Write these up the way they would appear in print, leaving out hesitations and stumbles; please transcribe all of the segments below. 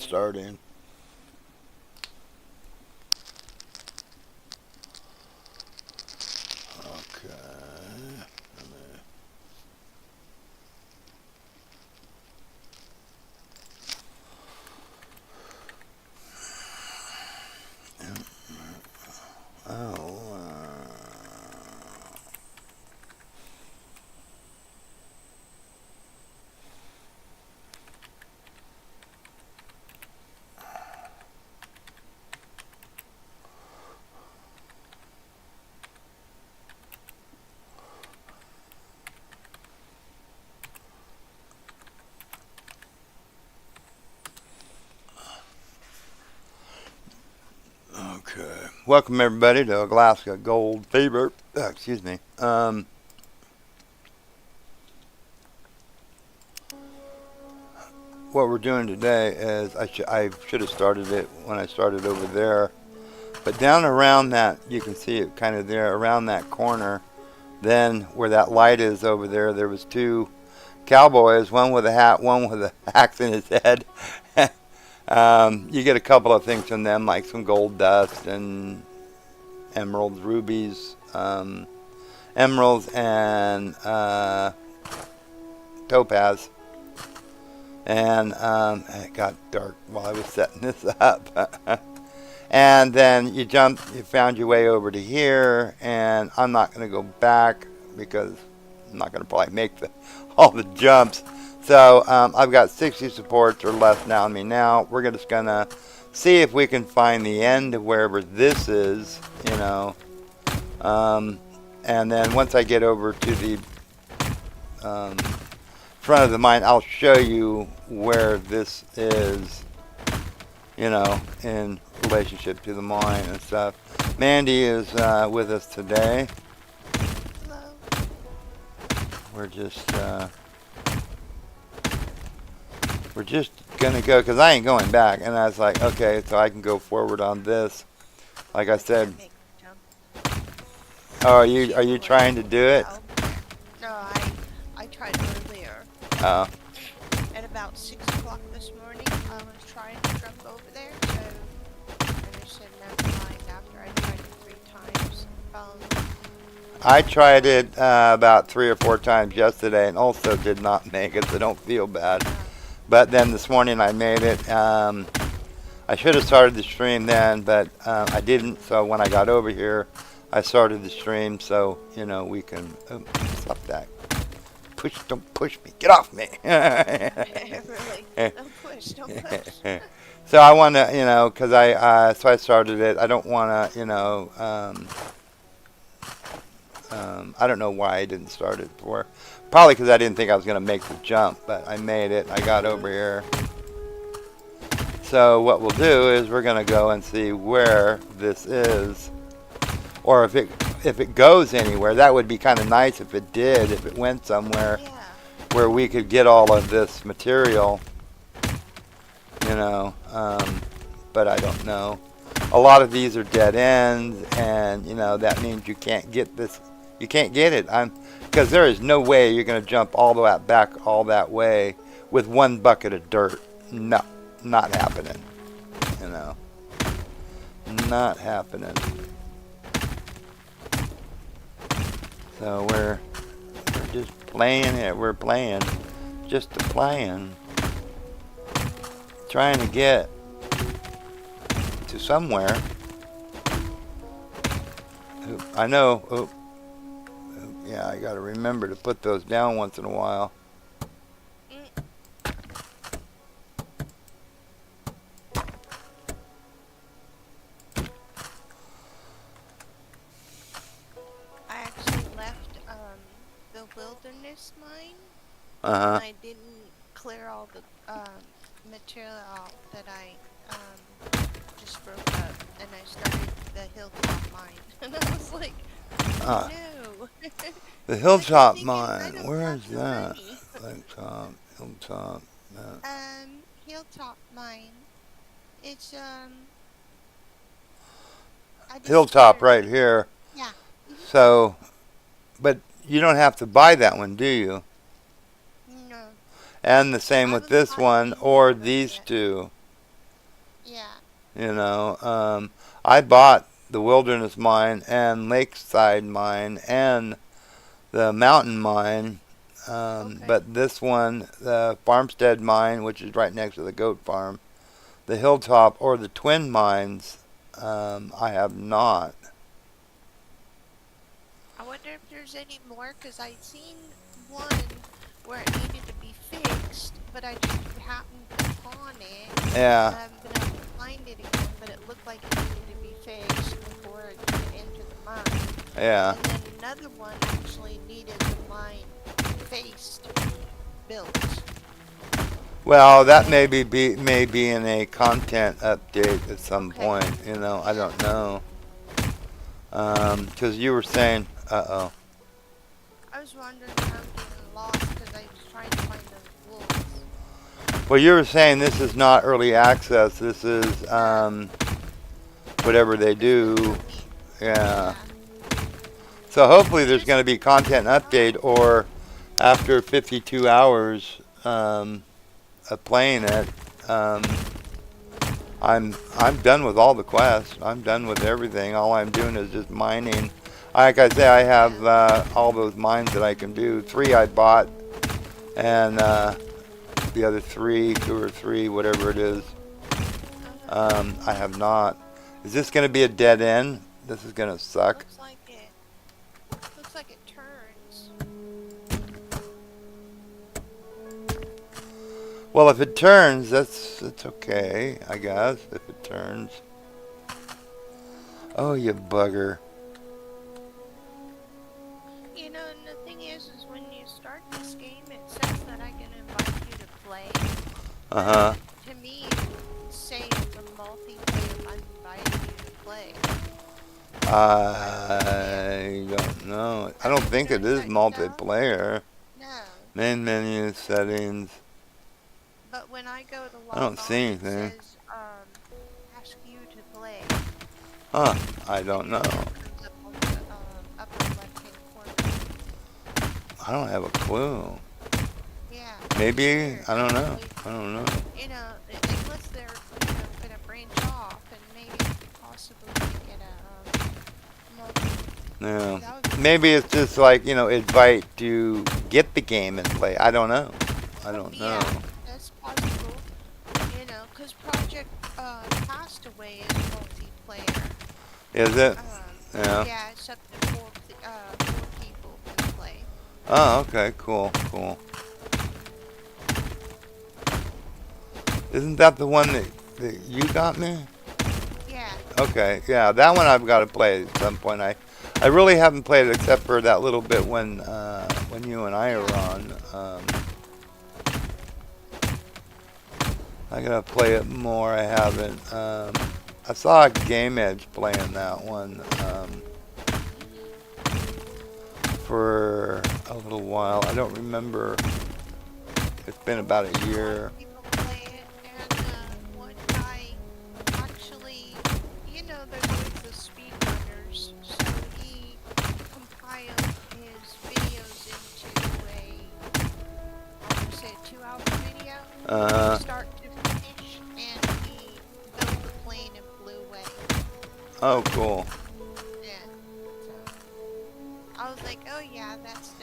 starting. Okay. Oh. Okay. Welcome everybody to Alaska Gold Fever. Excuse me. What we're doing today is I should have started it when I started over there, but down around that you can see it kind of there around that corner. Then where that light is over there, there was two cowboys, one with a hat, one with an axe in his head. You get a couple of things from them, like some gold dust and emeralds, rubies, emeralds, and topaz. And it got dark while I was setting this up. And then you found your way over to here, and I'm not going to go back because I'm not going to probably make all the jumps. So I've got 60 supports or less now on me now. We're just going to see if we can find the end of wherever this is, you know. And then once I get over to the front of the mine, I'll show you where this is, you know, in relationship to the mine and stuff. Mandy is with us today. Hello. We're just gonna go because I ain't going back, and I was like, okay, so I can go forward on this. Like I said, Make a jump. oh, are you trying to do it? No, I tried earlier. Oh, At about 6 o'clock this morning, I was trying to jump over there, so I just said never mind after I tried it 3 times. I tried it about 3 or 4 times yesterday, and also did not make it, so don't feel bad. Uh, But then this morning I made it. I should have started the stream then, but I didn't. So when I got over here, I started the stream. So you know we can stop that. Don't push me. Get off me. really, don't push, don't push. So I want to, you know, because so I started it. I don't want to, you know. I don't know why I didn't start it before. Probably because I didn't think I was going to make the jump, but I made it. I got over here. So what we'll do is we're going to go and see where this is, or if it goes anywhere. That would be kind of nice if it did, if it went somewhere Yeah. where we could get all of this material, you know. But I don't know. A lot of these are dead ends, and you know that means you can't get this. You can't get it. Because there is no way you're going to jump all the way back all that way with one bucket of dirt. No, not happening. You know, not happening. So we're just playing it. We're playing, just a playing, trying to get to somewhere. I know. Oh, yeah, I got to remember to put those down once in a while. Mm. I actually left the wilderness mine, and Uh huh. I didn't clear all the material out that I just broke up, and I started the hilltop mine, and I was like, oh Ah, no! the I kept hilltop thinking I mine. don't Where have is the that? money. Hilltop. Hilltop mine. It's I Hilltop discovered right it. here. Yeah. So, but you don't have to buy that one, do you? No, And the same I with haven't this bought one any or of them these yet. two. Yeah. You know, I bought the Wilderness Mine and Lakeside Mine and the Mountain Mine. Okay. But this one, the Farmstead Mine, which is right next to the goat farm, the Hilltop or the Twin Mines, I have not. I wonder if there's any more, because I seen one where it needed to be fixed, but I just happened upon it, and Yeah, I haven't been able to find it again, but it looked like it needed to be fixed before it could enter the mine. yeah. And then another one actually needed the mine faced, built. Well, that And, may be in a content update at some okay, point. You know, I yeah. don't know. 'Cause you were saying, uh I was wondering how I'm getting lost, because I was trying to find those wolves. well, you were saying this is not early access. This is No, whatever they they're supposed to do. release. Yeah. Yeah. So hopefully It there's is. going to be content update, or after 52 hours of playing it, um, I'm done with all the quests. I'm done with everything. All I'm doing is just mining. Like I say, I have Yeah. all those mines that I can do. 3 I bought, and the other 3, 2 or 3, whatever it is, Uh-huh. I have not. Is this going to be a dead end? This is going to suck. Looks like it. Looks like it turns. Well, if it turns, that's okay, I guess. If it turns. Oh, you bugger. You know, and the thing is when you start this game, it says that I can invite you to play. Uh But huh. to me, it would say it's a multiplayer if I'm inviting you to play. I don't understand. I don't know. I Have don't you think it tried is that yourself? multiplayer. No. Main menu settings. But when I go to I log don't see on, it anything. says, ask you to play. Huh. I And don't your know. name comes up on the upper left-hand corner. I don't have a clue. Yeah, it's Maybe. weird. I don't know. Actually, I don't know. unless they're, gonna branch off and maybe possibly make it a multi. Yeah. That would be Maybe cool. it's just like, invite to get the game and play. I don't know. I don't know. Yeah, that's possible. Because Project Castaway is multiplayer. Is it? Um, Yeah. yeah, it's up to four people can play. Oh, okay. Cool. Cool. Isn't that the one that you got me? Yeah, Okay, yeah, that one I've got to play at some point. I really haven't played it except for that little bit when you and I were yeah, on. I gotta play it more. I haven't. I saw Game Edge playing that one for a little while. I don't remember. It's been about a a lot year. of people play it, and one guy actually, there's always the speedrunners, so he compiled his videos into I want to say a 2-hour video from Uh, start to finish, and he built the plane and flew away. oh, cool. Yeah, so I was like, oh yeah, that's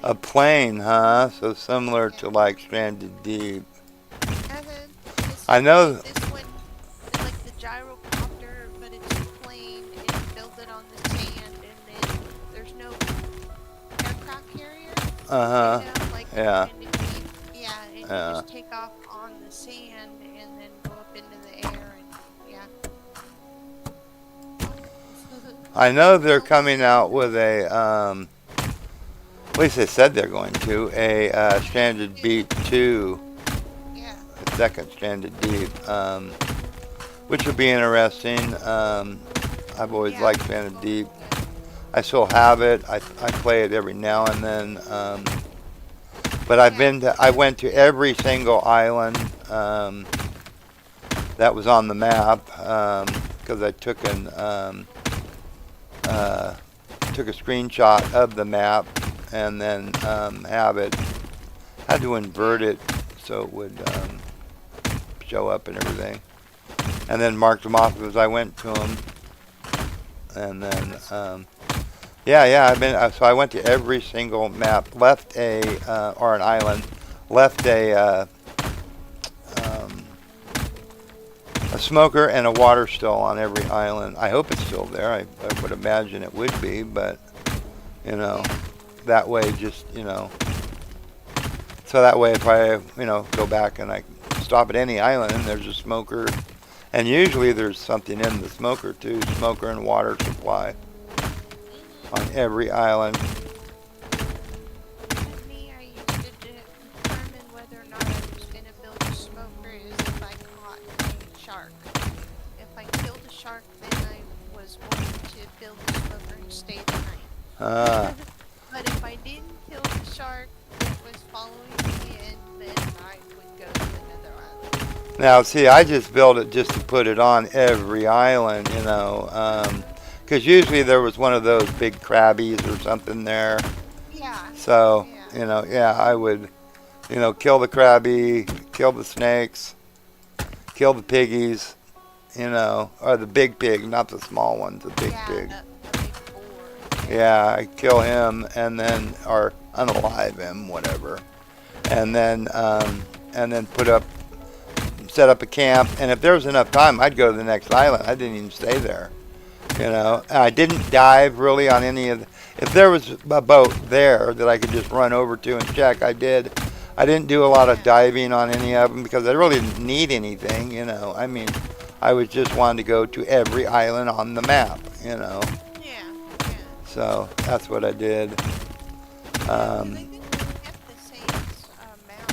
A definitely. plane, huh? So similar Yeah. to like Stranded Deep. And then I know. this one is like the gyrocopter, but it's a plane, and you build it on the sand, and then there's no aircraft carrier, Uh huh. like Yeah. in the game. Yeah, and you Yeah. just take off on the sand and then go up into the air, and yeah. I know they're Sounds coming out with a, at least they said they're going to, a Stranded Deep 2, yeah, a second Stranded Deep, which will be interesting. I've always yeah, liked it looks Stranded awfully Deep. good. I still have it. I play it every now and then. But Yeah, I went to every single island that was on the map because I took a screenshot of the map and then had to invert yeah, it so it would show up and everything. and then marked them off as I went to them. And then, yeah, I've been. So I went to every single map, left or an island, left um, a smoker and a water still on every island. I hope it's still there. I would imagine it would be, but you know, that way, just so that way if I go back and I stop at any island and there's a smoker, and usually there's something in the smoker too, smoker and water supply on every island. With me, I used to determine whether or not I was going to build a smoker is if I caught a shark. If I killed a shark, then I was going to build a smoker and stay the night. Ah, But if I didn't kill the shark that was following me in, then I would go to another island. now see, I just built it just to put it on every island, because usually there was one of those big crabbies or something there. Yeah. So, Yeah. yeah, I would, kill the crabby, kill the snakes, kill the piggies, or the big pig, not the small ones, the big Yeah, pig. the big boar. Yeah, I kill him and then, or unalive him, whatever. And then set up a camp. And if there was enough time, I'd go to the next island. I didn't even stay there, And I didn't dive really on any of if there was a boat there that I could just run over to and check, I did. I didn't do a lot of diving on any of them because I really didn't need anything, I mean, I was just wanting to go to every island on the map, Yeah. So that's what I did. I think we kept the same amount,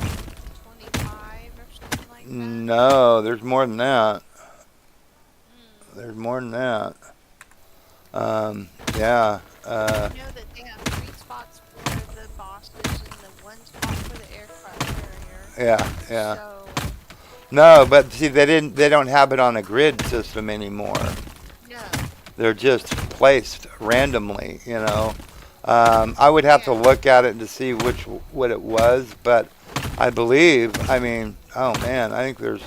25 or something like that. No, there's more than that. Mm. There's more than that. Yeah. I know that they have 3 spots for the bosses and the 1 spot for the aircraft carrier. Yeah. So, No, but see, they don't have it on a grid system anymore. no. They're just placed randomly, I would have to look at it to see what it was, but I believe, I mean, oh man, I think there's,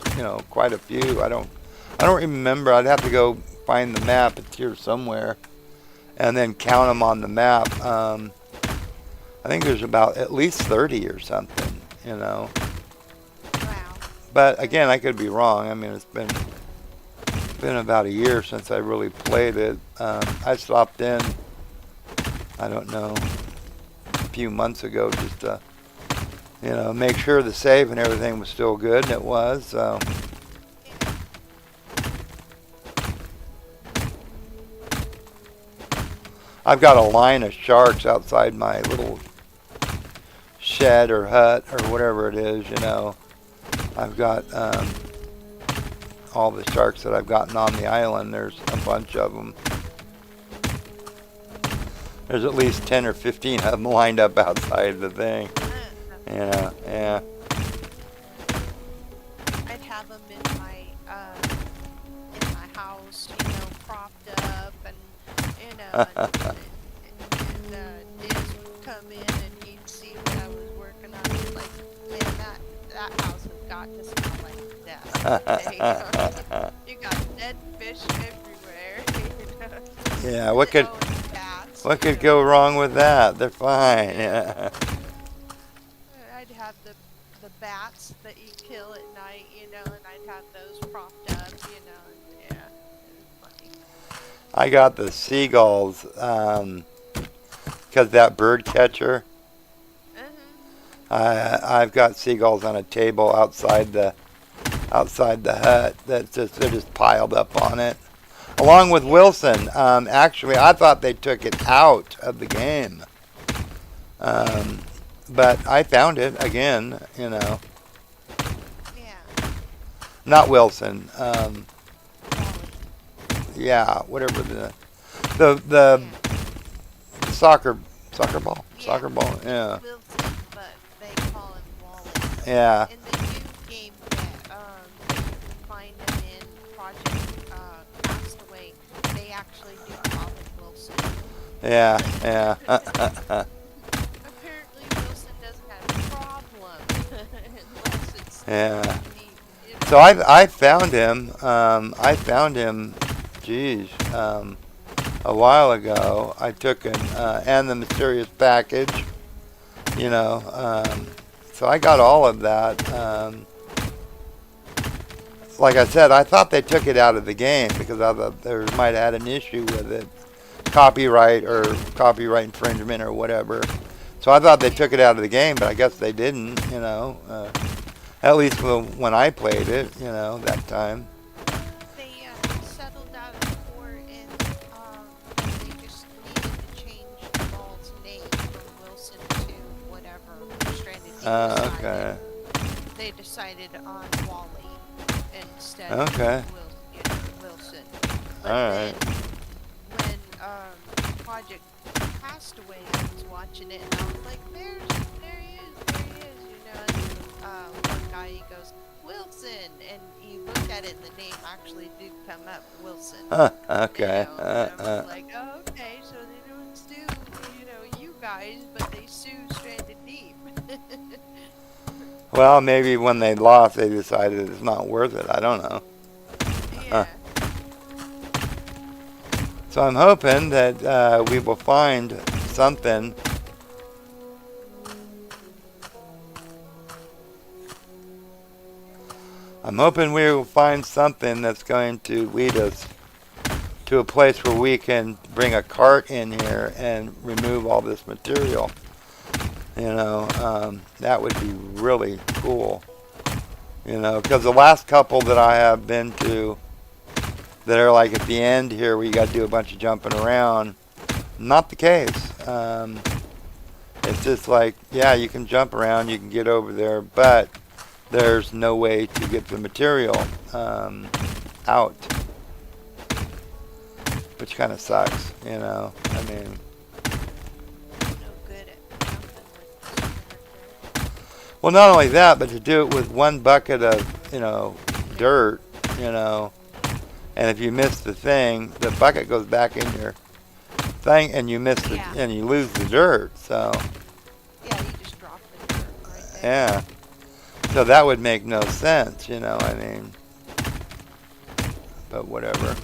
quite a few. I don't remember. I'd have to go find the map. It's here somewhere, and then count them on the map. I think there's about at least 30 or something, Wow. But again, I could be wrong. I mean, it's been about a year since I really played it. I stopped in, I don't know, a few months ago just to, make sure the save and everything was still good, and it was. So. I've got a line of sharks outside my little shed or hut or whatever it is, I've got all the sharks that I've gotten on the island. There's a bunch of them. There's at least 10 or 15 of them lined up outside the thing. Yeah. I'd have them in my house, propped up, and Diz would come in and he'd see what I was working on. He's like, man, that house has got to smell like death. You got dead fish everywhere. Yeah, what could Bats, go wrong with that? They're fine. Yeah. I'd have the bats that you kill at night, and I'd have those propped up, and yeah, it was funny. I got the seagulls because that bird catcher. I've got seagulls on a table outside the hut. They're just piled up on it, along with Wilson. Actually, I thought they took it out of the game, but I found it again. Yeah. Not Wilson. Wally. Yeah, whatever the soccer ball. Yeah. Soccer ball. Yeah. Wilson, but they call him Wally. Yeah. In the new game that you can find him in Project Castaway, they actually do call him Wilson. Yeah. Apparently Wilson doesn't have a problem unless it's Yeah. me, So I found him. Geez, a while ago. I took an and the mysterious package. You know, so I got all of that. Like I said, I thought they took it out of the game because I thought there might have had an issue with it, copyright or copyright infringement or whatever. So I thought they took it out of the game, but I guess they didn't. You know, at least when I played it, you know, that time. They settled out of court and they just needed to change the ball's name from Wilson to whatever Stranded Deep decided. Okay. They decided on Wally instead Okay. of Wilson. But All then right. when Project passed away, I was watching it and I was like, there he is, you know. And one guy, he goes, Wilson, and he looked at it and the name actually did come up, Wilson. Huh, okay. You know, and I was like, oh, okay, so they don't sue, you know, you guys, but they sue Stranded Deep. Well, maybe when they lost, they decided it's not worth it. I don't know. Yeah. So I'm hoping that we will find something. I'm hoping we will find something that's going to lead us to a place where we can bring a cart in here and remove all this material. You know, that would be really cool. You know, because the last couple that I have been to that are like at the end here where you got to do a bunch of jumping around, not the case. It's just like, yeah, you can jump around, you can get over there, but there's no way to get the material out, which kind of sucks, you know. I mean, No good at jumping with well, not only that, but to do it with one bucket of, you know, dirt, you know, and if you miss the thing, the bucket goes back in your thing, and you miss the, Yeah. and you lose the dirt. So, Yeah, you just drop the dirt right there. yeah. So that would make no sense, you know. I mean, but whatever.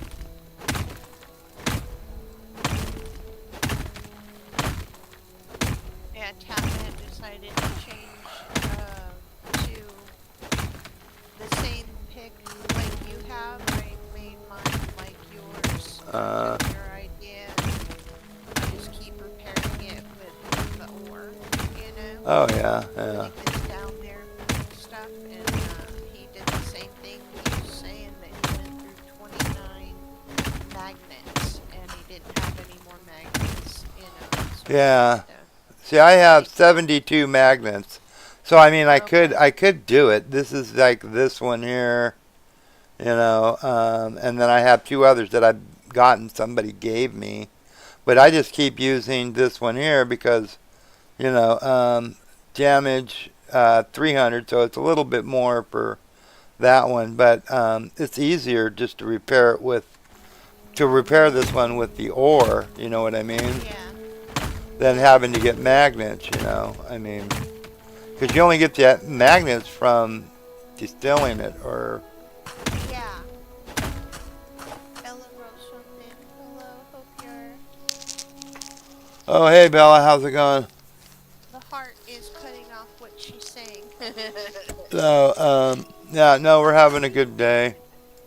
Yeah, Tapman decided to change to the same pick like you have. I made mine like yours. Uh, Your idea. I just keep repairing it with the ore, you know. oh yeah, yeah. Putting this down there and stuff, and he did the same thing. He was saying that he went through 29 magnets, and he didn't have any more magnets, you know. So Yeah. he had See, I have 72 magnets, so I mean, Okay. I could do it. This is like this one here, you know, and then I have two others that I've gotten somebody gave me, but I just keep using this one here because, you know, damage 300, so it's a little bit more for that one, but it's easier just to repair it with this one with the ore. You know what I mean? Yeah. Than having to get magnets, you know. I mean, because you only get the magnets from distilling it, or Yeah. Bella Rose from in. Hello, hope you're. oh hey Bella, how's it going? The heart is cutting off what she's saying. So yeah, no, we're having a good day.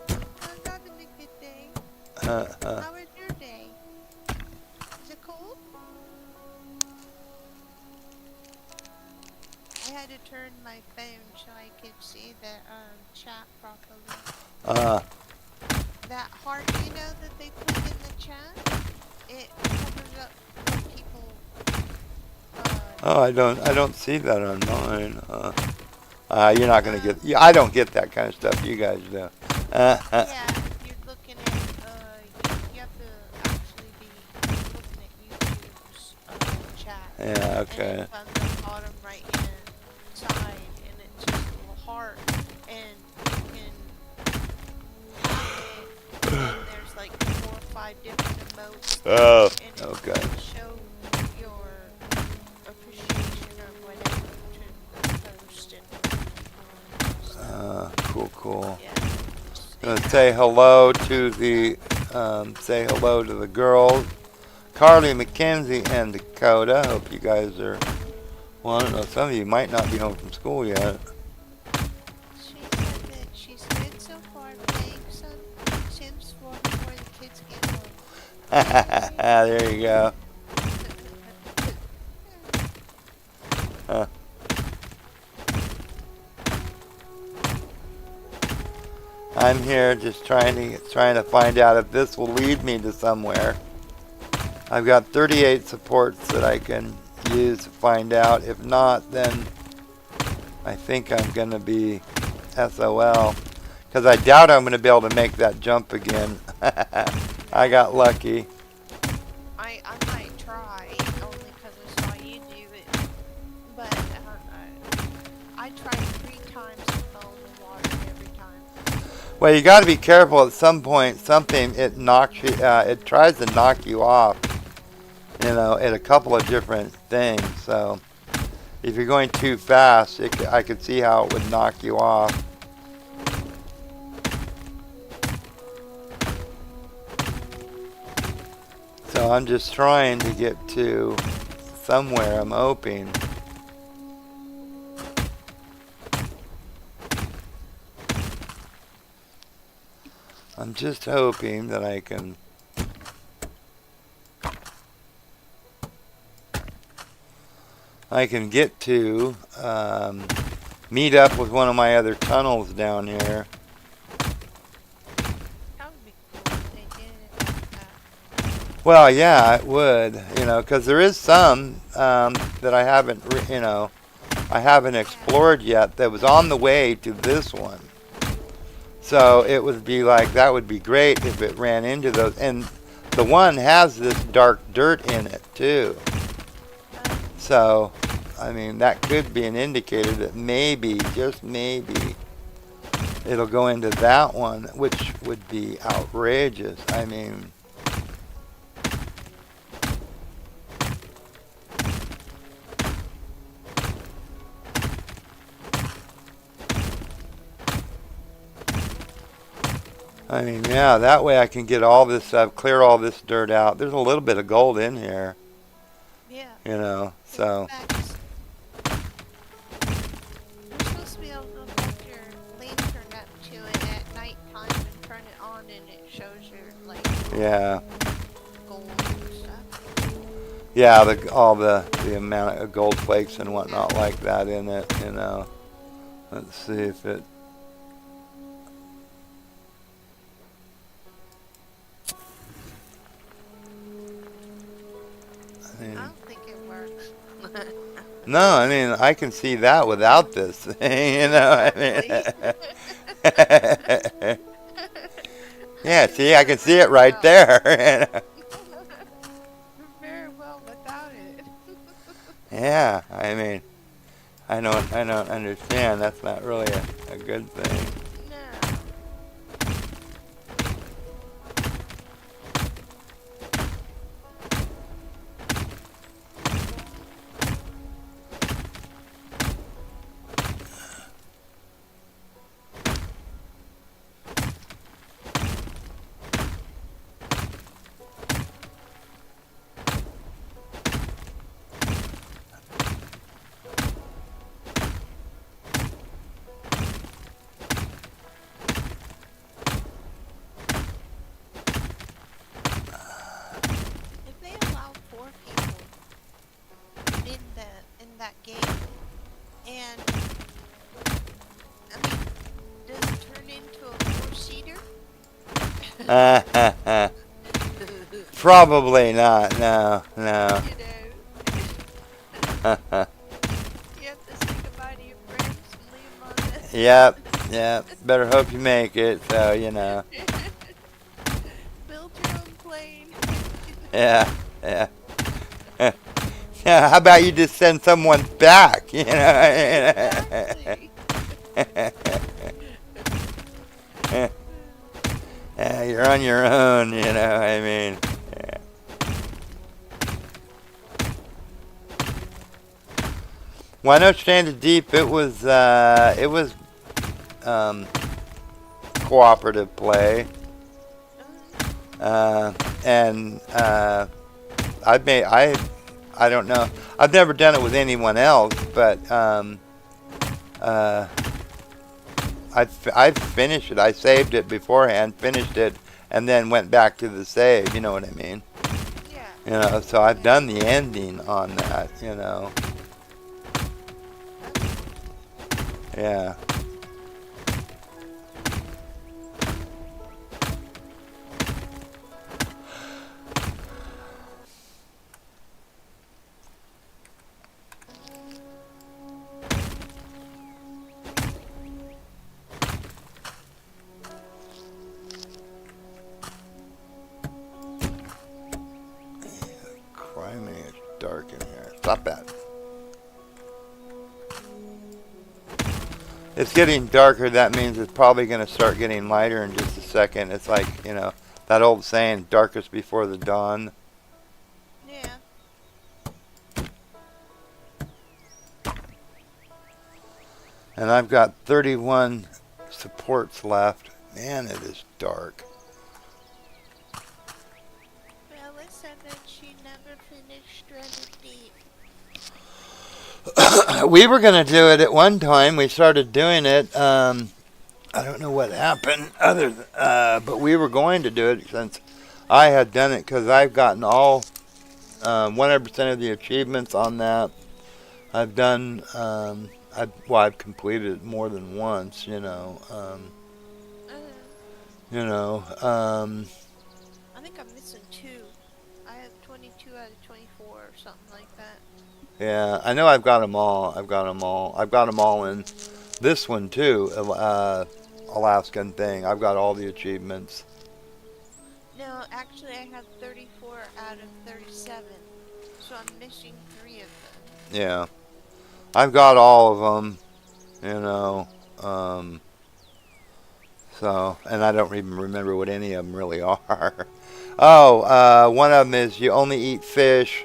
I'm having a good day. Uh, How was your day? Is it cold? I had to turn my phone so I could see the chat properly. uh, That heart, you know, that they put in the chat, it covers up what people. oh, I don't see that on mine. You're not gonna get. Yeah, I don't get that kind of stuff. You guys do. Yeah, if you're looking at, you have to actually be looking at YouTube's chat. Yeah. And Okay. it's on the bottom right hand side, and it's just a little heart, and you can tap it, and there's like 4 or 5 different emotes, Oh. and it Okay. will show your appreciation of whatever to post and stuff. cool. Yeah. Gonna say hello to the girls, Carly, Mackenzie, and Dakota. Hope you guys are. Well, I don't know. Some of you might not be home from school yet. She said that she's good so far, playing some Sims 4 before the kids get home. There you go. Huh. I'm here just trying to find out if this will lead me to somewhere. I've got 38 supports that I can use to find out. If not, then I think I'm gonna be SOL. Because I doubt I'm gonna be able to make that jump again. I got lucky. I might try, only because I saw you do it. But I tried 3 times and fell in the water every time. Well, you got to be careful. At some point, something it knocks you. It tries to knock you off. You know, at a couple of different things. So, if you're going too fast, I could see how it would knock you off. So I'm just trying to get to somewhere. I'm hoping. I'm just hoping that I can get to meet up with one of my other tunnels down here. That would be cool if they did it like that. Well, yeah, it would, you know, because there is some that I haven't, I haven't explored yet that was on the way to this one. So it would be like, that would be great if it ran into those. And the one has this dark dirt in it, too. So, I mean, that could be an indicator that maybe, just maybe, it'll go into that one, which would be outrageous. I mean, yeah, that way I can get all this stuff, clear all this dirt out. There's a little bit of gold in here, Yeah. you know, so. Facts. You're supposed to be able to hold your lantern up to it at nighttime and turn it on and it shows your, like, Yeah, gold and stuff. yeah, all the amount of gold flakes and whatnot like that in it, you know. Let's see if it. I don't think it works. No, I mean, I can see that without this thing, you know, I mean. Yeah, see, I can see it right there. Very well without it. Yeah, I mean, I don't understand. That's not really a good thing. No. If they allow 4 people in that game, and I mean, does it turn into a 4-seater? Probably not. No, no. You have to say goodbye to your friends and leave them on this. Yep, yep. Better hope you make it. So you know. Build your own plane. Yeah, yeah. Yeah. How about you just send someone back? You know. Exactly. Yeah, you're on your own. You know. I mean. Yeah. Well, I know Stranded Deep. It was cooperative play. And I don't know. I've never done it with anyone else, but I've finished it. I saved it beforehand, finished it, and then went back to the save. You know what I mean? Yeah. You know, so I've done the ending on that. You know. Yeah. Criminy, it's dark in here. Stop that. It's getting darker. That means it's probably going to start getting lighter in just a second. It's like, you know, that old saying, darkest before the dawn. Yeah. And I've got 31 supports left. Man, it is dark. Bella said that she never finished Stranded Deep. We were going to do it at one time. We started doing it. I don't know what happened, but we were going to do it since I had done it, because I've gotten all 100% of the achievements on that. I've done. I've completed it more than once. You know. I think I'm missing 2. I have 22 out of 24 or something like that. Yeah, I know I've got them all. I've got them all in this one too. Alaskan thing. I've got all the achievements. No, actually I have 34 out of 37. So I'm missing 3 of them. Yeah. I've got all of them, you know. So, and I don't even remember what any of them really are. Oh, one of them is you only eat fish.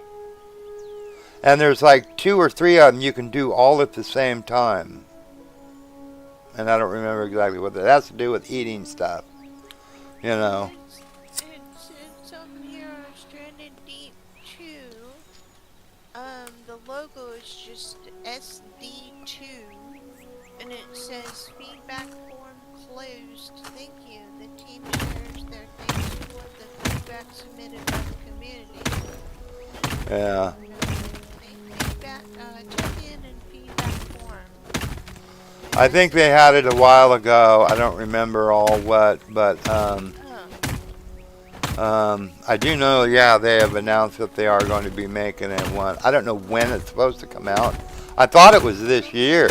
And there's like 2 or 3 of them you can do all at the same time. And I don't remember exactly what that has to do with eating stuff. You know. It's up here on Stranded Deep 2. The logo is just SD2. And it says feedback form closed. Thank you. The team shares their thanks for the feedback submitted by the community. Yeah. Feedback, check in and feedback form. I think they had it a while ago. I don't remember all what, but I do know, yeah, they have announced that they are going to be making it one. I don't know when it's supposed to come out. I thought it was this year.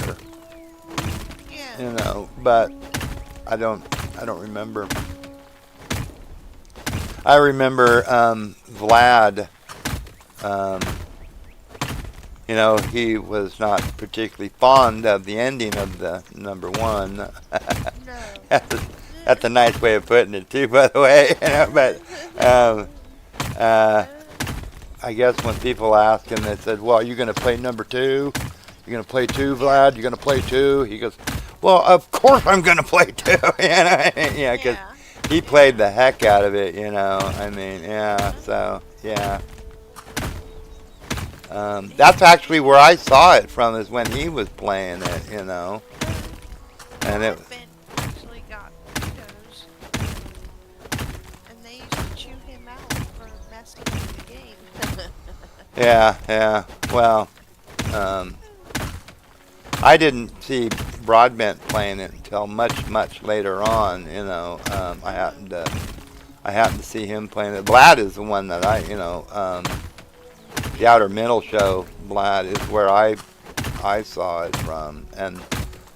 Yeah. You know, but I don't remember. I remember Vlad. You know, he was not particularly fond of the ending of the number 1. No. That's a nice way of putting it too, by the way. You know, but I guess when people asked him, they said, "Well, are you going to play number 2? You're going to play 2, Vlad? You're going to play 2?" He goes, "Well, of course I'm going to play 2." You know, yeah, because he played the heck out of it. You know, I mean, yeah. So yeah. That's actually where I saw it from, is when he was playing it, you know. And it. Ben actually got kudos, and they used to chew him out for messing with the game. Yeah. Well, I didn't see Broadbent playing it until much later on, you know. I happened to see him playing it. Vlad is the one that the Outer Middle Show, Vlad, is where I saw it from, and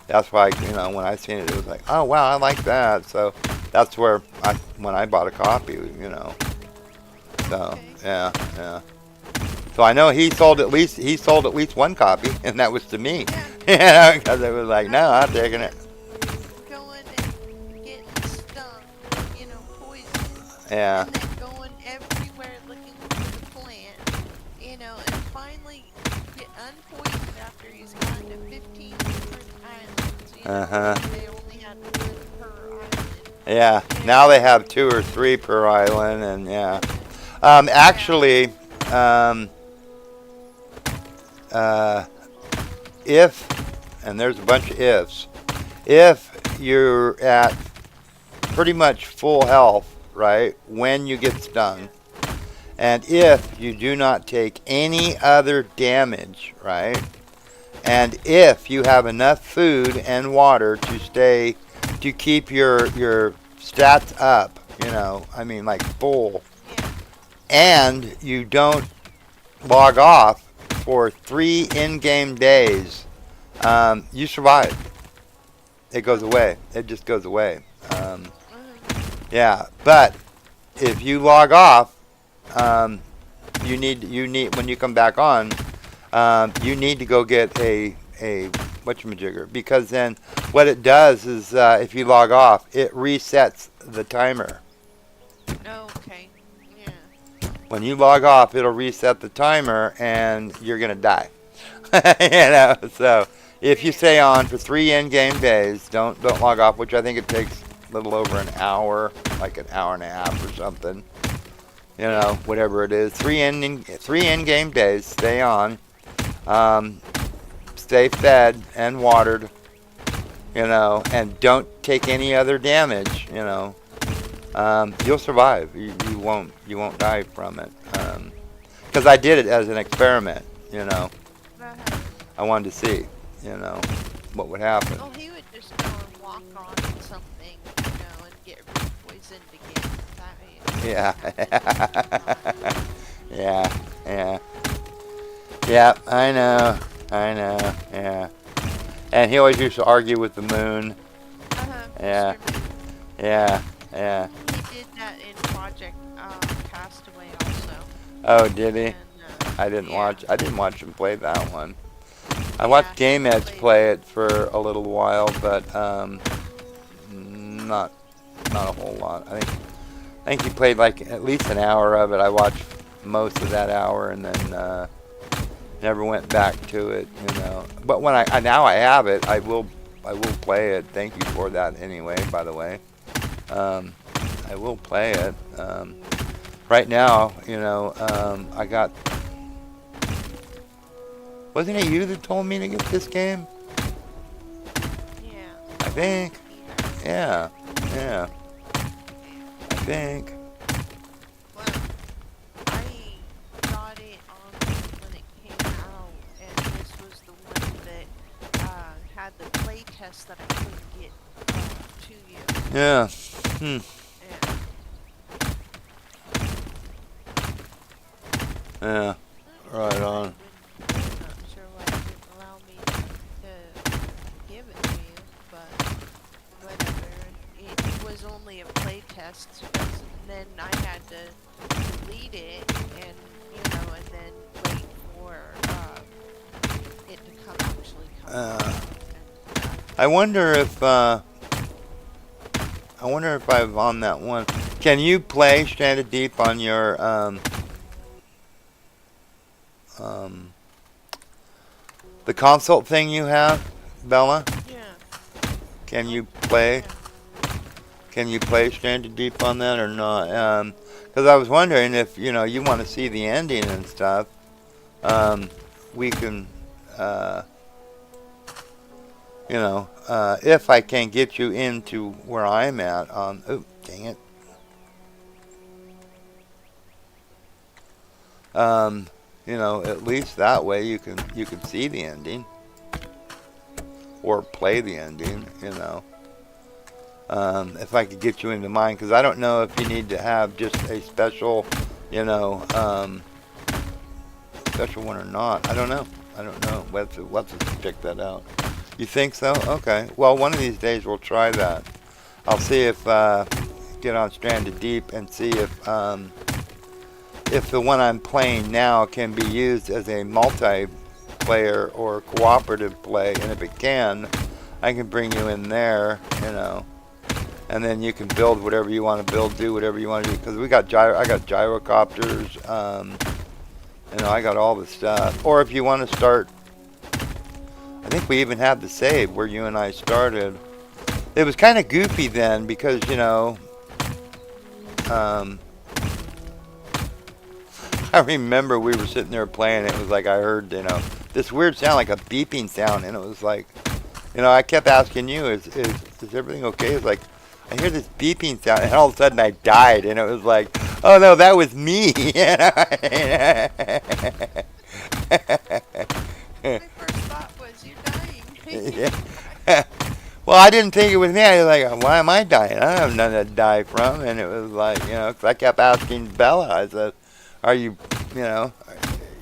that's why, you know, when I seen it, it was like, oh wow, I like that. So that's where when I bought a copy, you know. So yeah. So I know he sold at least 1 copy, and that was to me. Yeah, because it was like, no, I'm taking it. Going and getting stung, you know, poisoned. Yeah. And then going everywhere looking for the plant, you know, and finally get unpoisoned after he's gone to 15 different islands. You know, they only had 1 per island. Yeah. Now they have 2 or 3 per island, and yeah. Actually, um, uh, if, and there's a bunch of ifs, if you're at pretty much full health, right, when you get stung, and if you do not take any other damage, right, and if you have enough food and water to keep your stats up, I mean like full, Yeah. and you don't log off for 3 in-game days, you survive. It goes away. It just goes away. Yeah, but if you log off, um, you need when you come back on, you need to go get a whatchamajigger, because then what it does is if you log off, it resets the timer. Okay. Yeah. When you log off, it'll reset the timer, and you're gonna die. So if you stay on for 3 in-game days, don't log off, which I think it takes a little over an hour, like an hour and a half or something. Whatever it is. 3 in-game days. Stay on. Stay fed and watered. And don't take any other damage. You'll survive. You won't die from it. Because I did it as an experiment. Uh-huh. I wanted to see. What would happen. Oh, he would just go and walk on something, and get poisoned again. Yeah. Yeah. Yeah. Yeah. I know. Yeah. And he always used to argue with the moon. Uh-huh. Yeah. Mr. Moon. Yeah. Yeah. He did that in Project Castaway also. Oh, did he? And, I didn't yeah. watch. I didn't watch him play that one. I watched Yeah, Game Edge played- play it for a little while, but not a whole lot. I think he played like at least an hour of it. I watched most of that hour and then never went back to it. But when I now I have it, I will play it. Thank you for that anyway. By the way, I will play it. Right now, I got. Wasn't it you that told me to get this game? Yeah. I think. Yeah. Yeah. I think. Well, I got it on when it came out, and this was the one that had the play test that I couldn't get to you. Yeah. And Yeah. Right on. I'm not sure why it didn't allow me to give it to you, but whatever. It was only a play test, and then I had to delete it and and then wait for it to actually come out. And, I wonder if I'm on that one. Can you play Stranded Deep on your the console thing you have, Bella? yeah. Can you play? Yeah. Can you play Stranded Deep on that or not? Because I was wondering if you want to see the ending and stuff. We can, if I can get you into where I'm at on. Oh, dang it. At least that way you can see the ending or play the ending. If I could get you into mine, because I don't know if you need to have just a special, special one or not. I don't know. We'll have to check that out. You think so? Okay. Well, one of these days we'll try that. I'll see if get on Stranded Deep and see if the one I'm playing now can be used as a multiplayer or cooperative play, and if it can, I can bring you in there, and then you can build whatever you want to build, do whatever you want to do. Because I got gyrocopters, I got all the stuff. Or if you want to start, I think we even have the save where you and I started. It was kind of goofy then because, I remember we were sitting there playing. It was like I heard, this weird sound, like a beeping sound, and it was like, I kept asking you, is everything okay? It's like I hear this beeping sound, and all of a sudden I died, and it was like, oh no, that was me. My first thought was you dying. Yeah. Well, I didn't think it was me. I was like, why am I dying? I don't have nothing to die from. And it was like, 'cause I kept asking Bella. I said, are you,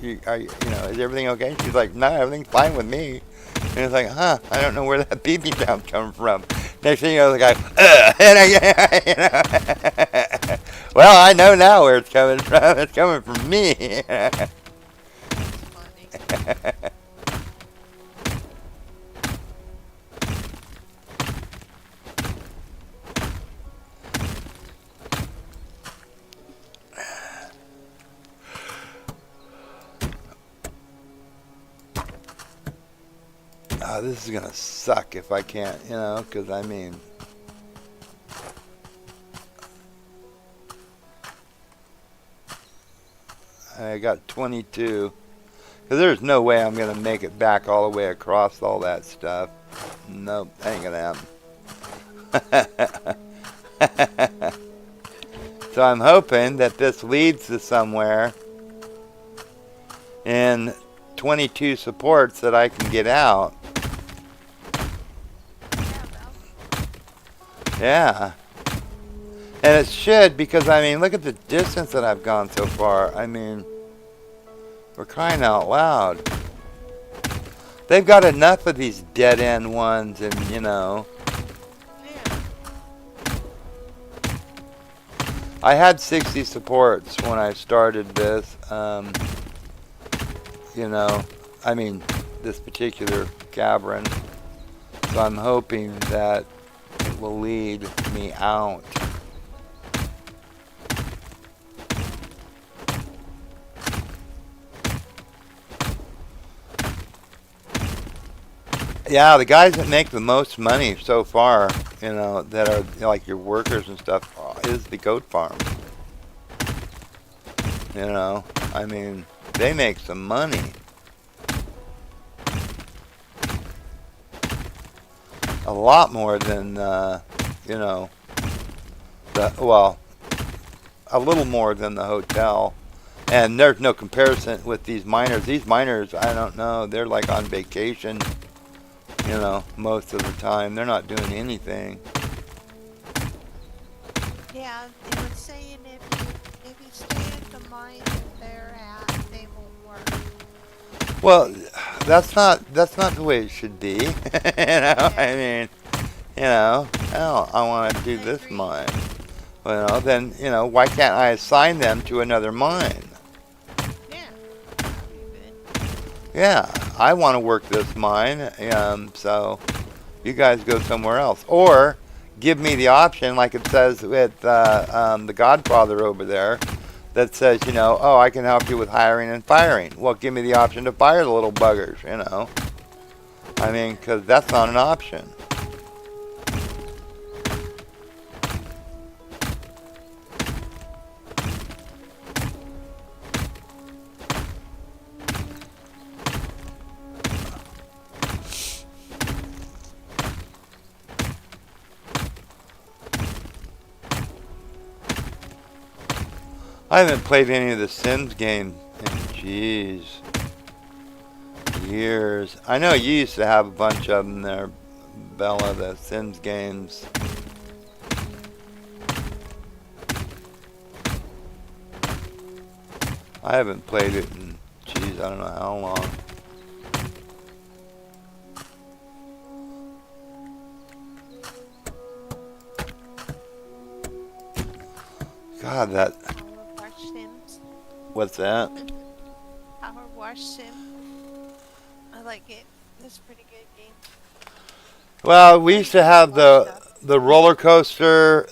is everything okay? She's like, no, everything's fine with me. And it's like, I don't know where that beeping sound comes from. Next thing you know, the guy, well, I know now where it's coming from. It's coming from me. That's funny. This is gonna suck if I can't, because I mean, I got 22. Because there's no way I'm gonna make it back all the way across all that stuff. Nope, that ain't gonna happen. So I'm hoping that this leads to somewhere in 22 supports that I can get out. Yeah. And it should, because I mean, look at the distance that I've gone so far. I mean, we're crying out loud. They've got enough of these dead end ones, and Yeah. I had 60 supports when I started this. I mean, this particular Gathering. So I'm hoping that it will lead me out. Yeah, the guys that make the most money so far, that are like your workers and stuff, is the goat farm. I mean, they make some money. A lot more than, a little more than the hotel. And there's no comparison with these miners. These miners, I don't know, they're like on vacation, most of the time. They're not doing anything. Yeah, they were saying if you stay at the mine that they're at, they won't work. Well, that's not the way it should be. I mean, hell, I want to do I this agree. mine. Well, then, why can't I assign them to another mine? Yeah, that'd be good. Yeah, I want to work this mine, so you guys go somewhere else. Or give me the option, like it says with the Godfather over there, that says, oh, I can help you with hiring and firing. Well, give me the option to fire the little buggers, I mean, because that's not an option. I haven't played any of the Sims games in, jeez, years. I know you used to have a bunch of them there, Bella, the Sims games. I haven't played it in, jeez, I don't know how long. God, that, Power Wash Sims. what's that? Power Wash Sim. I like it. It's a pretty good game. Well, we used to have Wash stuff. the roller coaster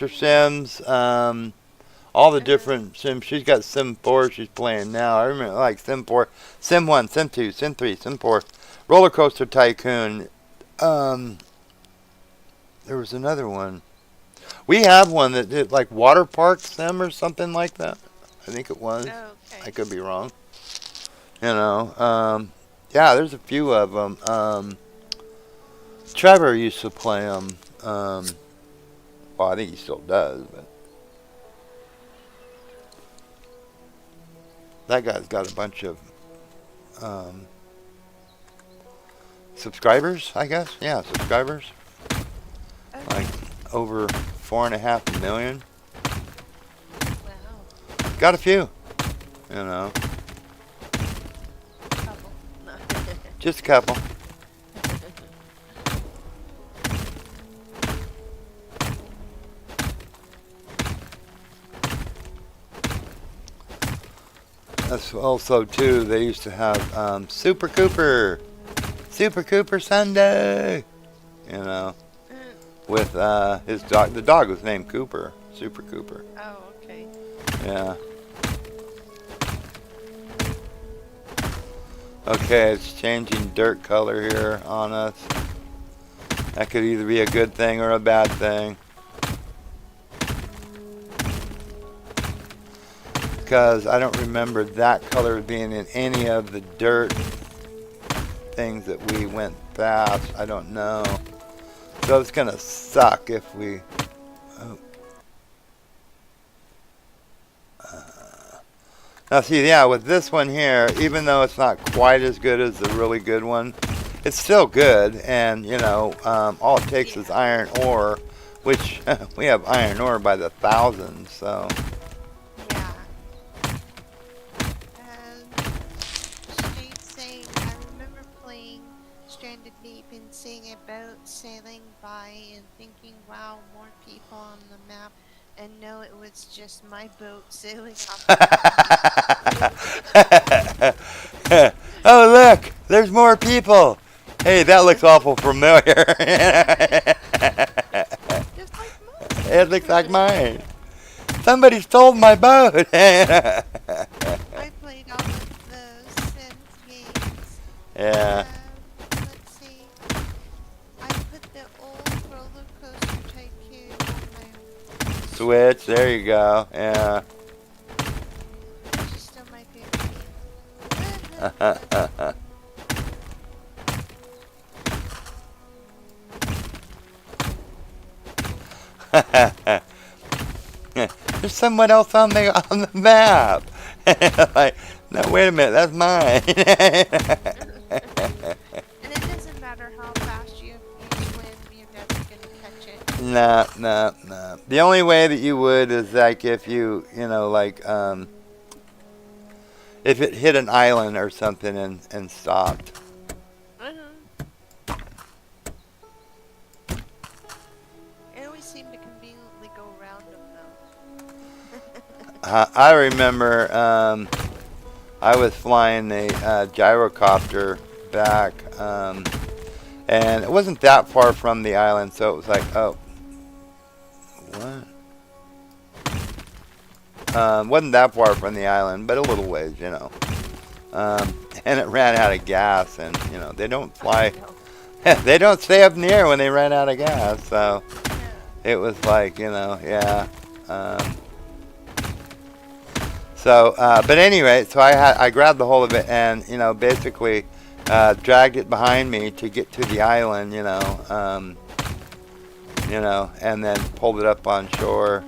Sims, all the different Sims. She's got Sim 4 she's playing now. I remember like Sim 4, Sim 1, Sim 2, Sim 3, Sim 4, Roller Coaster Tycoon. There was another one. We have one that did like water park sim or something like that. I think it was. Oh, I okay. could be wrong. You know. Yeah, there's a few of them. Trevor used to play them. Well, I think he still does, but that guy's got a bunch of um, subscribers, I guess. Yeah, subscribers. Like Okay. over 4.5 million. Wow. Got a few. You know, Couple. No. just a couple. That's also too. They used to have Super Cooper Sunday. You know, with his dog. The dog was named Cooper, Super Cooper. Oh, okay. Yeah. Okay, it's changing dirt color here on us. That could either be a good thing or a bad thing. Because I don't remember that color being in any of the dirt things that we went past. I don't know. So it's going to suck if we... Oh. Now see, yeah, with this one here, even though it's not quite as good as the really good one, it's still good. And, you know, all it takes is Yeah. iron ore, which we have iron ore by the thousands, so... Yeah. Straight saying, I remember playing Stranded Deep and seeing a boat sailing by and thinking, wow, more people on the map. And no, it was just my boat sailing off the Oh, look, there's more people. Hey, that looks awful familiar. just like It looks like mine. Somebody stole my boat. I played all of those Sims games. Yeah. Let's see. I put the old Roller Coaster Tycoon on my Switch, there you go. Yeah. which is still my favorite game. There's someone else on the map. Like, no, wait a minute, that's mine. And it doesn't matter how fast you swim, you're never gonna catch it. No, no, no. The only way that you would is like if you know, like if it hit an island or something and stopped. I always seem to conveniently go around them though. I remember I was flying a gyrocopter back, and it wasn't that far from the island, so it was like, oh, what? Wasn't that far from the island, but a little ways, you know. And it ran out of gas, and you know they don't fly, they don't stay up in the air when they run out of gas. So it was like, you know, yeah. But anyway, so I grabbed the whole of it, and you know, basically dragged it behind me to get to the island, you know, and then pulled it up on shore.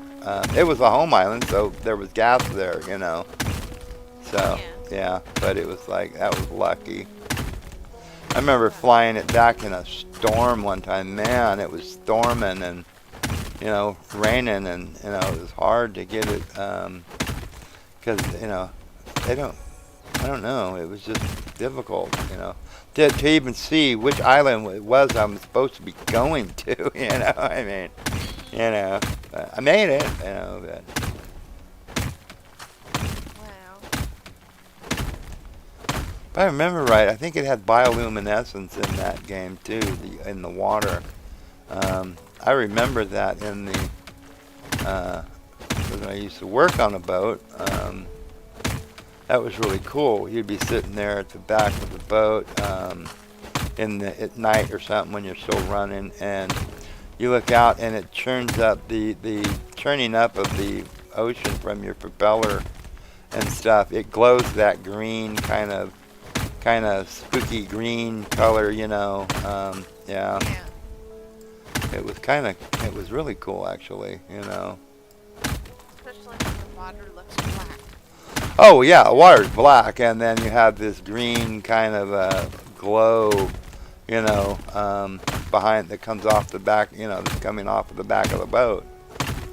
It was a home island, so there was gas there, you know. So yeah, but it was like that was lucky. I remember flying it back in a storm one time. Man, it was storming and you know raining, and you know it was hard to get it because you know they don't. I don't know. It was just difficult, you know, to even see which island it was I'm supposed to be going to. You know, I mean, you know, I made it, you know, but. Wow. If I remember right, I think it had bioluminescence in that game too, in the water. I remember that in the when I used to work on a boat. That was really cool. You'd be sitting there at the back of the boat at night or something when you're still running, and you look out and it churns up the churning up of the ocean from your propeller and stuff. It glows that green kind of spooky green color, yeah. Yeah. It was really cool actually. Especially when the water looks black. Oh yeah, water's black, and then you have this green kind of glow, behind that comes off the back, that's coming off of the back of the boat.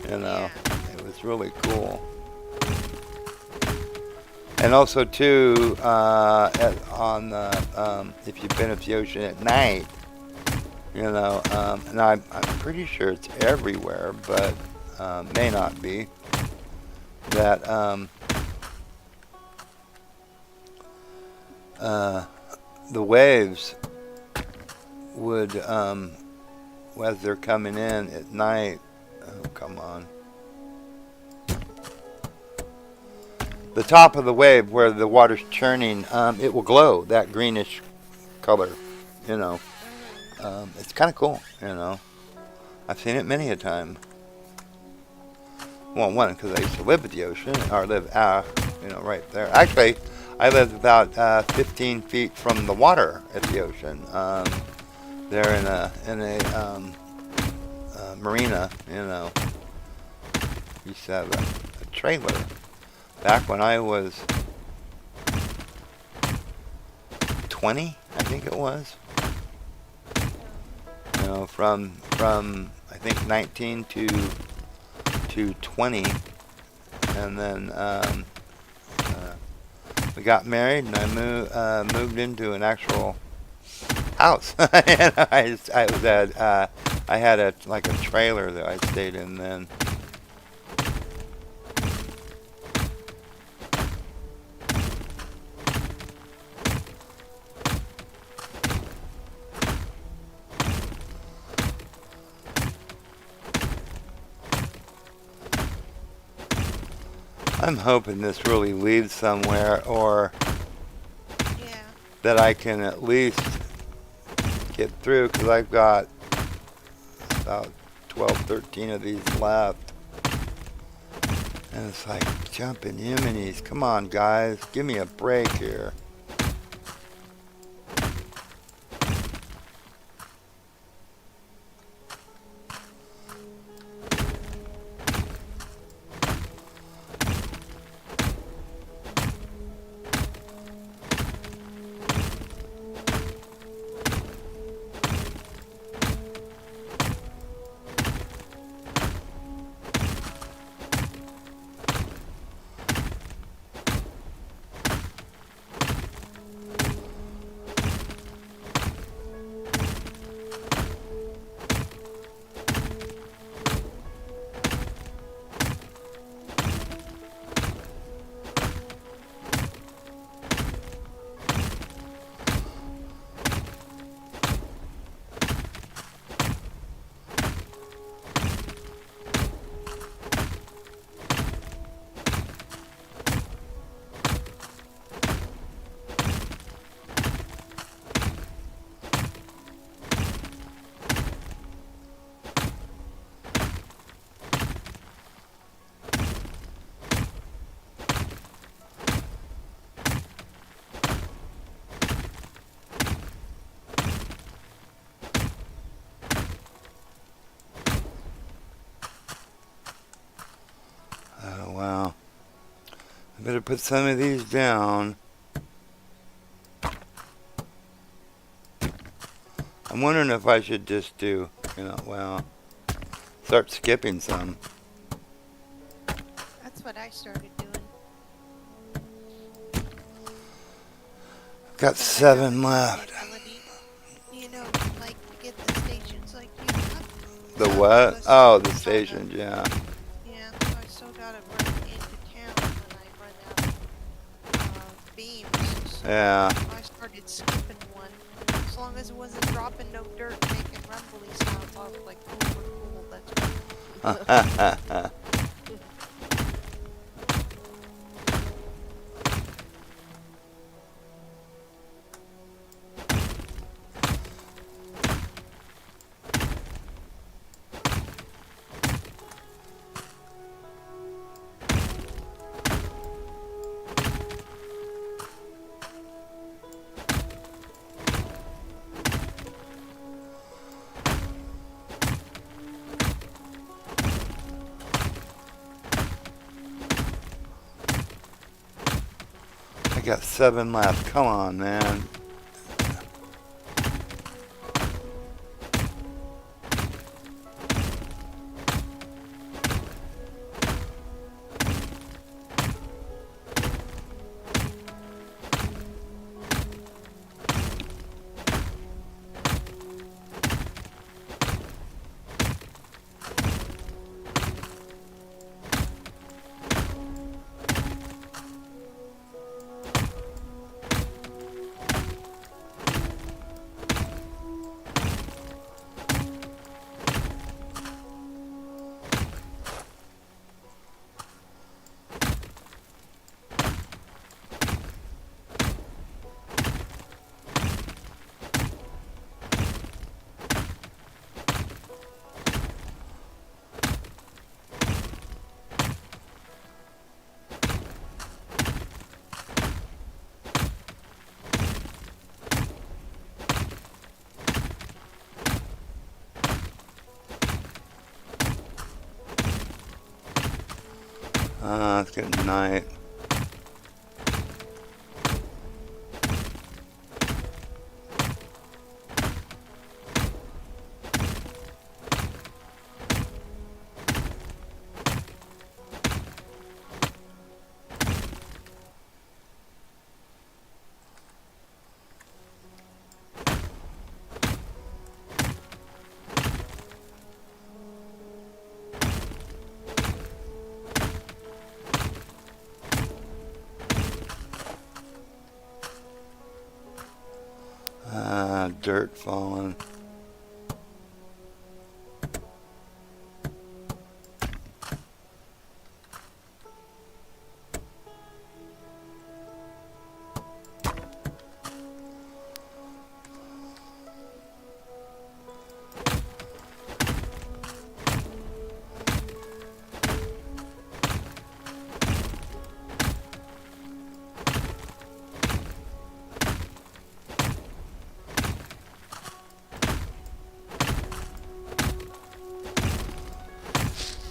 You know, Yeah. it was really cool. And also too, if you've been at the ocean at night, and I'm pretty sure it's everywhere, but may not be that the waves would, as they're coming in at night, oh come on, the top of the wave where the water's churning, it will glow that greenish color, you know. Mhm. It's kind of cool. I've seen it many a time. Well, one, because I used to live at the ocean, or live, right there. Actually, I lived about 15 feet from the water at the ocean. There in a marina, used to have a trailer back when I was 20, I think it was. From I think 19 to 20, and then we got married, and I moved into an actual house. And I had like a trailer that I stayed in then. I'm hoping this really leads somewhere, or Yeah. that I can at least get through, because I've got about 12, 13 of these left. And it's like, jumping Yeminis. Come on, guys. Give me a break here. Oh, wow. I better put some of these down. I'm wondering if I should just do, start skipping some. That's what I started doing. Got But I have 7 left. the ability, like to get the stations like you have. The So I what? still Oh, the gotta, stations, yeah. yeah, so I still gotta run into town when I run out of beams. So Yeah. I started skipping one. As long as it wasn't dropping no dirt and making rumbly sounds, I was like, cool, that's good. got 7 left. Come on, man. It's getting night. Dirt falling.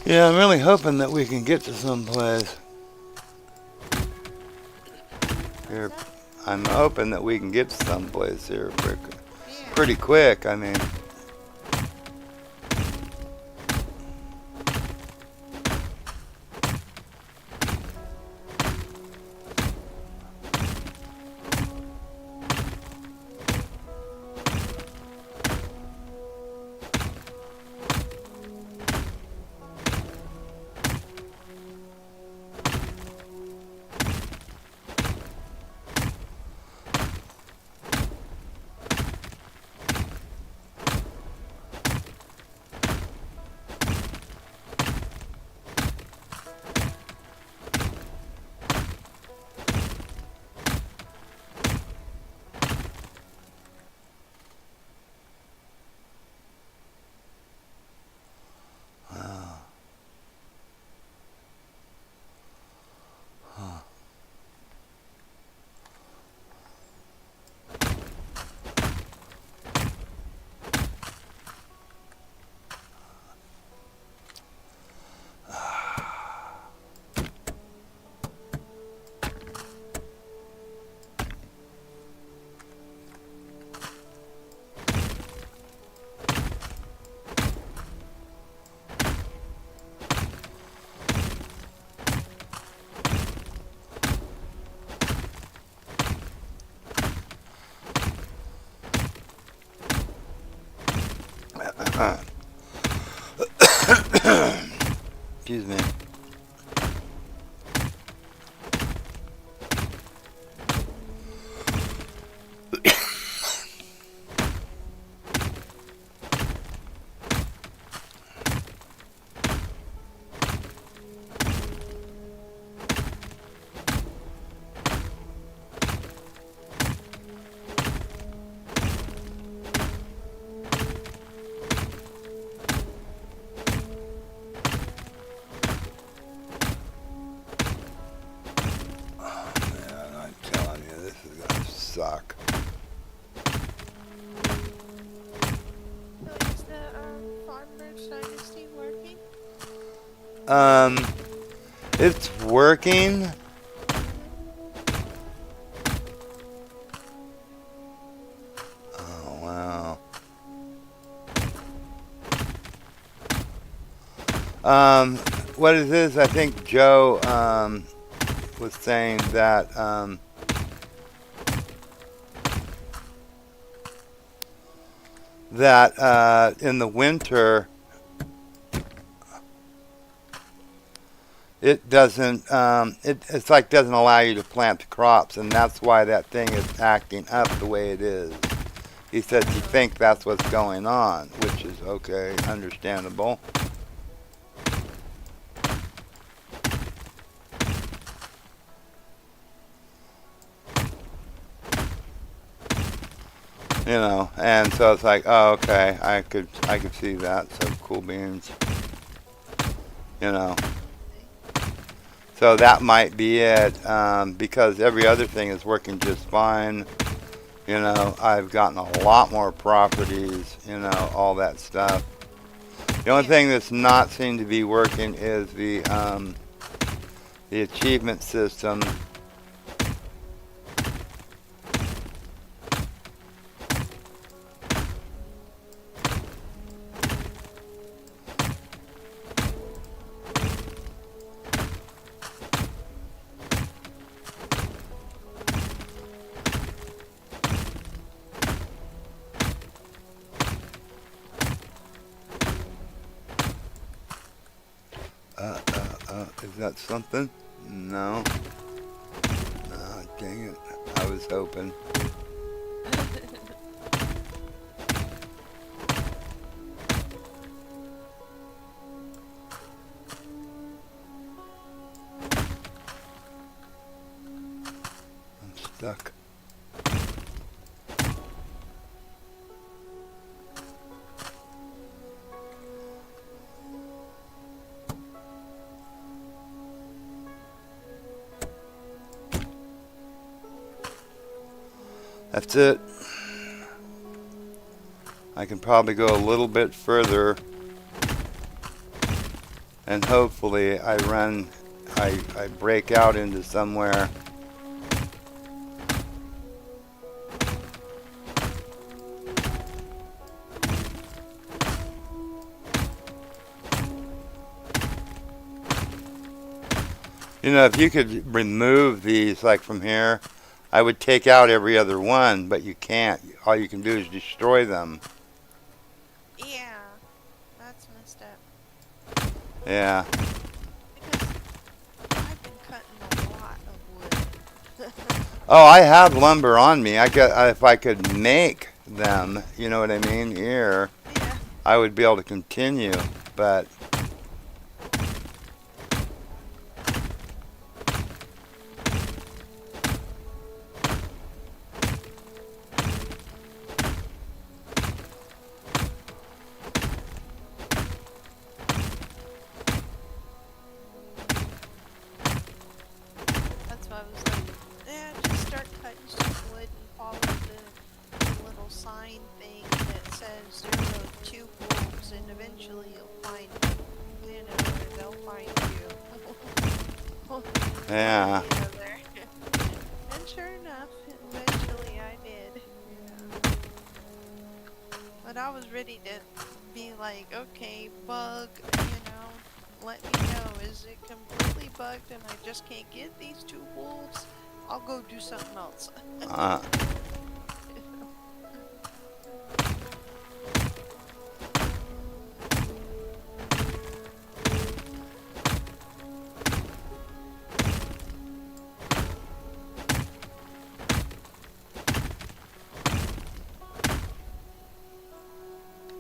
Yeah, I'm really hoping that we can get to someplace. Here, I'm hoping that we can get to someplace here pretty quick. I mean, excuse me. Suck. So is the Farmers Dynasty working? It's working. Um, what it is, I think Joe was saying that in the winter it doesn't it's like doesn't allow you to plant the crops, and that's why that thing is acting up the way it is. He said you think that's what's going on, which is okay, understandable. You know, and so it's like, oh, okay, I could see that. So cool beans, you know. So that might be it, because every other thing is working just fine. You know, I've gotten a lot more properties, you know, all that stuff. The only Yeah. thing that's not seemed to be working is the achievement system. Is that something? No. Oh, dang it. I was hoping. I'm stuck. That's it. I can probably go a little bit further, and hopefully I break out into somewhere. You know, if you could remove these like from here, I would take out every other one, but you can't. All you can do is destroy them. Yeah. That's messed up. Yeah. Because I've been cutting a lot of wood. Oh, I have lumber on me. I got if I could make them, you know what I mean, here, Yeah. I would be able to continue, but That's why I was like, yeah, just start cutting some wood and follow the little sign thing that says there are two wolves, and eventually you'll find, you know, or they'll find you. One or yeah. the other. And sure enough, eventually I did. Yeah. But I was ready to be like, okay, bug, you know, let me know. Is it completely bugged and I just can't get these two wolves? I'll go do something else. Uh,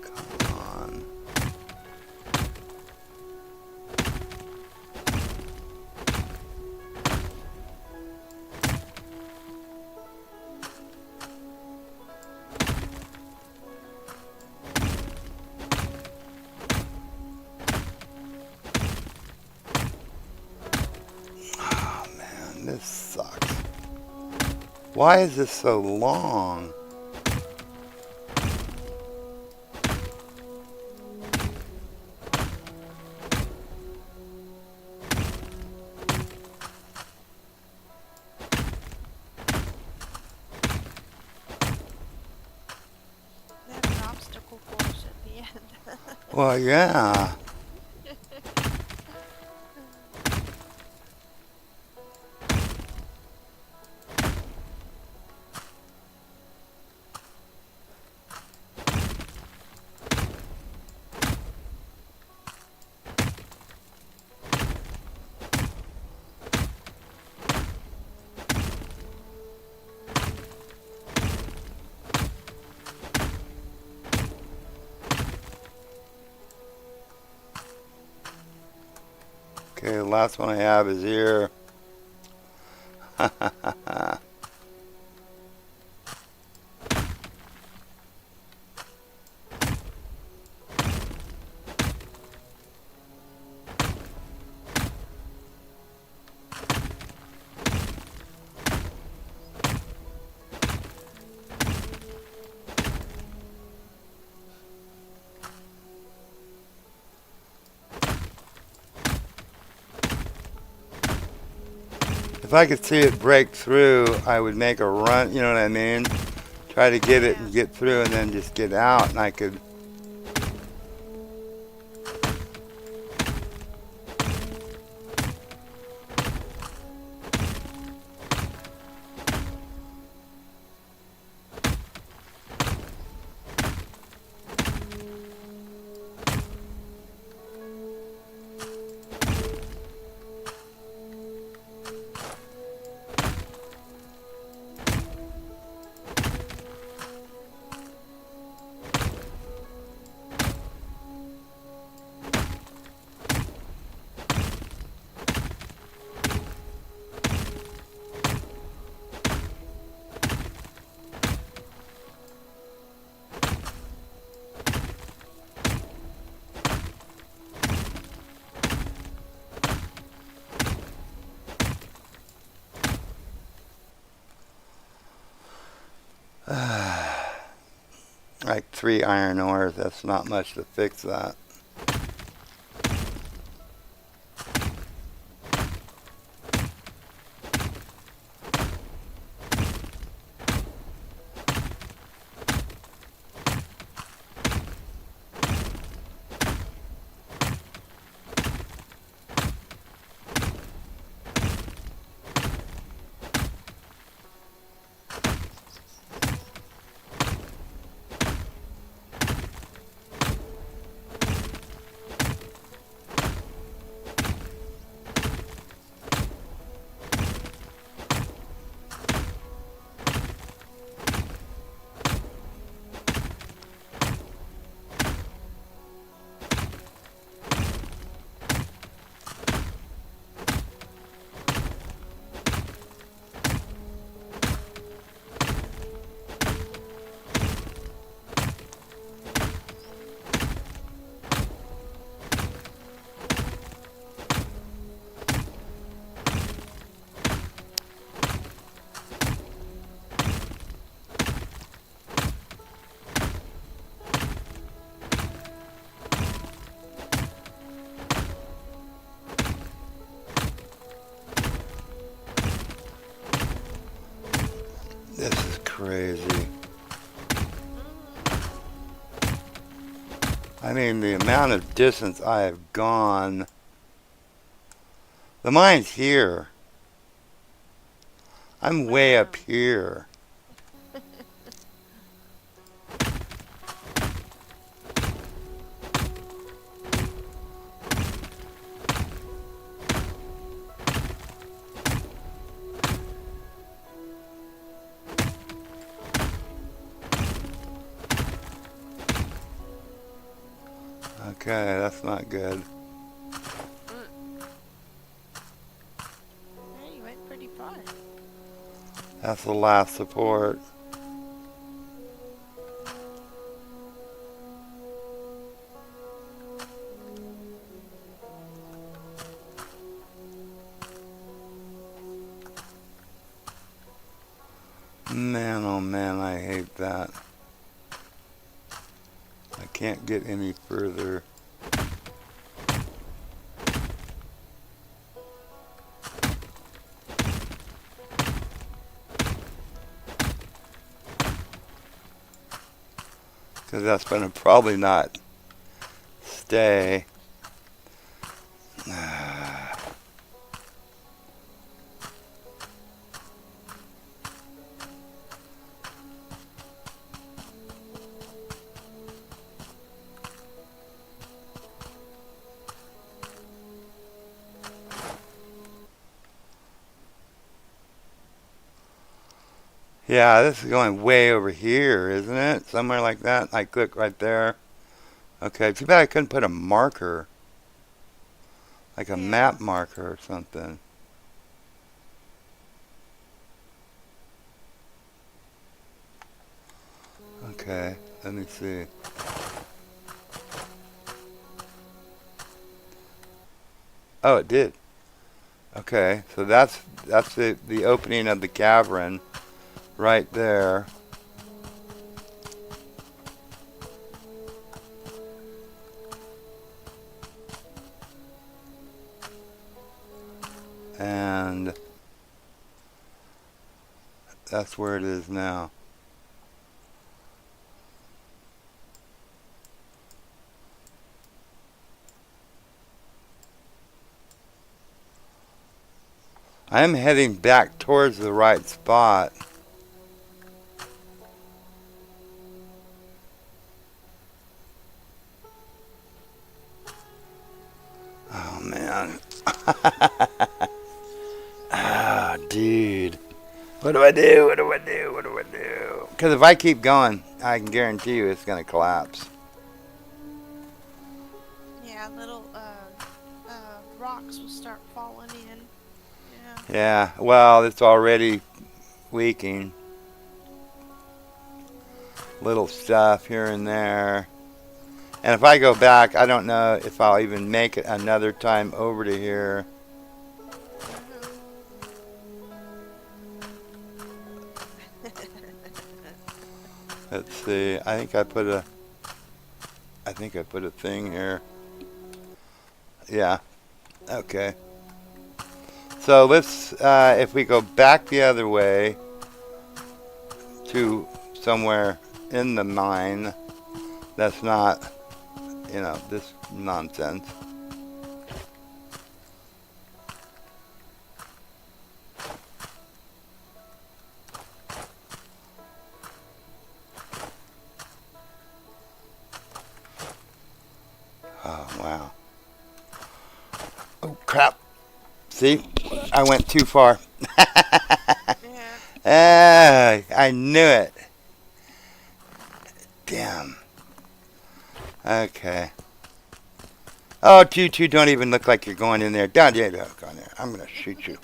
come on. Oh man, this sucks. Why is this so long? They have an obstacle course at the end. Well, yeah. Okay, the last one I have is here. If I could see it break through, I would make a run, you know what I mean? Try to get it and get through and then just get out, and I could... like 3 iron ores, that's not much to fix that. This is crazy. I mean, the amount of distance I have gone. The mine's here. I'm way up here. Okay, that's not good. Hey, you went pretty far. That's the last support. Man, oh man, I hate that. I can't get any further. Because that's going to probably not stay. Yeah, this is going way over here, isn't it? Somewhere like that. I click right there. Okay, too bad I couldn't put a marker. like a Yeah. map marker or something. Okay, let me see. Oh, it did. Okay, so that's the opening of the cavern right there. And that's where it is now. I am heading back towards the right spot. Oh man. Ah, dude. What do I do? What do I do? What do I do? Because if I keep going, I can guarantee you it's going to collapse. Yeah, little rocks will start falling in. Yeah. Yeah, well, it's already leaking. Little stuff here and there. And if I go back, I don't know if I'll even make it another time over to here. Mhm. Let's see. I think I put a thing here. Yeah. Okay. So let's if we go back the other way to somewhere in the mine that's not, this nonsense. Oh, wow. Oh, crap. See? I went too far. Yeah. Ah, I knew it. Damn. Okay. Oh, you two don't even look like you're going in there. Down there, don't go in there. I'm going to shoot you.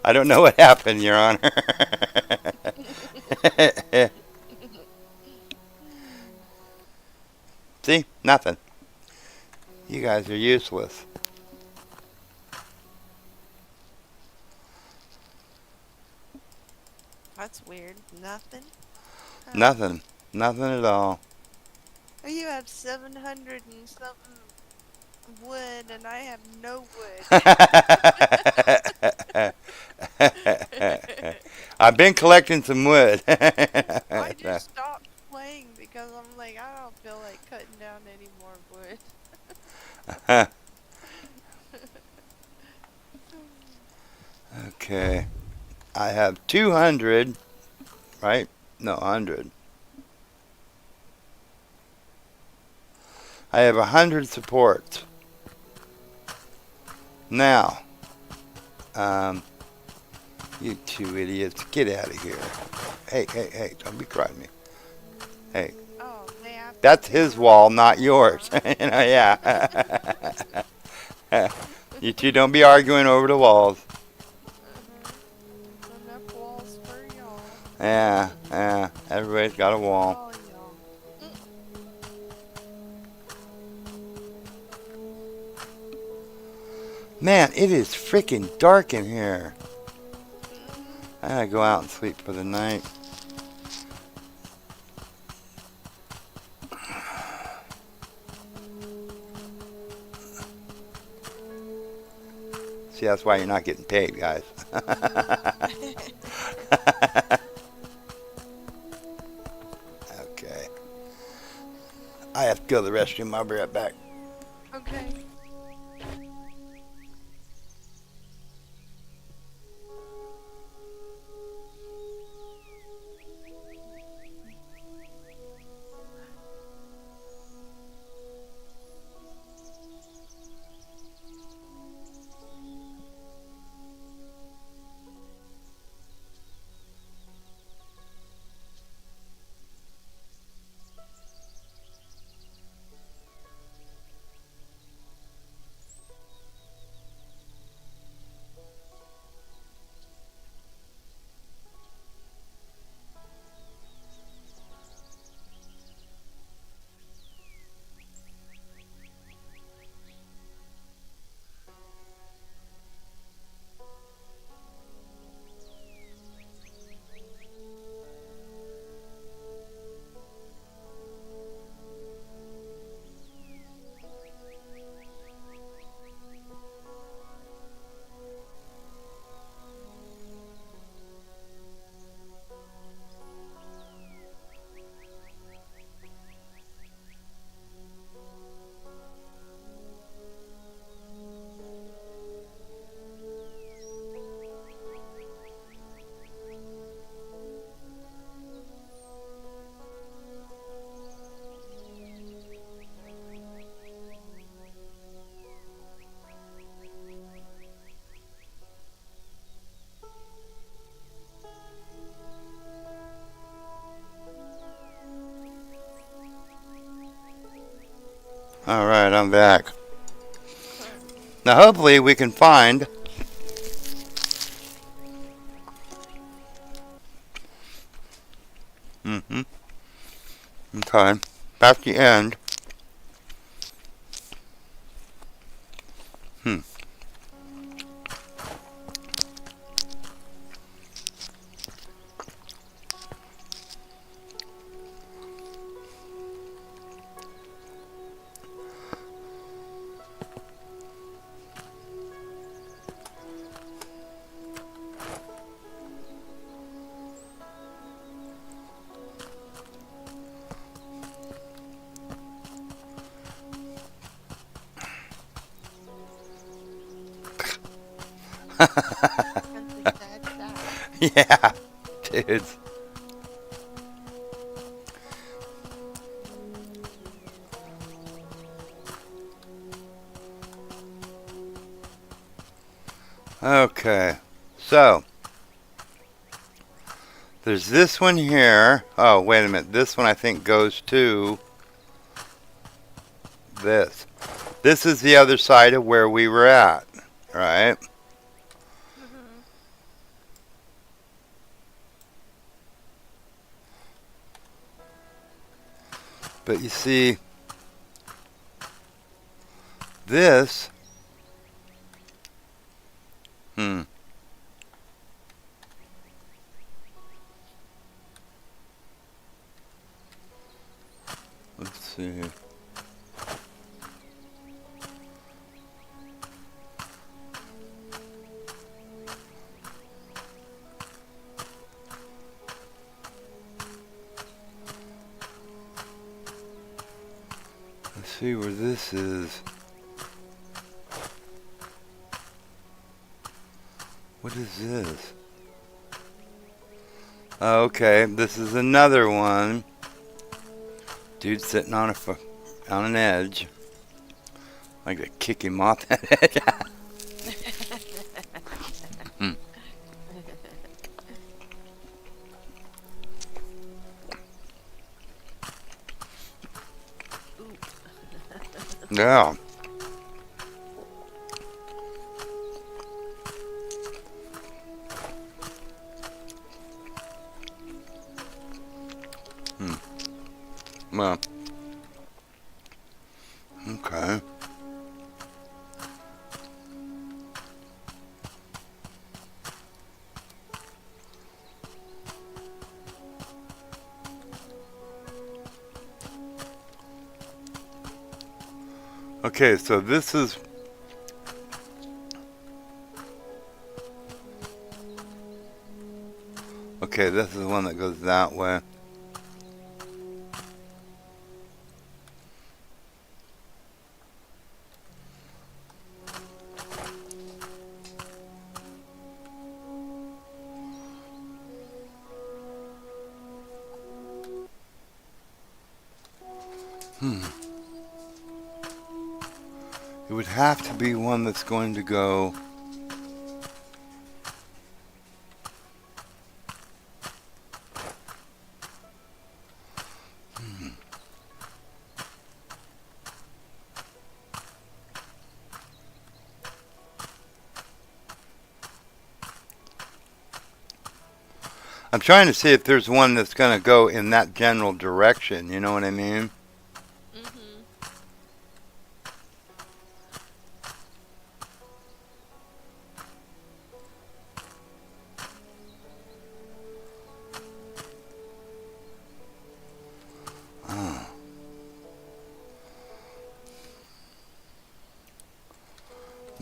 I don't know what happened, Your Honor. See? Nothing. You guys are useless. That's weird. Nothing. Huh. Nothing. Nothing at all. Oh, you have 700 and something wood, and I have no wood. I've been collecting some wood. I just stopped playing because I'm like, I don't feel like cutting down any more wood. Okay. I have 200, right? No, 100. I have 100 supports. Now, you two idiots, get out of here. Hey, hey, hey, don't be crying me. Hey, Oh, they have to that's take his the roof wall, not yours. off. Yeah. You two don't be arguing over the walls. There's enough walls for y'all. Yeah, yeah, everybody's got a For wall. all y'all. Man, it is freaking dark in here. Mm-hmm. I gotta go out and sleep for the night. See, that's why you're not getting paid, guys. Okay. I have to go to the restroom. I'll be right back. Okay. All right, I'm back. Okay. Now, hopefully, we can find. Mm-hmm. Okay. Past the end. Hmm. That's a sad fact. Yeah, dudes. Okay. So, there's this one here. Oh, wait a minute. This one I think goes to this. This is the other side of where we were at, right? Mhm. But you see, this. Hmm. Let's see. Let's see where this is. What is this? Okay, this is another one. Dude sitting on on an edge. Like to kick him off that edge. Hmm. Oop. Yeah. Hmm. Well. Okay. Okay, so this is. Okay, this is the one that goes that way. Hmm. It would have to be one that's going to go. Hmm. I'm trying to see if there's one that's going to go in that general direction. You know what I mean? Mhm. Oh,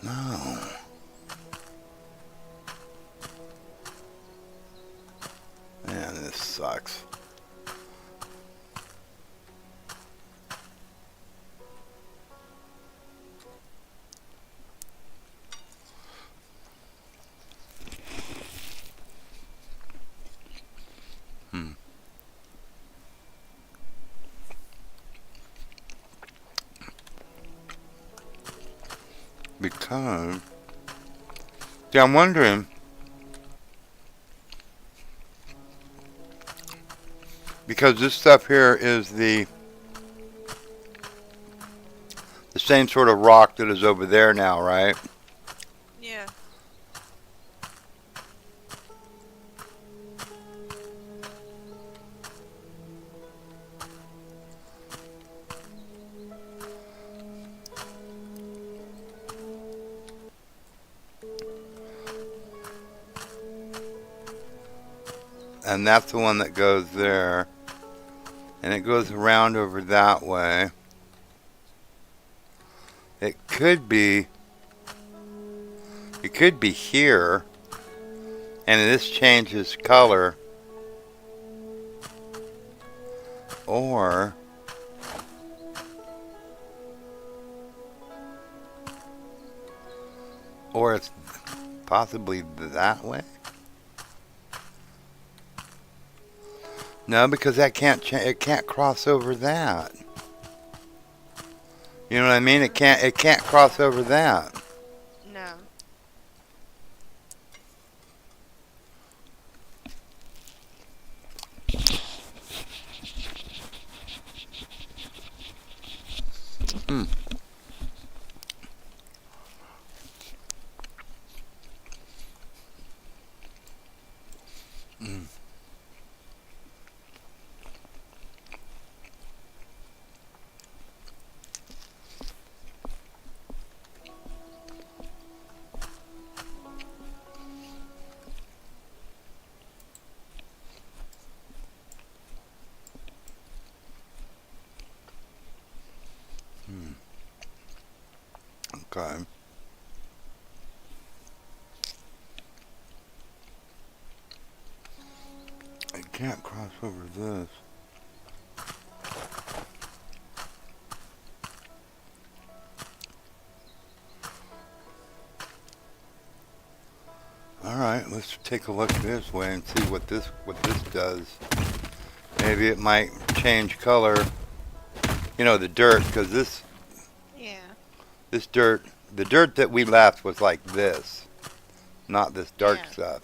no. Man, this sucks. Hmm. Because. Yeah, I'm wondering. Because this stuff here is the same sort of rock that is over there now, right? Yeah. And that's the one that goes there. And it goes around over that way. It could be here, and this changes color, or it's possibly that way. No, because that it can't cross over that. You know what I mean? It can't cross over that. No. Hmm. Mm. Hmm. Okay. It can't cross over this. All right, let's take a look this way and see what this does. Maybe it might change color. You know, the dirt, because this dirt, the dirt that we left was like this, not this dark stuff.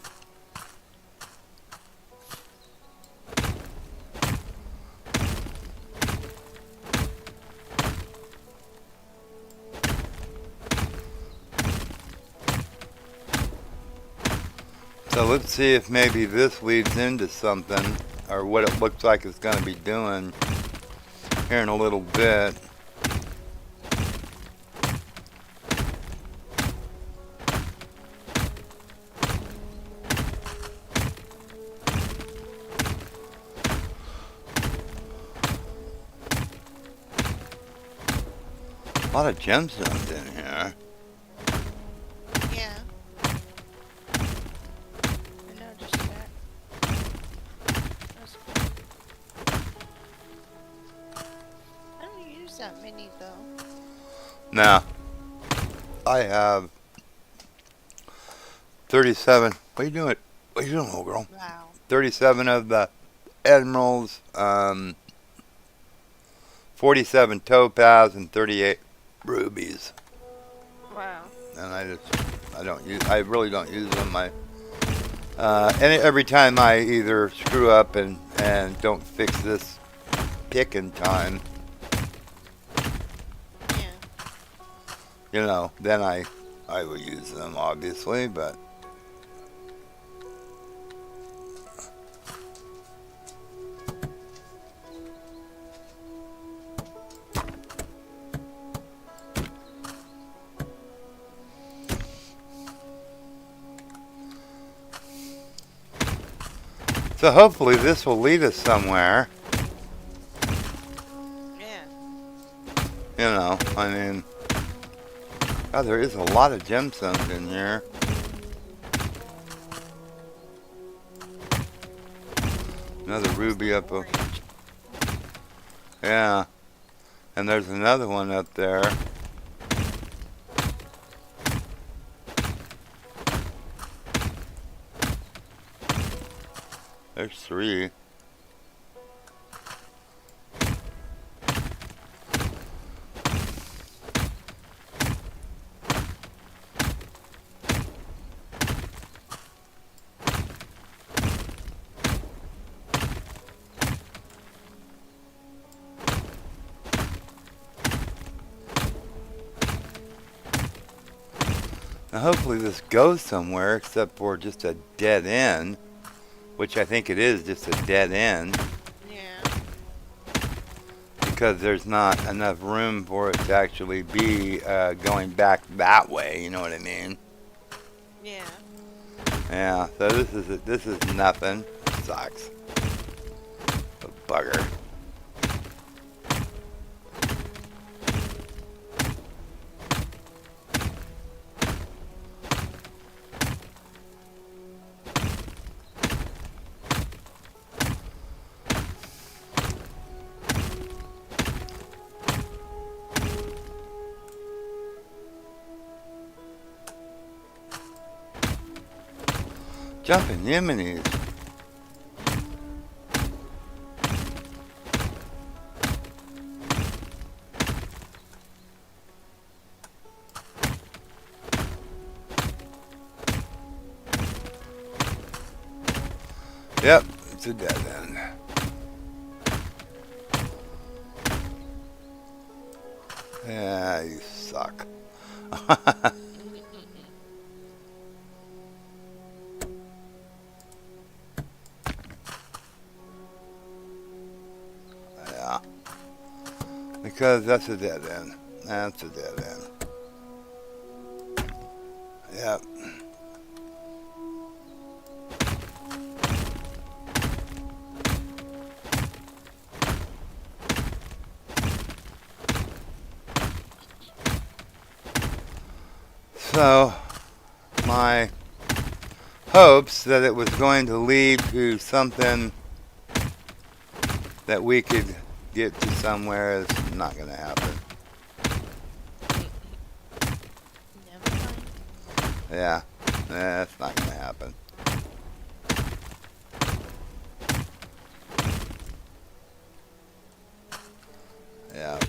So let's see if maybe this leads into something, or what it looks like it's going to be doing here in a little bit. A lot of gemstones in here. Yeah. I noticed that. That's cool. I don't use that many though. Now, I have 37. What are you doing? What are you doing, little girl? Wow. 37 of the emeralds, 47 topaz, and 38 rubies. Wow. And I really don't use them. Every time I either screw up and don't fix this pick in time, Yeah. you know, then I will use them, obviously, but so hopefully this will lead us somewhere. Yeah. You know, I mean, God, there is a lot of gemstones in here. Another ruby up. Yeah. And there's another one up there. There's 3. Now hopefully this goes somewhere except for just a dead end, which I think it is just a dead end Yeah. because there's not enough room for it to actually be going back that way. You know what I mean? Yeah. Yeah. So this is nothing. Sucks. A bugger. Jumping Yeminis. Yep, it's a dead end. Yeah, you suck. Yeah, because that's a dead end. That's a dead end. Yep. So, my hopes that it was going to lead to something that we could get to somewhere is not going to happen. Never mind. Yeah, that's not going to happen. Yeah.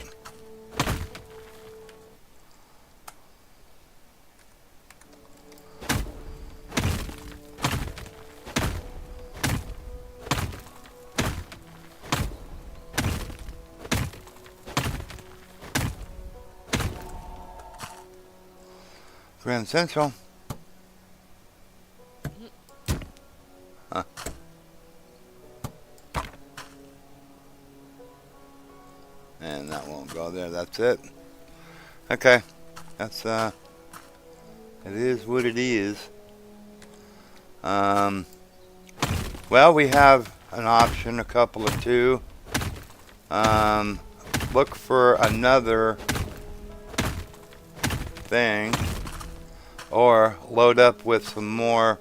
Grand Central. Huh. And that won't go there. That's it. Okay. That's it is what it is. Well, we have an option, a couple of two. Look for another thing, or load up with some more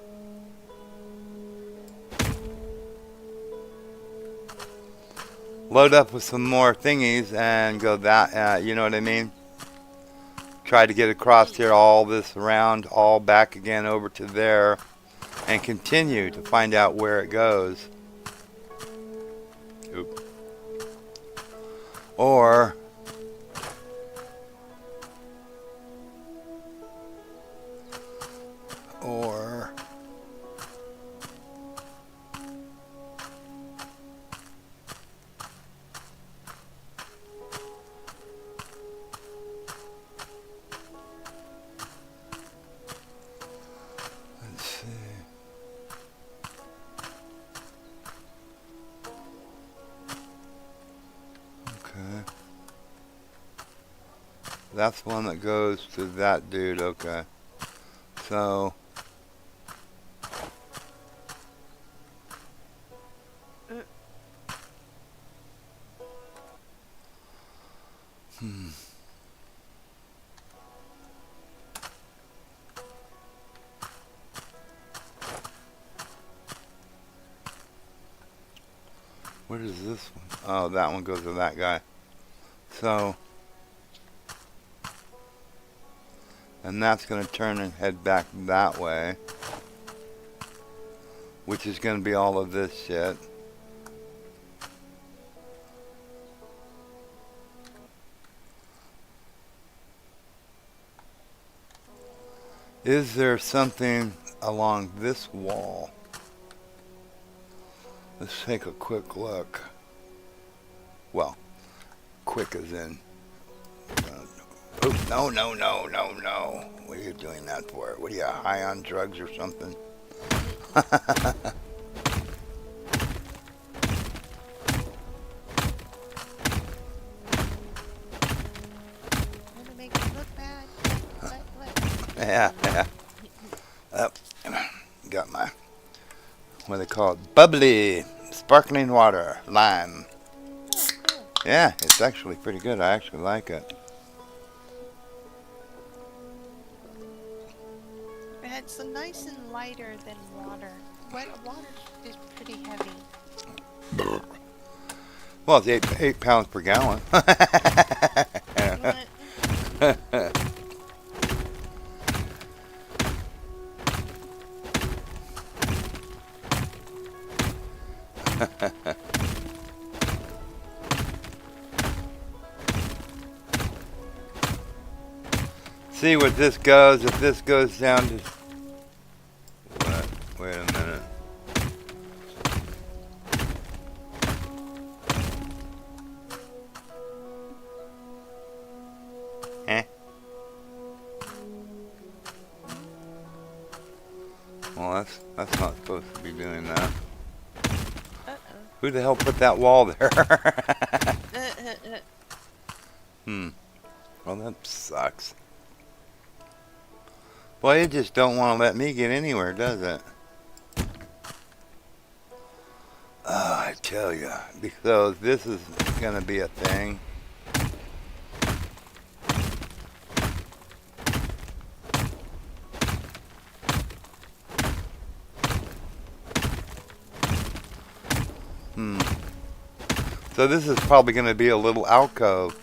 thingies and go that, you know what I mean? Try to get across here, all this around, all back again over to there, and continue to find out where it goes. Oop. Or let's see. Okay. That's one that goes to that dude, okay. So where does this one? Oh, that one goes to that guy. So, and that's going to turn and head back that way, which is going to be all of this shit. Is there something along this wall? Let's take a quick look. Well, quick as in Oh, no, no, no, no, no. What are you doing that for? What are you, high on drugs or something? Want to make it look bad? What? Yeah, yeah. Oh, got my, what are they called? Bubbly, sparkling water, lime. Oh, cool. Yeah, it's actually pretty good. I actually like it. And it's nice and lighter than water. Water is pretty heavy. Well, it's 8 pounds per gallon. What? See what this goes. If this goes down to what? Wait a minute. Eh? Well, that's not supposed to be doing that. Uh-oh. Who the hell put that wall there? Well, that sucks. Boy, it just don't want to let me get anywhere, does it? Oh, I tell you, because this is gonna be a thing. So this is probably gonna be a little alcove.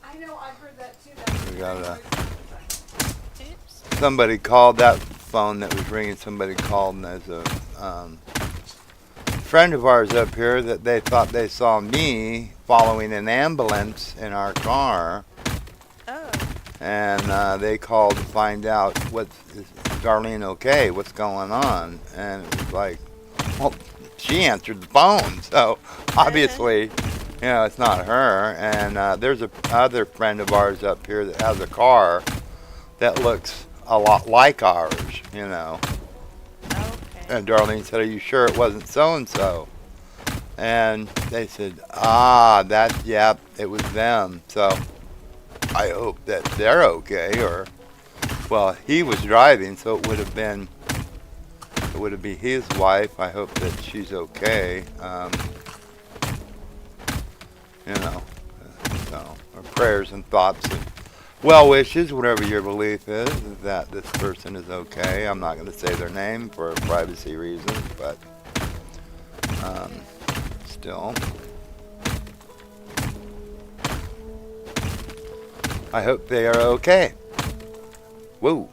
I know, I heard that too. We got Oops. somebody called that phone that was ringing. Somebody called, and there's a friend of ours up here that they thought they saw me following an ambulance in our car, Oh. and they called to find out is Darlene okay? What's going on? And it was like, well, she answered the phone, so obviously, it's not her. And there's a other friend of ours up here that has a car that looks a lot like ours, Okay. And Darlene said, "Are you sure it wasn't so and so?" And they said, "Yeah, it was them." So I hope that they're okay. Or, well, he was driving, so it would have been his wife. I hope that she's okay. So our prayers and thoughts and well wishes, whatever your belief is that this person is okay. I'm not going to say their name for privacy reasons, but still. I hope they are okay. Whoa.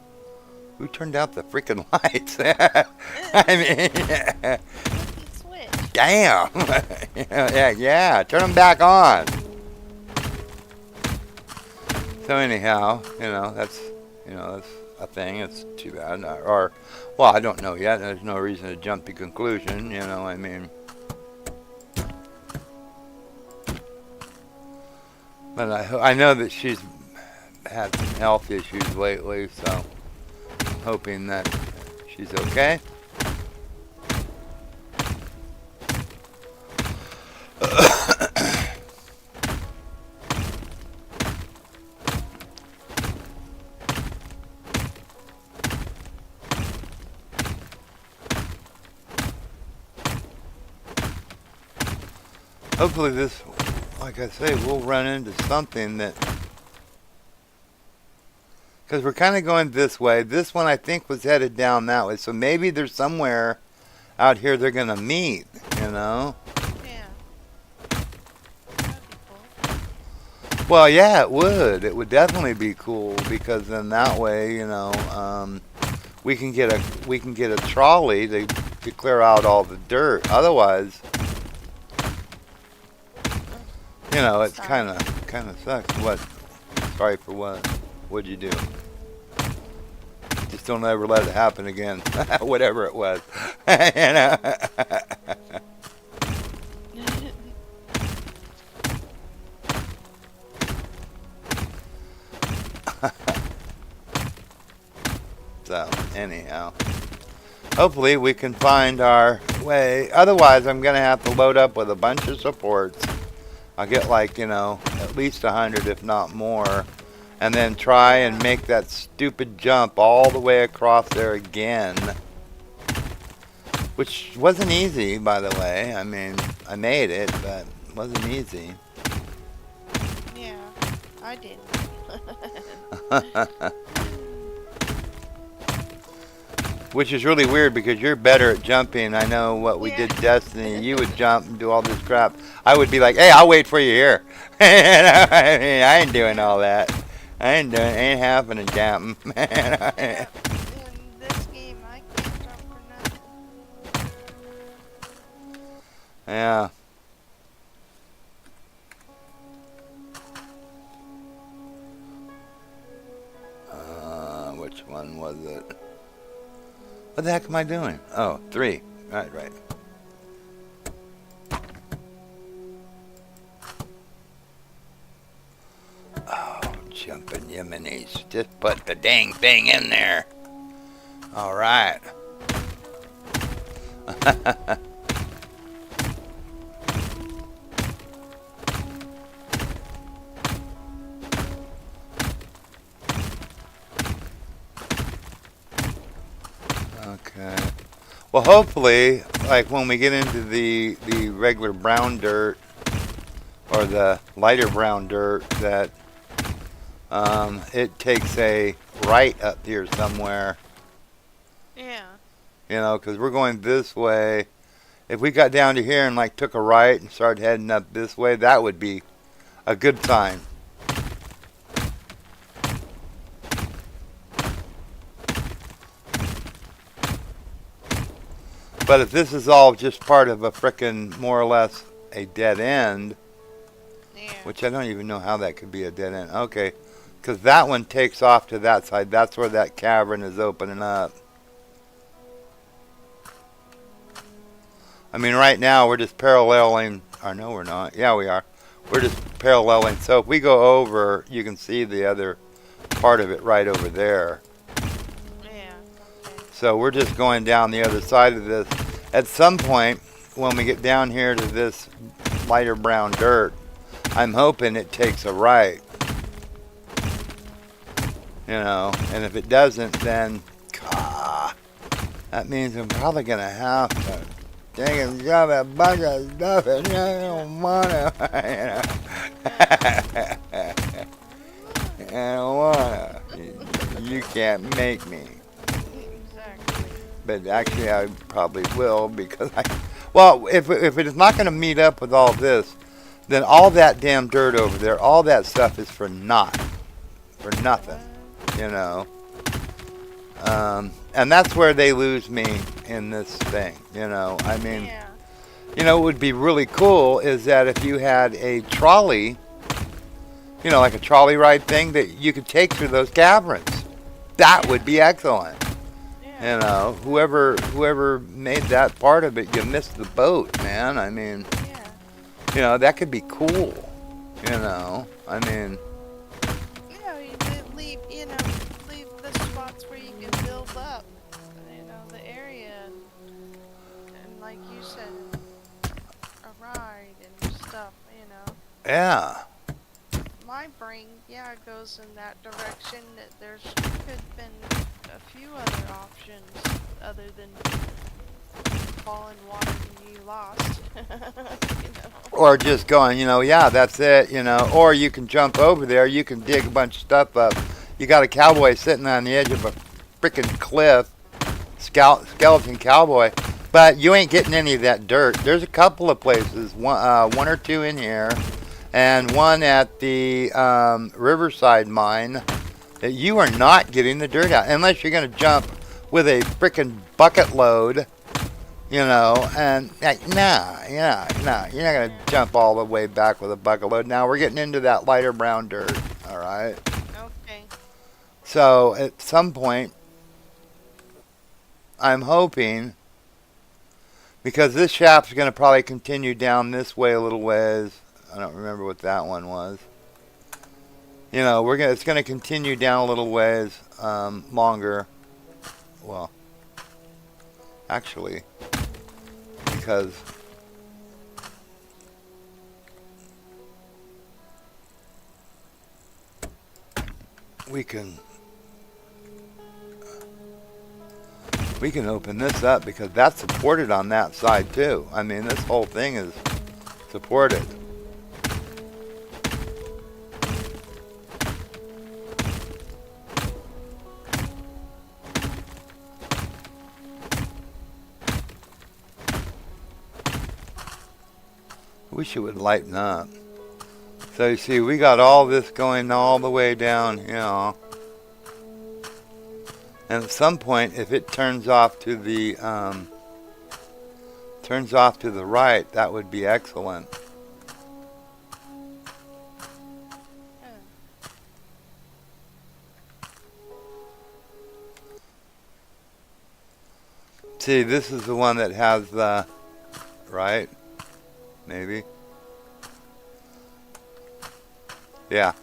Who turned out the freaking lights? I mean, Flippy switch. damn. Yeah, turn them back on. So anyhow, that's a thing. It's too bad. Or, well, I don't know yet. There's no reason to jump to conclusion. I mean. But I know that she's had some health issues lately, so I'm hoping that she's okay. Hopefully this, like I say, we'll run into something that, because we're kind of going this way. This one I think was headed down that way, so maybe there's somewhere out here they're gonna meet. Yeah. That'd be cool. Well, yeah, it would. It would definitely be cool because then that way, we can get a trolley to clear out all the dirt. Otherwise, it's Sorry. kind of sucks. What? Sorry for what? What'd you do? Just don't ever let it happen again. Whatever it was. So, anyhow. Hopefully we can find our way. Otherwise, I'm going to have to load up with a bunch of supports. I'll get at least 100 if not more. And then try and make that stupid jump all the way across there again. Which wasn't easy, by the way. I mean, I made it, but it wasn't easy. Yeah, I did. Which is really weird because you're better at jumping. I know what we Yeah. did Destiny. You would jump and do all this crap. I would be like, hey, I'll wait for you here. I mean, I ain't doing all that. Ain't happening, jumping. In this game, I can't jump for nothing. Yeah. Which one was it? What the heck am I doing? Oh, 3. Right. Oh, jumping Yeminis. Just put the dang thing in there. All right. Okay. Well, hopefully, like when we get into the regular brown dirt or the lighter brown dirt, that it takes a right up here somewhere. Yeah. Because we're going this way. If we got down to here and took a right and started heading up this way, that would be a good sign. But if this is all just part of a frickin' more or less a dead end, Yeah. which I don't even know how that could be a dead end. Okay, because that one takes off to that side. That's where that cavern is opening up. I mean, right now we're just paralleling. Or no, we're not. Yeah, we are. We're just paralleling. So if we go over, you can see the other part of it right over there. Yeah. Okay. So we're just going down the other side of this. At some point, when we get down here to this lighter brown dirt, I'm hoping it takes a right. And if it doesn't, then that means I'm probably going to have to take and drop a bunch of stuff and I don't want to. I don't want to. You can't make me. Exactly. But actually, I probably will because if it is not going to meet up with all this, then all that damn dirt over there, all that stuff is for naught. for nothing, you know. And that's where they lose me in this thing, you know. I mean, Yeah. you know, what would be really cool is that if you had a trolley, you know, like a trolley ride thing that you could take through those caverns. That would be excellent. Yeah. You know, whoever made that part of it, you missed the boat, man. I mean, Yeah. you know, that could be cool. You know, I mean, Leave the spots where you can build up, the area, and like you said, a ride and stuff, yeah. My brain, goes in that direction. That there's could have been a few other options other than fall in water and you lost. Or just going, you know, yeah, that's it, you know. Or you can jump over there. You can dig a bunch of stuff up. You got a cowboy sitting on the edge of a freaking cliff, skeleton cowboy, but you ain't getting any of that dirt. There's a couple of places, one or two in here, and one at the Riverside mine that you are not getting the dirt out unless you're going to jump with a freaking bucket load. You know, and nah, you're not gonna jump all the way back with a bucket load. Now we're getting into that lighter brown dirt, all right? Okay. So at some point, I'm hoping, because this shaft's gonna probably continue down this way a little ways. I don't remember what that one was. You know, it's gonna continue down a little ways longer. Well, actually. Because we can open this up because that's supported on that side too. I mean, this whole thing is supported. Wish it would lighten up. So you see, we got all this going all the way down, you know. And at some point, if it turns off to the right, that would be excellent. See, this is the one that has the right. Maybe. Yeah.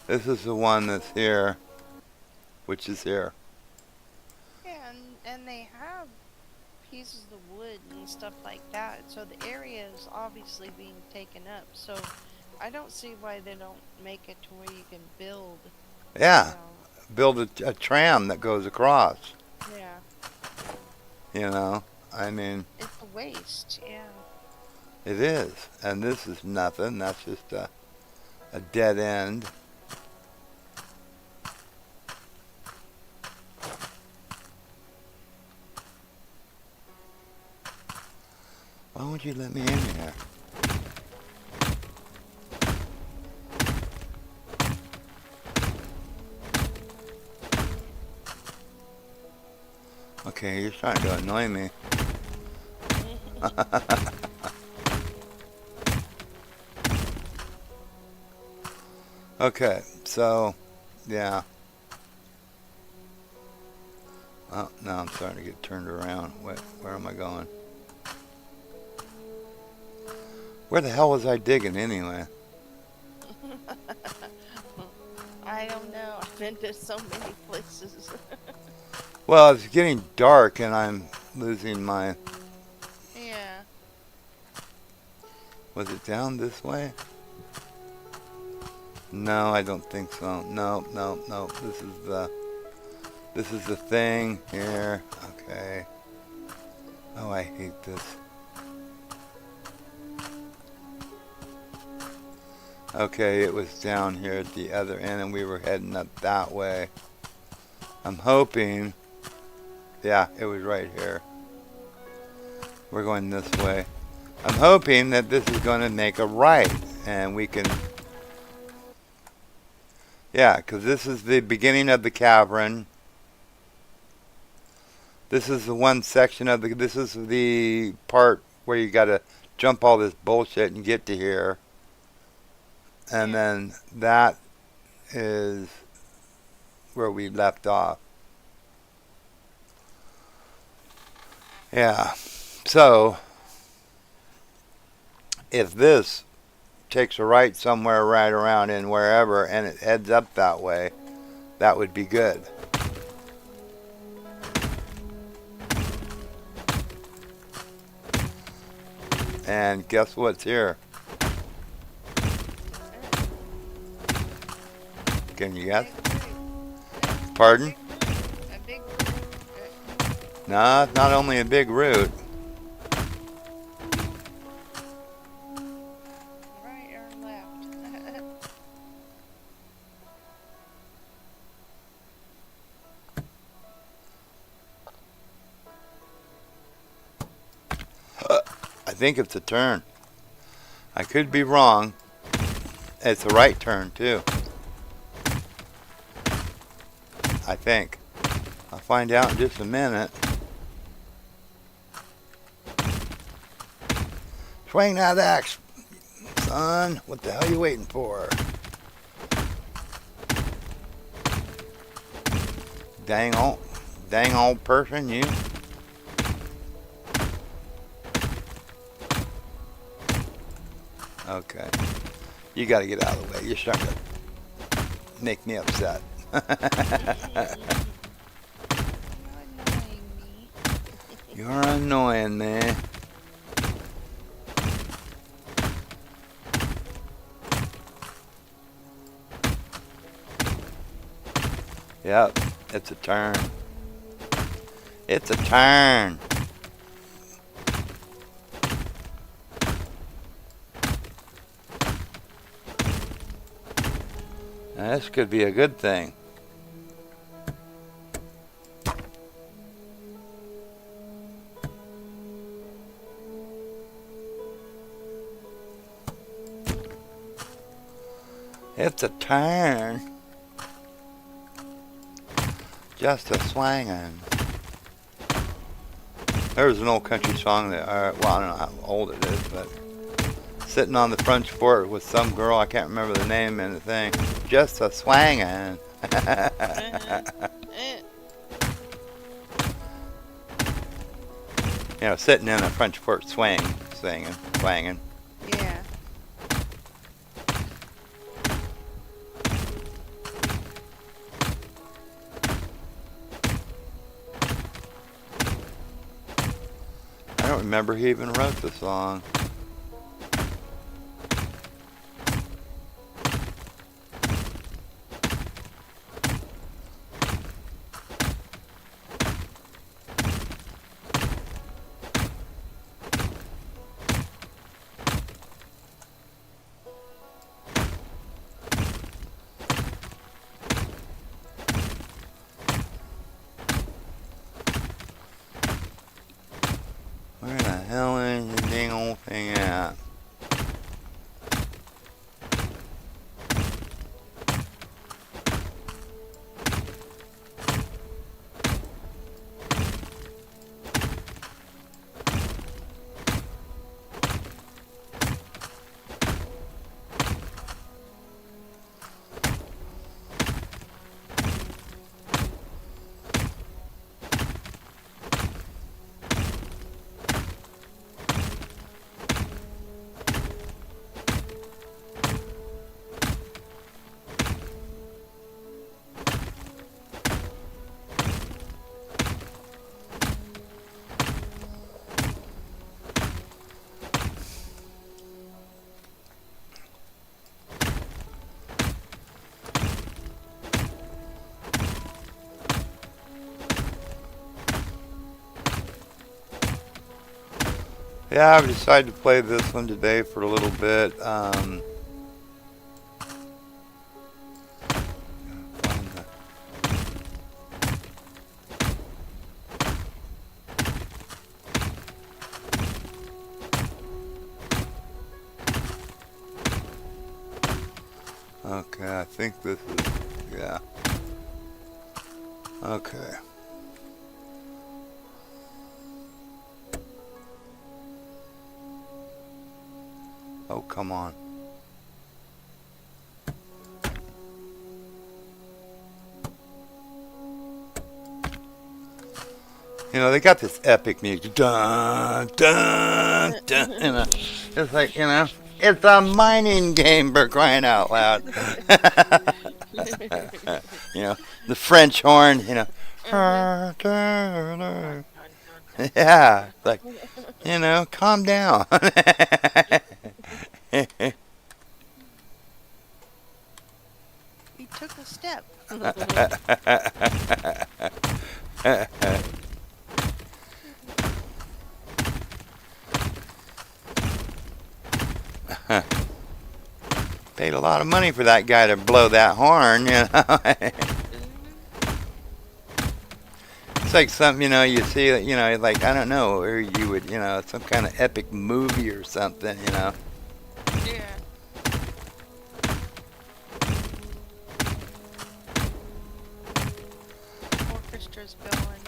This is the one that's here, which is here. Yeah, and they have pieces of wood and stuff like that, so the area is obviously being taken up. So I don't see why they don't make it to where you can build. Yeah. Build a tram that goes across. Yeah. You know, I mean. It's a waste, yeah. It is. And this is nothing. That's just a dead end. Why won't you let me in here? Okay, you're starting to annoy me. Okay, so, yeah. Oh, now I'm starting to get turned around. Where am I going? Where the hell was I digging anyway? I don't know. I've been to so many places. Well, it's getting dark and I'm losing my... Yeah. Was it down this way? No, I don't think so. No. This is the thing here. Okay. Oh, I hate this. Okay, it was down here at the other end and we were heading up that way. I'm hoping... Yeah, it was right here. We're going this way. I'm hoping that this is going to make a right and we can Yeah, because this is the beginning of the cavern. This is the one section of the. This is the part where you got to jump all this bullshit and get to here. And then that is where we left off. Yeah. So if this takes a right somewhere right around in wherever and it heads up that way, that would be good. And guess what's here? Can you guess? Pardon? A big No, it's not only a big root. right or left. I think it's a turn. I could be wrong. It's a right turn too. I think. I'll find out in just a minute. Swing that axe, son. What the hell are you waiting for? Dang old person, you. Okay. You gotta get out of the way. You're starting to make me upset. You're annoying me. You're annoying me. Yep, it's a turn. It's a turn. Now, this could be a good thing. It's a turn. Just a swangin'. There's an old country song that, well, I don't know how old it is, but sitting on the front porch with some girl, I can't remember the name and the thing. Just a swangin'. You know, sitting in a French porch swinging. Yeah. I don't remember he even wrote the song. Where the hell is the dang old thing at? Yeah, I've decided to play this one today for a little bit. Find the- Okay, Yeah, I think this is, yeah. Okay. Oh, come on. You know, they got this epic music. Dun, dun, dun. You know, it's like, you know, it's a mining game for crying out loud. You know, the French horn, you know. Yeah, it's like, you know, calm down. He took a step. Paid a lot of money for that guy to blow that horn, you know. It's like something, you know, you see, you know, like, I don't know, or you would, you know, some kind of epic movie or something, you know. Yeah. Orchestra's going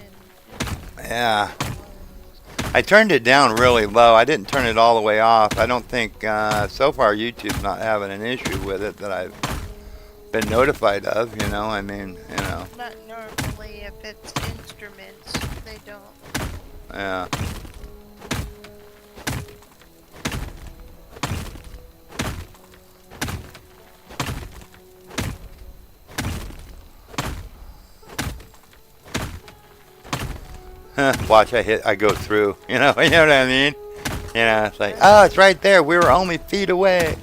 and Yeah. I turned it down really low. I didn't turn it all the way off. I don't think, so far, YouTube's not having an issue with it that I've been notified of, you know. I mean, you know, not normally if it's instruments, they don't. yeah. Watch, I go through, you know, you know what I mean? You know, it's like, oh, it's right there. We were only feet away.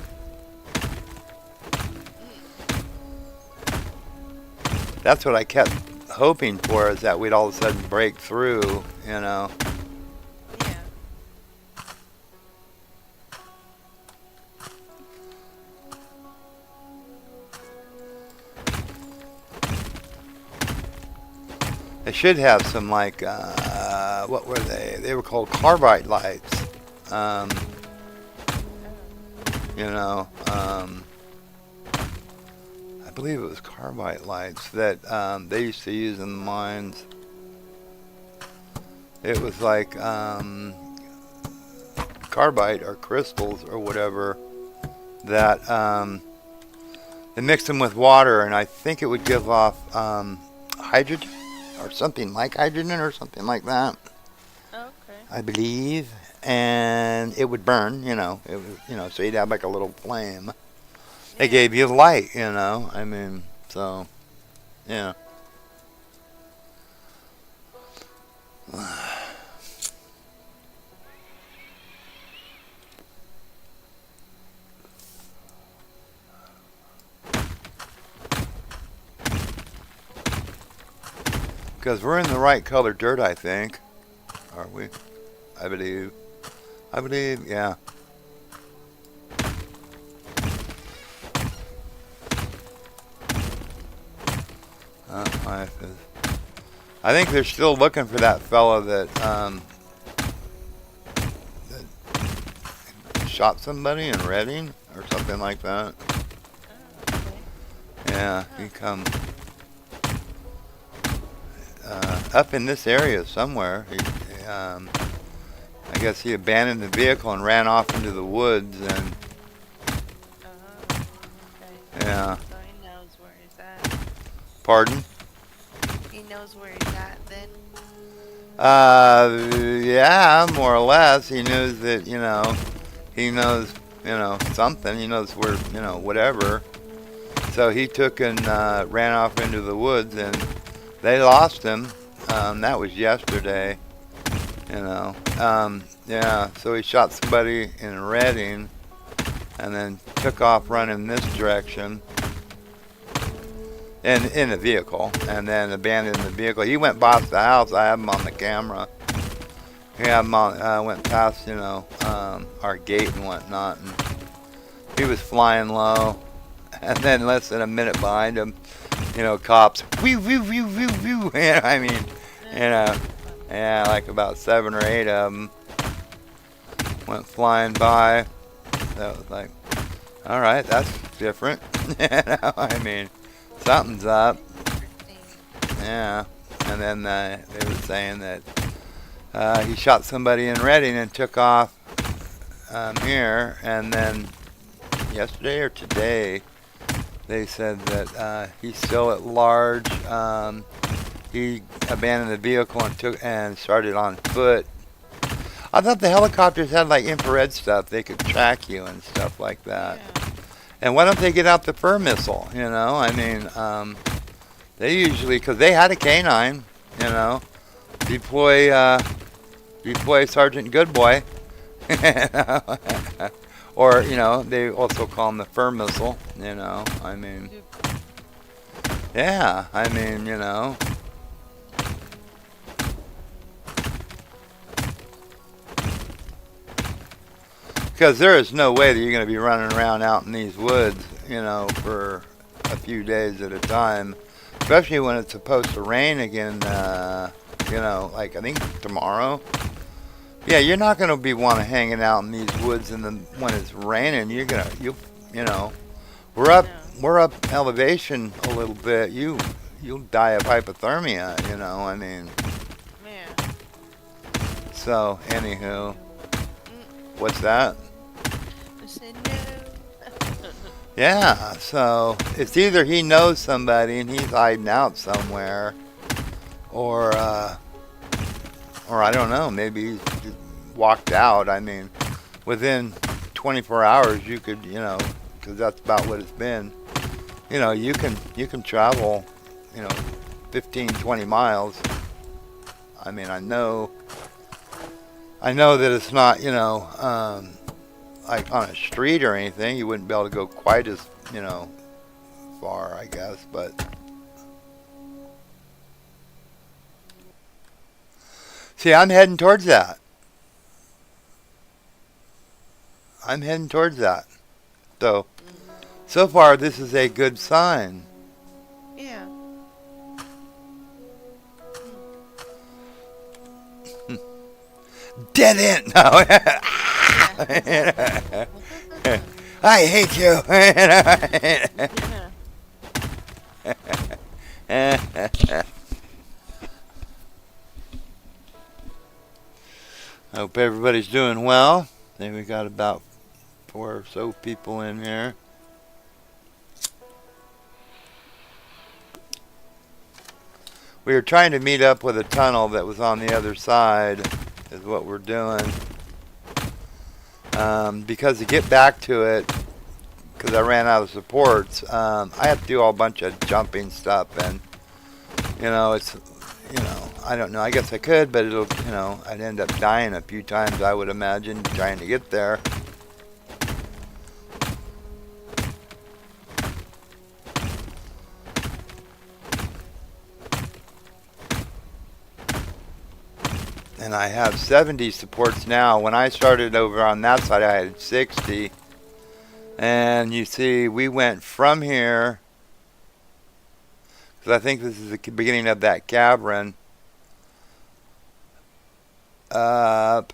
That's what I kept hoping for, is that we'd all of a sudden break through, you know. Yeah. They should have some, like, what were they? They were called carbide lights. You know, I believe it was carbide lights that they used to use in the mines. It was like carbide or crystals or whatever that they mixed them with water, and I think it would give off hydrogen or something like hydrogen or something like that. Okay. I believe, and it would burn. You know, it was, you know, so you'd have like a little flame. They gave you light. You know, I mean, so yeah. Because we're in the right color dirt, I think. Are we? I believe. I believe, yeah. I think they're still looking for that fella that shot somebody in Reading or something like that. Yeah, he come up in this area somewhere. I guess he abandoned the vehicle and ran off into the woods, and Okay. yeah. So he knows where he's at. Pardon? He knows where he's at then. Yeah, more or less. He knows that, you know, he knows, you know, something. He knows where, you know, whatever. So he took and ran off into the woods, and they lost him. That was yesterday, you know. Yeah, so he shot somebody in Reading and then took off running this direction in a vehicle, and then abandoned the vehicle. He went past the house. I have him on the camera. He had him on, went past, you know, our gate and whatnot, and he was flying low. And then less than a minute behind him, you know, cops, woo, woo, woo, woo, woo. You know, I mean, you know, yeah, like about 7 or 8 of them went flying by. That was like, All right, that's different. You know, I mean, something's up. Interesting. Yeah. And then they were saying that he shot somebody in Reading and took off here. And then yesterday or today, they said that he's still at large. He abandoned the vehicle and started on foot. I thought the helicopters had like infrared stuff; they could track you and stuff like that. Yeah. And why don't they get out the fur missile? You know, I mean, they usually, because they had a canine. You know, deploy Sergeant Goodboy. Or, you know, they also call him the fur missile. You know, I mean, yeah, I mean, you know. Because there is no way that you're going to be running around out in these woods, you know, for a few days at a time. Especially when it's supposed to rain again, you know, like I think tomorrow. Yeah, you're not going to be hanging out in these woods when it's raining. You know, we're up elevation a little bit. You'll die of hypothermia, you know, I mean. Man. So, anywho, what's that? I said no. Yeah, so it's either he knows somebody and he's hiding out somewhere, or I don't know, maybe he's just walked out. I mean, within 24 hours you could, you know, because that's about what it's been. You know, you can travel, you know, 15, 20 miles. I mean, I know that it's not, you know, like on a street or anything. You wouldn't be able to go quite as, you know, far, I guess, but see, I'm heading towards that. So far this is a good sign. Yeah. Dead end. No. I hate you. Hope everybody's doing well. I think we got about 4 or so people in here. We were trying to meet up with a tunnel that was on the other side, is what we're doing. Because to get back to it, because I ran out of supports, I have to do a bunch of jumping stuff, and you know, it's, you know, I don't know, I guess I could, but it'll, you know, I'd end up dying a few times, I would imagine, trying to get there. And I have 70 supports now. When I started over on that side, I had 60. And you see, we went from here, because I think this is the beginning of that cavern, up,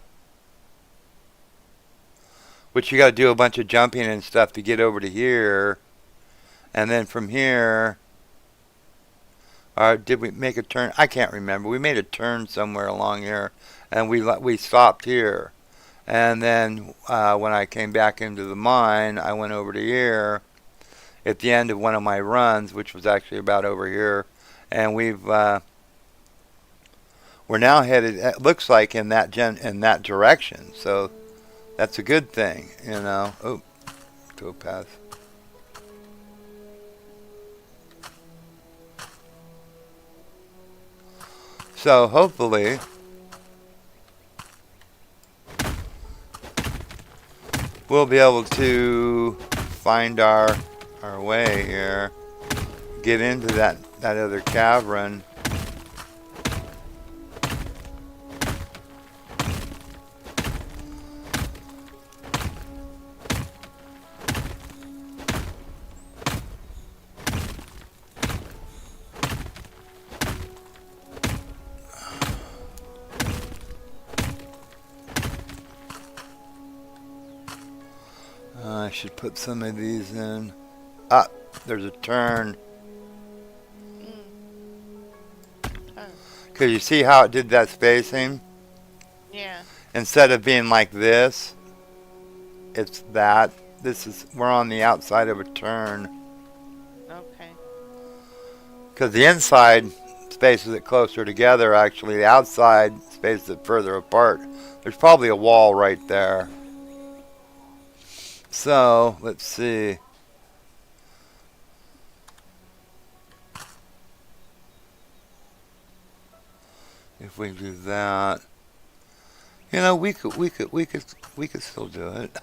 which you got to do a bunch of jumping and stuff to get over to here. And then from here, or did we make a turn? I can't remember. We made a turn somewhere along here, and we stopped here. And then when I came back into the mine, I went over to here at the end of one of my runs, which was actually about over here. And we're now headed, it looks like, in that direction. So that's a good thing, you know. Oh, towpath. So hopefully we'll be able to find our way here, get into that other cavern. should put some of these in. Ah, there's a turn. Oh, Because you see how it did that spacing? yeah. Instead of being like this, it's that. We're on the outside of a turn. Okay. Because the inside spaces it closer together, actually. The outside spaces it further apart. There's probably a wall right there. So, let's see. If we do that, you know, we could still do it.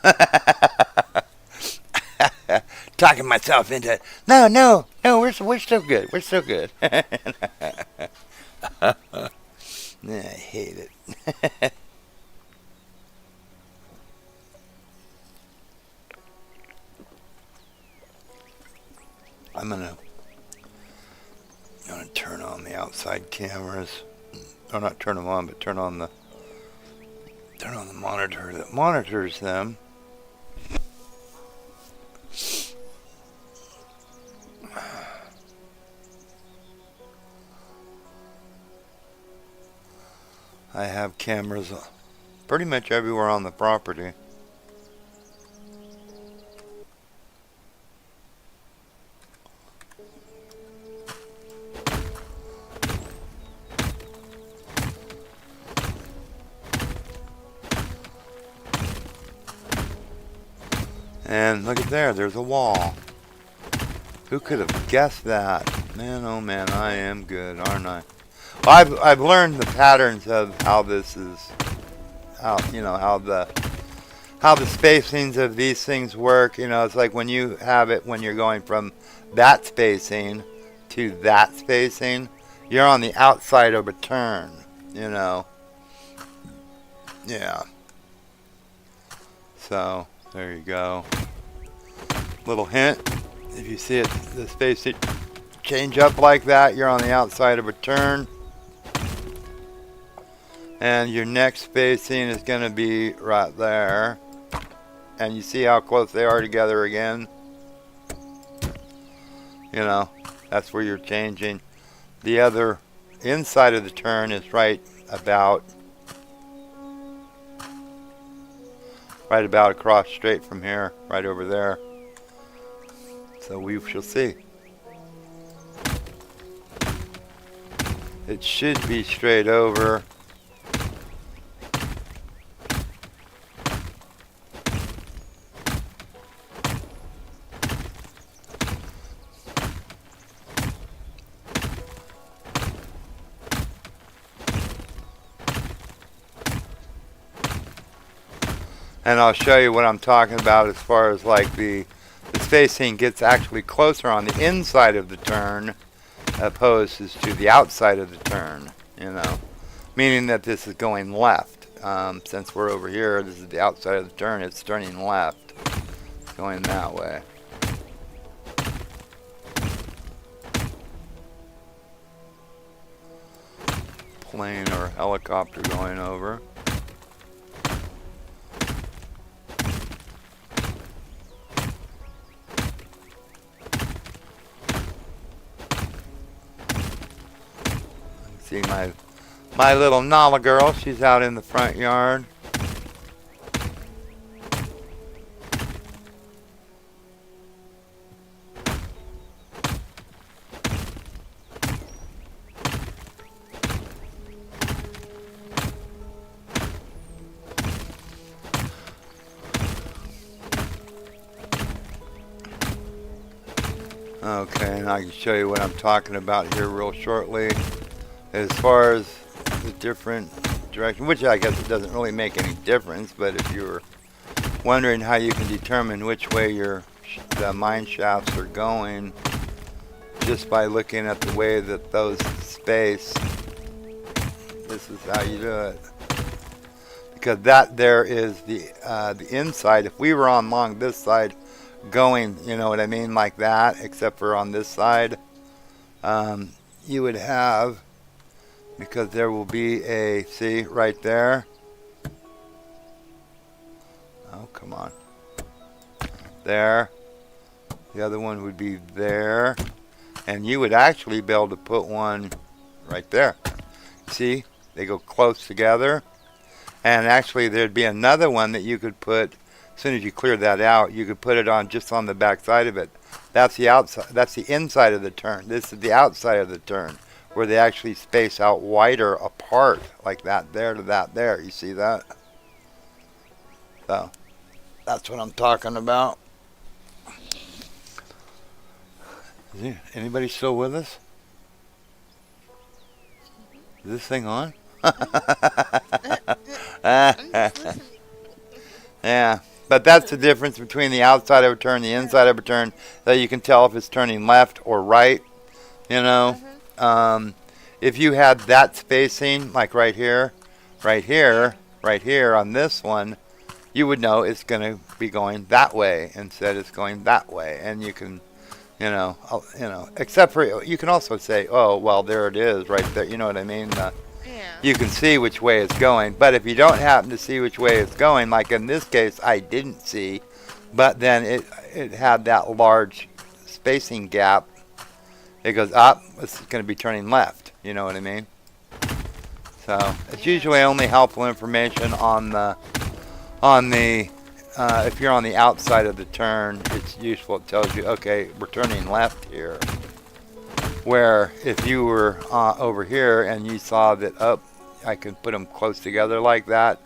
Talking myself into it. No, we're still good. We're still good. I hate it. I'm gonna turn on the outside cameras. Or not turn them on, but turn on the monitor that monitors them. I have cameras pretty much everywhere on the property. And look at there's a wall. Who could have guessed that? Man, oh man, I am good, aren't I? Well, I've learned the patterns of how this is, how the spacings of these things work. You know, it's like when you have it when you're going from that spacing to that spacing, you're on the outside of a turn. You know. Yeah. So there you go. Little hint. If you see it, the spacing change up like that, you're on the outside of a turn. And your next spacing is going to be right there. And you see how close they are together again? You know, that's where you're changing. The other inside of the turn is right about across straight from here, right over there. So we shall see. It should be straight over. And I'll show you what I'm talking about as far as like the spacing gets actually closer on the inside of the turn opposed to the outside of the turn, you know. Meaning that this is going left. Since we're over here, this is the outside of the turn, it's turning left. Going that way. Plane or helicopter going over. See my little Nala girl, she's out in the front yard. Okay, and I can show you what I'm talking about here real shortly. As far as the different direction, which I guess it doesn't really make any difference, but if you're wondering how you can determine which way the mine shafts are going, just by looking at the way that those space, this is how you do it. Because that there is the inside. If we were on along this side, going, you know what I mean, like that, except for on this side, you would have. Because there will be see, right there. Oh, come on. there. The other one would be there. And you would actually be able to put one right there. See? They go close together. And actually there'd be another one that you could put, as soon as you clear that out, you could put it on just on the back side of it. That's the outside, that's the inside of the turn. This is the outside of the turn, where they actually space out wider apart, like that there to that there. You see that? So, that's what I'm talking about. Anybody still with us? Is this thing on? I'm just listening. Yeah, but that's the difference between the outside of a turn, the inside of a turn, that you can tell if it's turning left or right, you know. If you had that spacing, like right here, right here, right here on this one, you would know it's going to be going that way instead it's going that way. And you can, you know, except for, you can also say, oh, well, there it is right there. You know what I mean? Yeah. You can see which way it's going. But if you don't happen to see which way it's going, like in this case, I didn't see, but then it had that large spacing gap. It goes up, it's going to be turning left. You know what I mean? So it's usually only helpful information on the if you're on the outside of the turn, it's useful. It tells you, okay, we're turning left here. Where if you were over here and you saw that, oh, I can put them close together like that,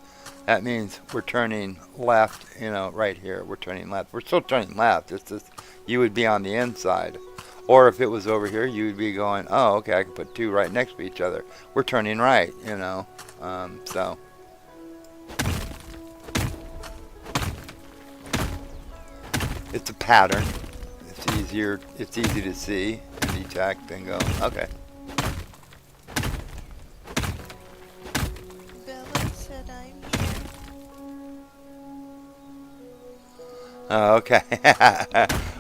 that means we're turning left, you know, right here. We're turning left. We're still turning left. It's just, you would be on the inside. Or if it was over here, you would be going, oh, okay, I can put two right next to each other. We're turning right, you know. So. It's a pattern. It's easy to see and detect and go, okay. Bella said I'm here. Oh, okay.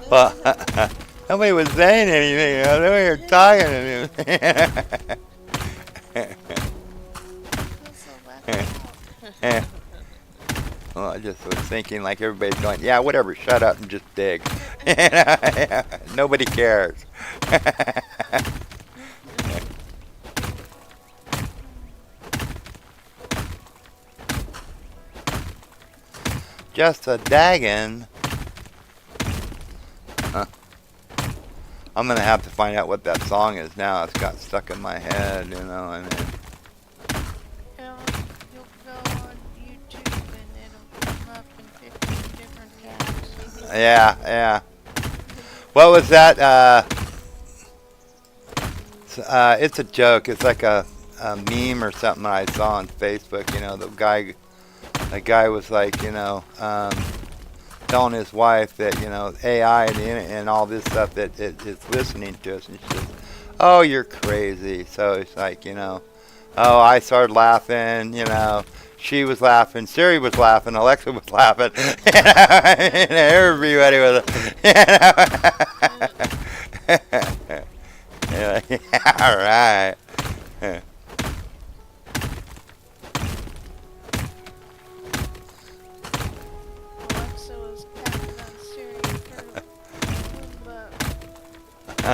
Well, nobody was saying anything. They were talking to me. Well, I just was thinking like everybody's going, yeah, whatever, shut up and just dig. Nobody cares. Just a daggin'. Huh. I'm going to have to find out what that song is now. It's got stuck in my head, you know. I mean. You'll go on YouTube and it'll come up in 15 different categories. Yeah. What was that? It's a joke. It's like a meme or something I saw on Facebook. You know, the guy was like, you know, telling his wife that, you know, AI and all this stuff that is listening to us. And she says, oh, you're crazy. So it's like, you know, oh, I started laughing, you know. She was laughing, Siri was laughing, Alexa was laughing, and everybody was, you're like, yeah, all right. Alexa was tapping on Siri for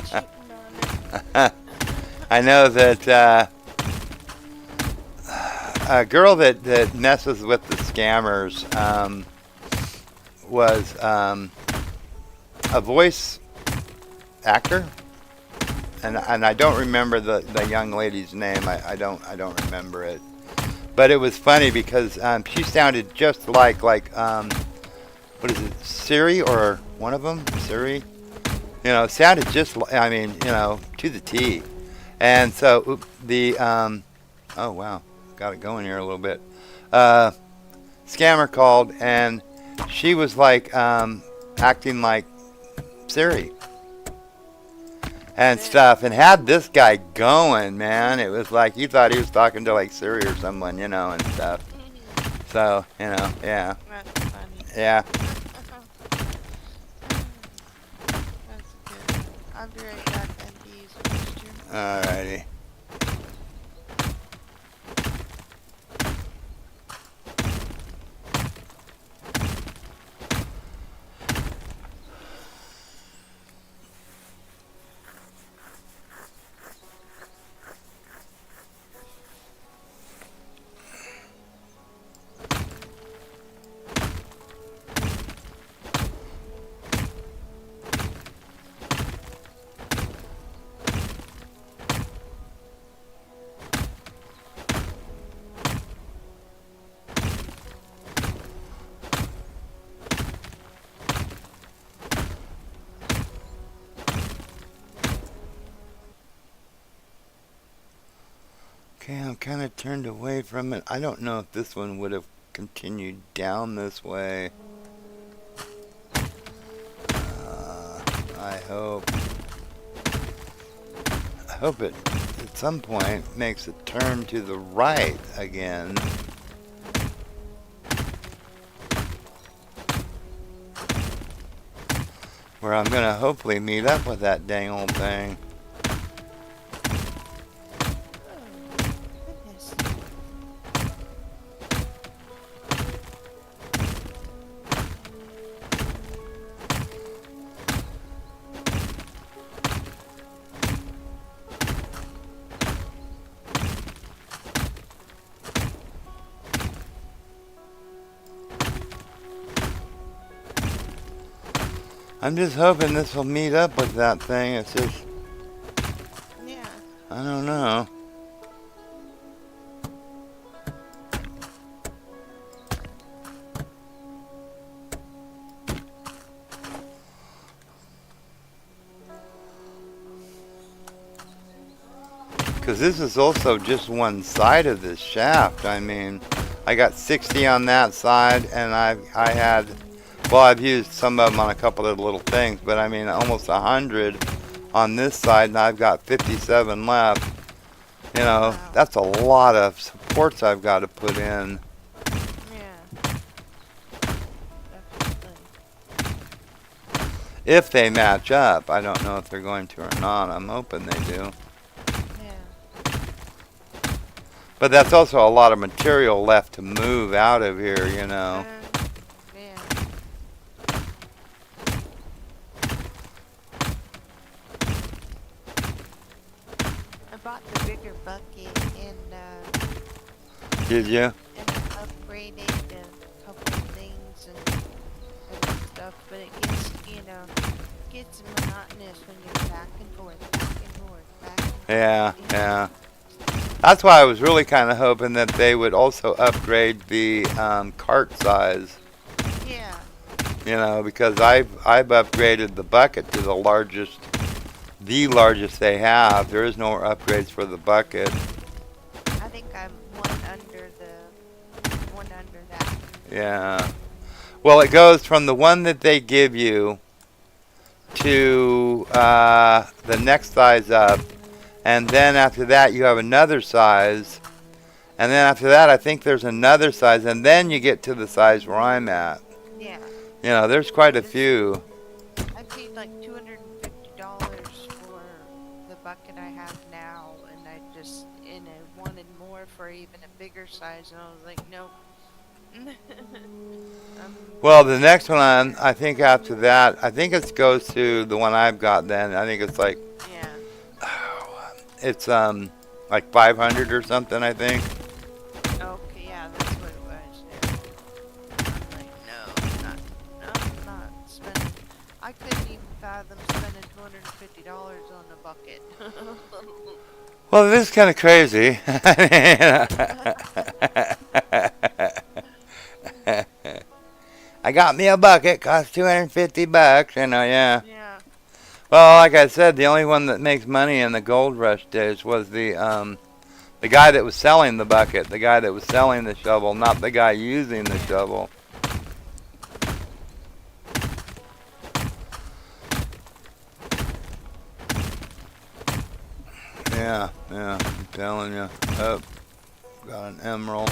cheating on it. I know that a girl that messes with the scammers was a voice actor, and I don't remember the young lady's name. I don't remember it, but it was funny because she sounded just like what is it, Siri, or one of them, Siri. You know, sounded just I mean, you know, to the T. And so the oh wow, got it going here a little bit. Scammer called, and she was like acting like Siri and stuff, and had this guy going, man. It was like you thought he was talking to like Siri or someone, you know, and stuff. So, you know, yeah. That's funny. Yeah. That's good. I'll be right back then to use the restroom. Alrighty. kind of turned away from it. I don't know if this one would have continued down this way. I hope it at some point makes a turn to the right again. Where I'm gonna hopefully meet up with that dang old thing. Goodness. I'm just hoping this will meet up with that thing. It's just, Yeah. I don't know. Because this is also just one side of this shaft. I mean, I got 60 on that side, and I had, well, I've used some of them on a couple of little things, but I mean, almost 100 on this side, and I've got 57 left. You know, Wow. that's a lot of supports I've got to put in. Yeah. Definitely. If they match up. I don't know if they're going to or not. I'm hoping they do. Yeah. But that's also a lot of material left to move out of here, you know. Yeah. I bought the bigger bucket Did you? and I upgraded a couple of things and stuff, but it gets monotonous when you're back and forth, back and forth, back and forth. Yeah, yeah. That's why I was really kind of hoping that they would also upgrade the cart size. Yeah. You know, because I've upgraded the bucket to the largest they have. There is no more upgrades for the bucket. I think I'm one under that. Yeah. Well, it goes from the one that they give you to the next size up, and then after that you have another size, and then after that I think there's another size, and then you get to the size where I'm at. Yeah. You know, there's quite a few. I paid like $250 for the bucket I have now, and I wanted more for even a bigger size, and I was like, nope. Well, the next one, I think after that, I think it goes to the one I've got then. I think it's like, Yeah. it's like 500 or something, I think. Okay, yeah, that's what it was. Yeah. I'm like, no, I'm not spending. I couldn't even fathom spending $250 on a bucket. Well, this is kind of crazy. I got me a bucket, cost $250, you know, yeah. Yeah. Well, like I said, the only one that makes money in the gold rush days was the guy that was selling the bucket, the guy that was selling the shovel, not the guy using the shovel. Yeah, I'm telling you. Oh, got an emerald.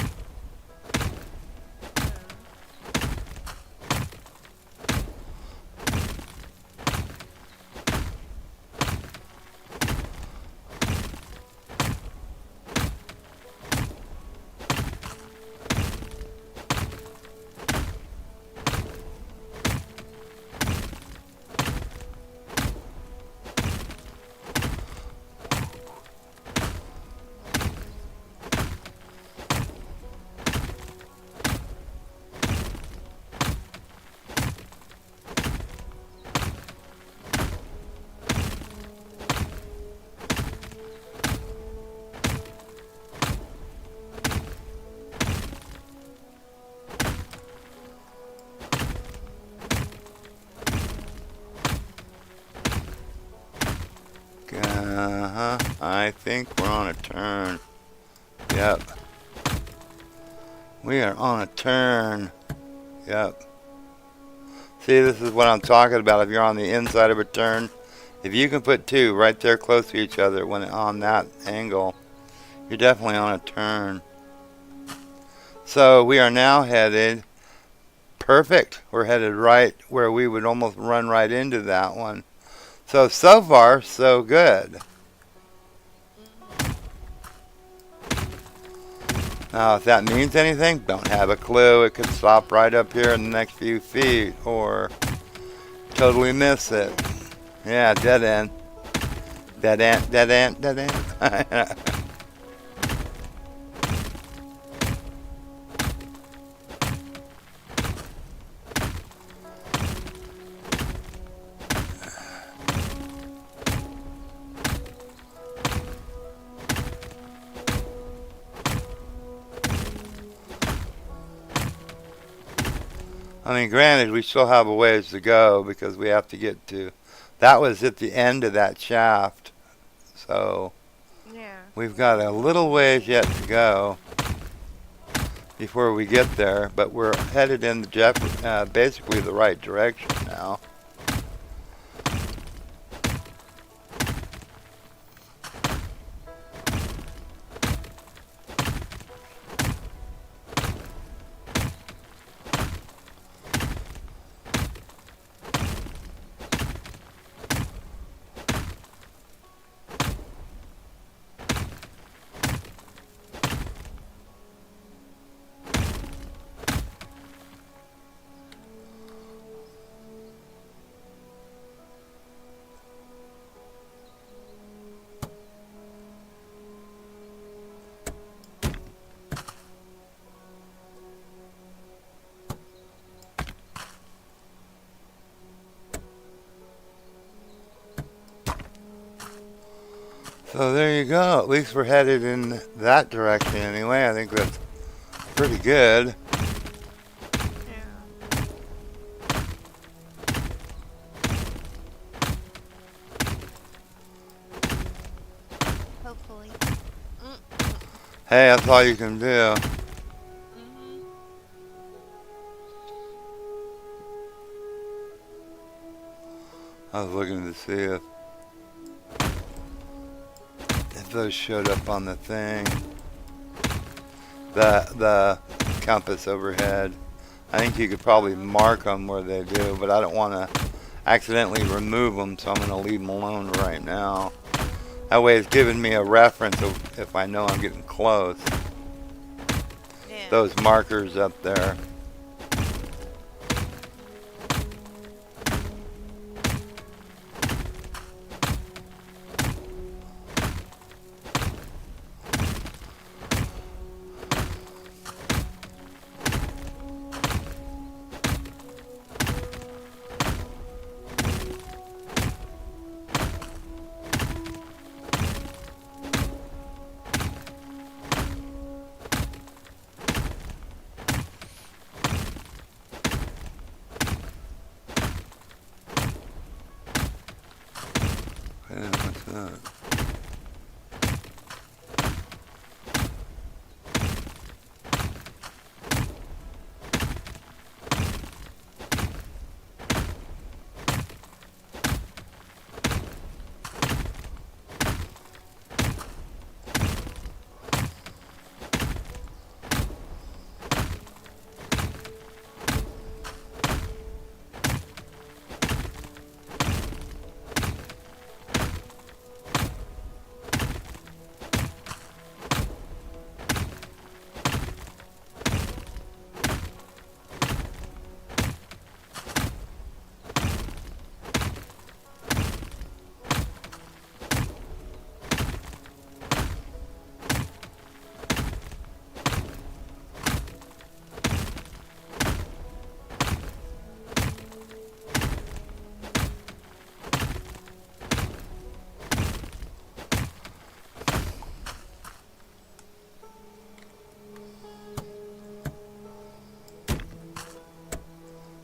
I think we're on a turn. Yep. We are on a turn. Yep. See, this is what I'm talking about. If you're on the inside of a turn, if you can put two right there close to each other when on that angle, you're definitely on a turn. So we are now headed perfect. We're headed right where we would almost run right into that one. So far, so good. Now, if that means anything, don't have a clue. It could stop right up here in the next few feet or totally miss it. Yeah, dead end. Dead end, dead end, dead end. I mean, granted, we still have a ways to go because we have to get to... That was at the end of that shaft. So Yeah. we've got a little ways yet to go before we get there. But we're headed in basically the right direction now. So there you go. At least we're headed in that direction anyway. I think that's pretty good. Yeah. Hopefully. Hey, that's all you can do. I was looking to see if those showed up on the thing. The compass overhead. I think you could probably mark them where they do, but I don't want to accidentally remove them, so I'm going to leave them alone right now. That way it's giving me a reference of if I know I'm getting close. Yeah. Those markers up there. Yeah, what's that?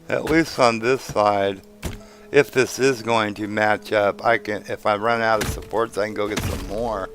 At least on this side, if this is going to match up, I can, if I run out of supports, I can go get some more.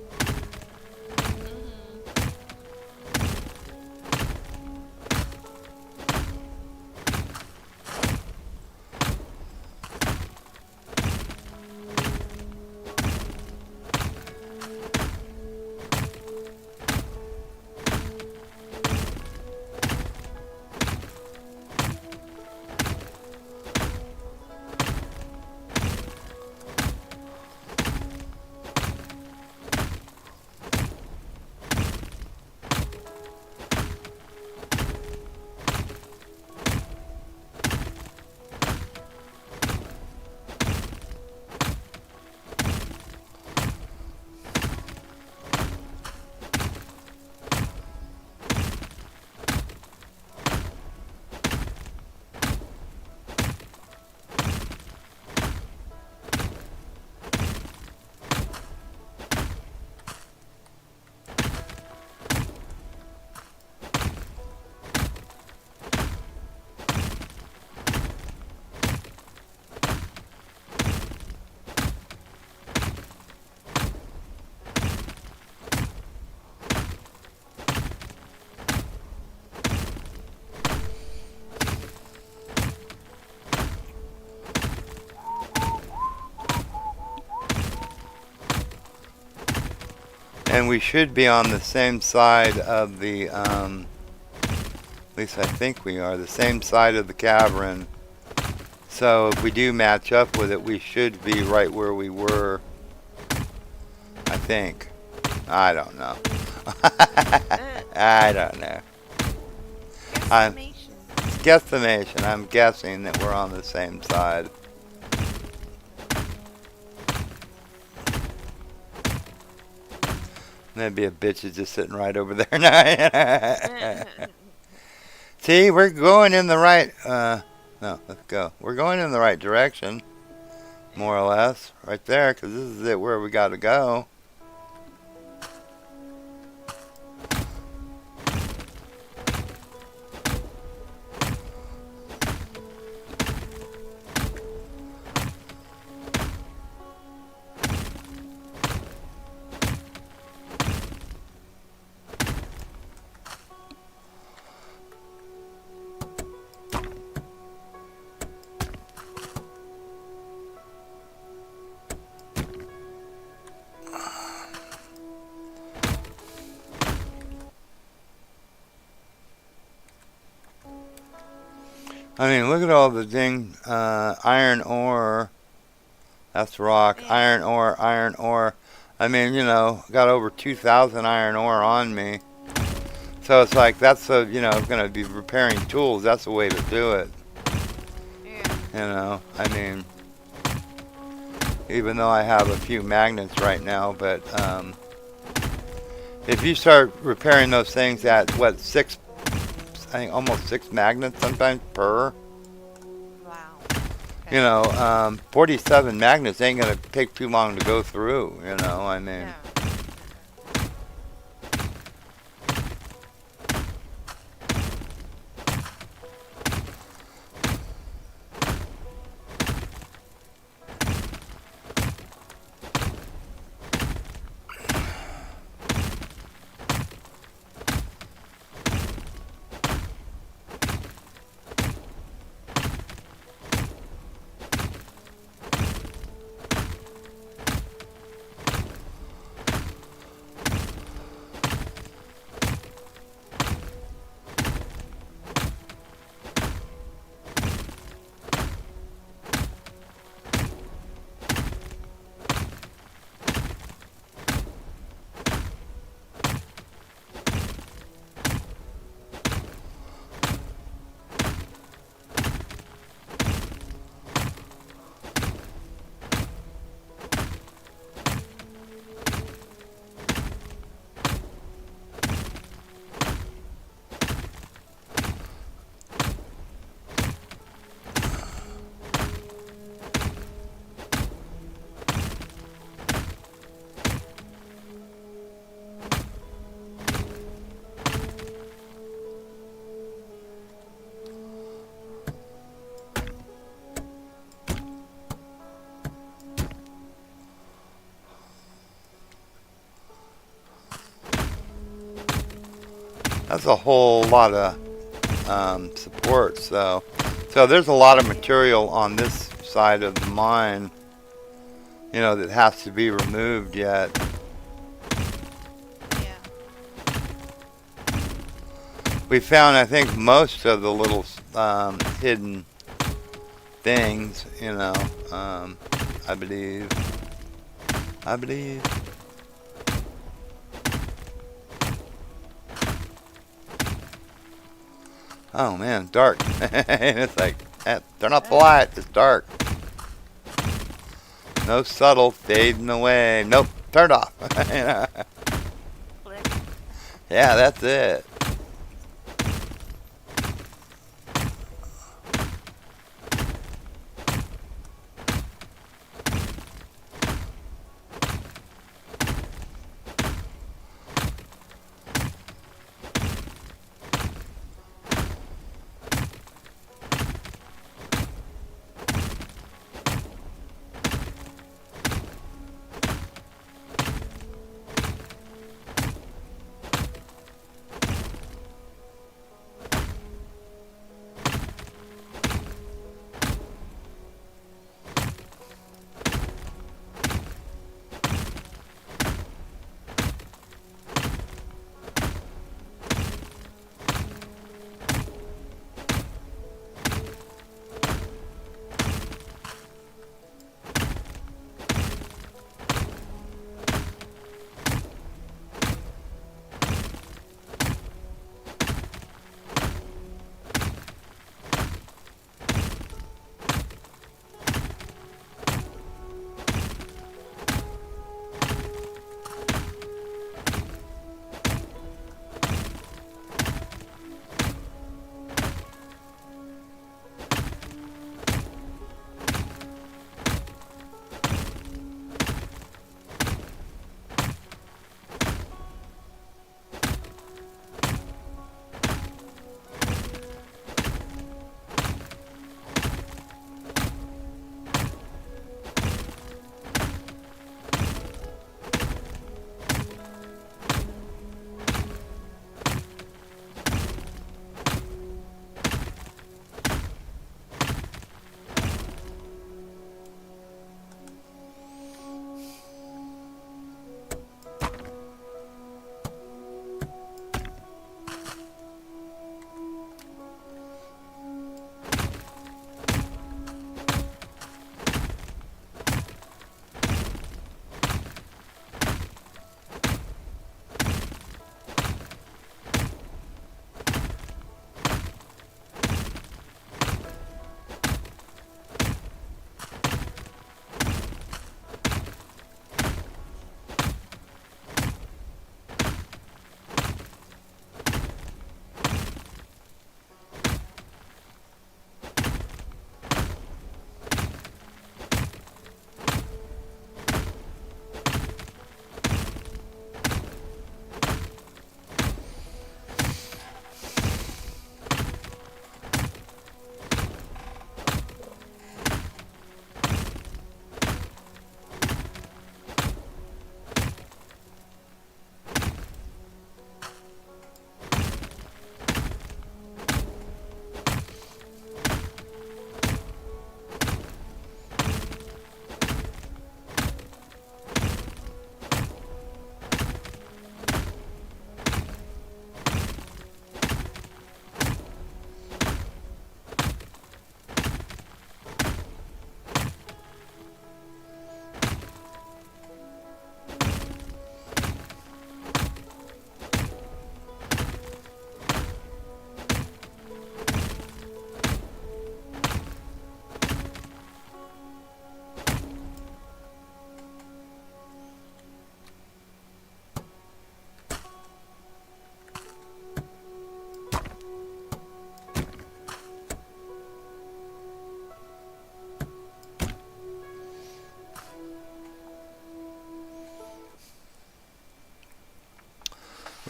and we should be on the same side of the, at least I think we are, the same side of the cavern. So if we do match up with it, we should be right where we were, I think. I don't know. I don't know. I'm- Guesstimation. Guesstimation. I'm guessing that we're on the same side. That'd be a bitch is just sitting right over there now. See, we're going in the right. No, let's go. We're going in the right direction, more or less, right there, because this is it where we got to go. I mean, look at all the ding iron ore. That's rock. Yeah. Iron ore, iron ore. I mean, you know, got over 2,000 iron ore on me. So it's like, that's a, you know, going to be repairing tools. That's the way to do it. Yeah. You know, I mean, even though I have a few magnets right now, but if you start repairing those things at, what, I think almost 6 magnets sometimes per. Wow. You know, 47 magnets ain't gonna take too long to go through. You know, I mean, Yeah. that's a whole lot of support. So there's a lot of material on this side of the mine, you know, that has to be removed yet. Yeah. We found, I think, most of the little hidden things, you know, I believe. Oh man, dark. It's like, turn off the light, it's dark. No subtle fading away. Nope, turned off. Click. Yeah, that's it.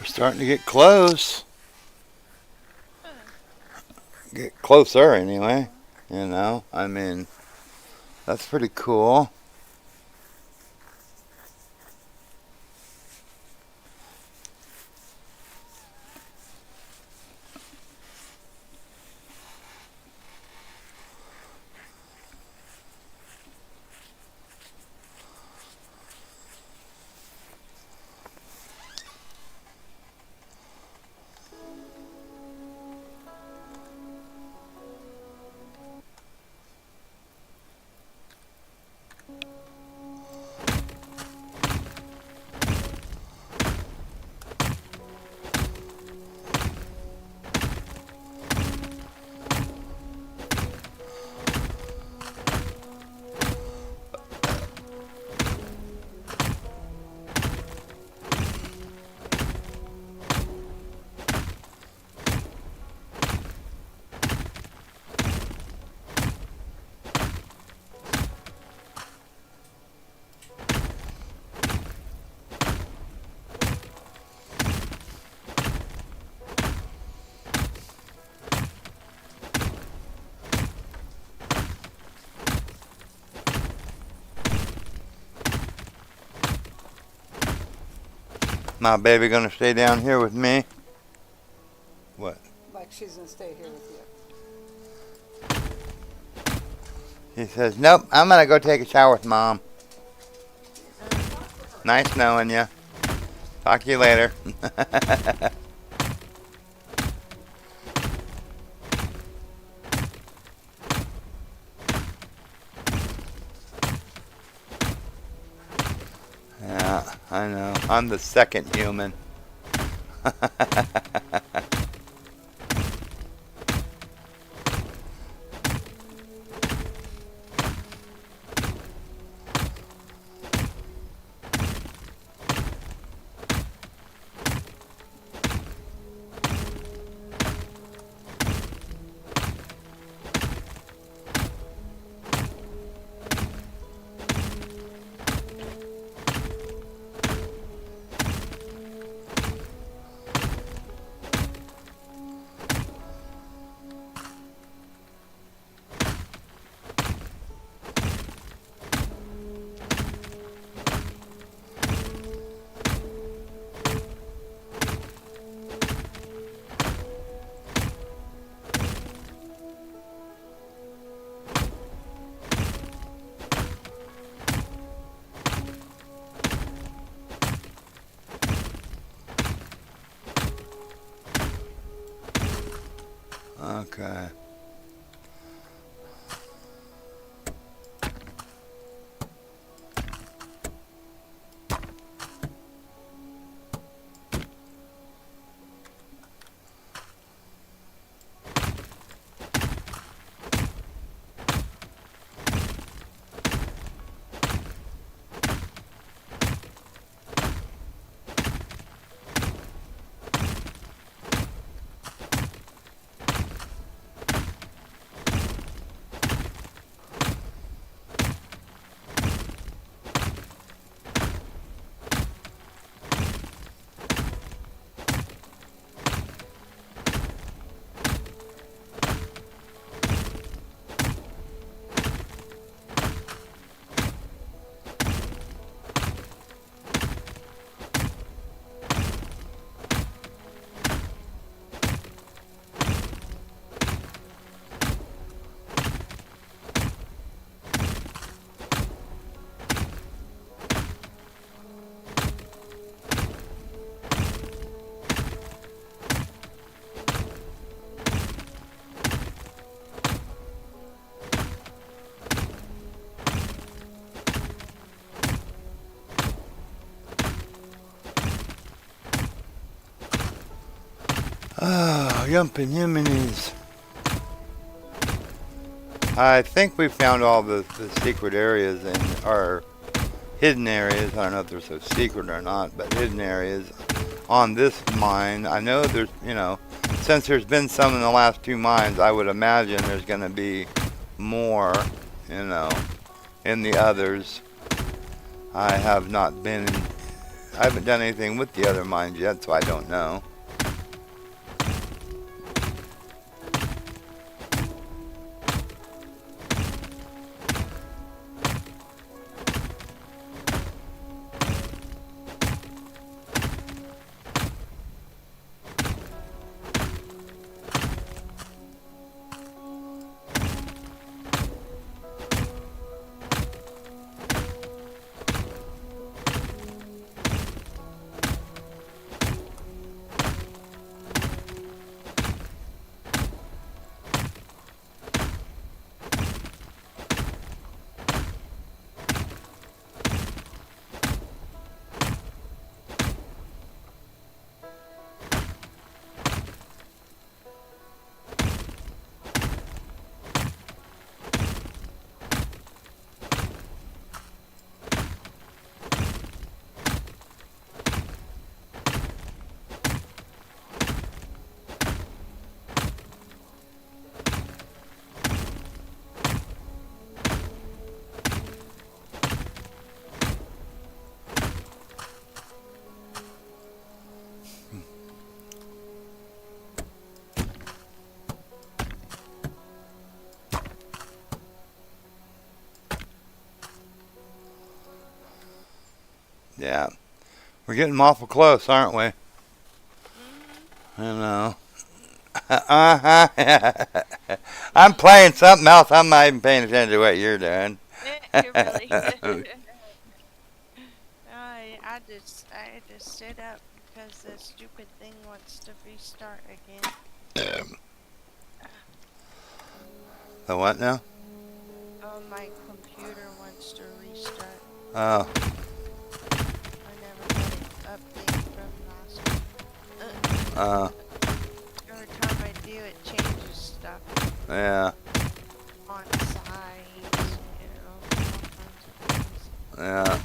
We're starting to get close. Huh. Get closer anyway. You know, I mean, that's pretty cool. My baby gonna stay down here with me? What? Like she's gonna stay here with you. He says, nope, I'm gonna go take a shower with Mom. Nice knowing you. Talk to you later. Yeah, I know. I'm the second human. Okay. Oh, yumping yiminis. I think we found all the secret areas and or hidden areas. I don't know if they're so secret or not, but hidden areas on this mine. I know there's, you know, since there's been some in the last two mines, I would imagine there's going to be more, you know, in the others. I have not been I haven't done anything with the other mines yet, so I don't know. Yeah. We're getting awful close, aren't we? I know. I'm playing something else. I'm not even paying attention to what you're doing. Really. I had to sit up because the stupid thing wants to restart again. The what now? Oh, my computer wants to restart. Oh. I never got an update from last week. Every time I do, it changes stuff. Yeah. On size, all kinds of things. Yeah.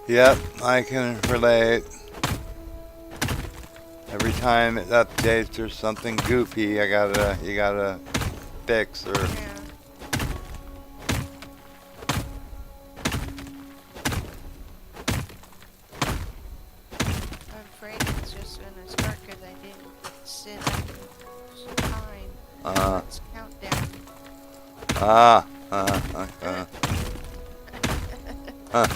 Yep, I can relate. Every time it updates, there's something goofy you gotta fix or. Yeah. I'm afraid it's just gonna start because I didn't sit up in time. It's countdown. Okay. Huh.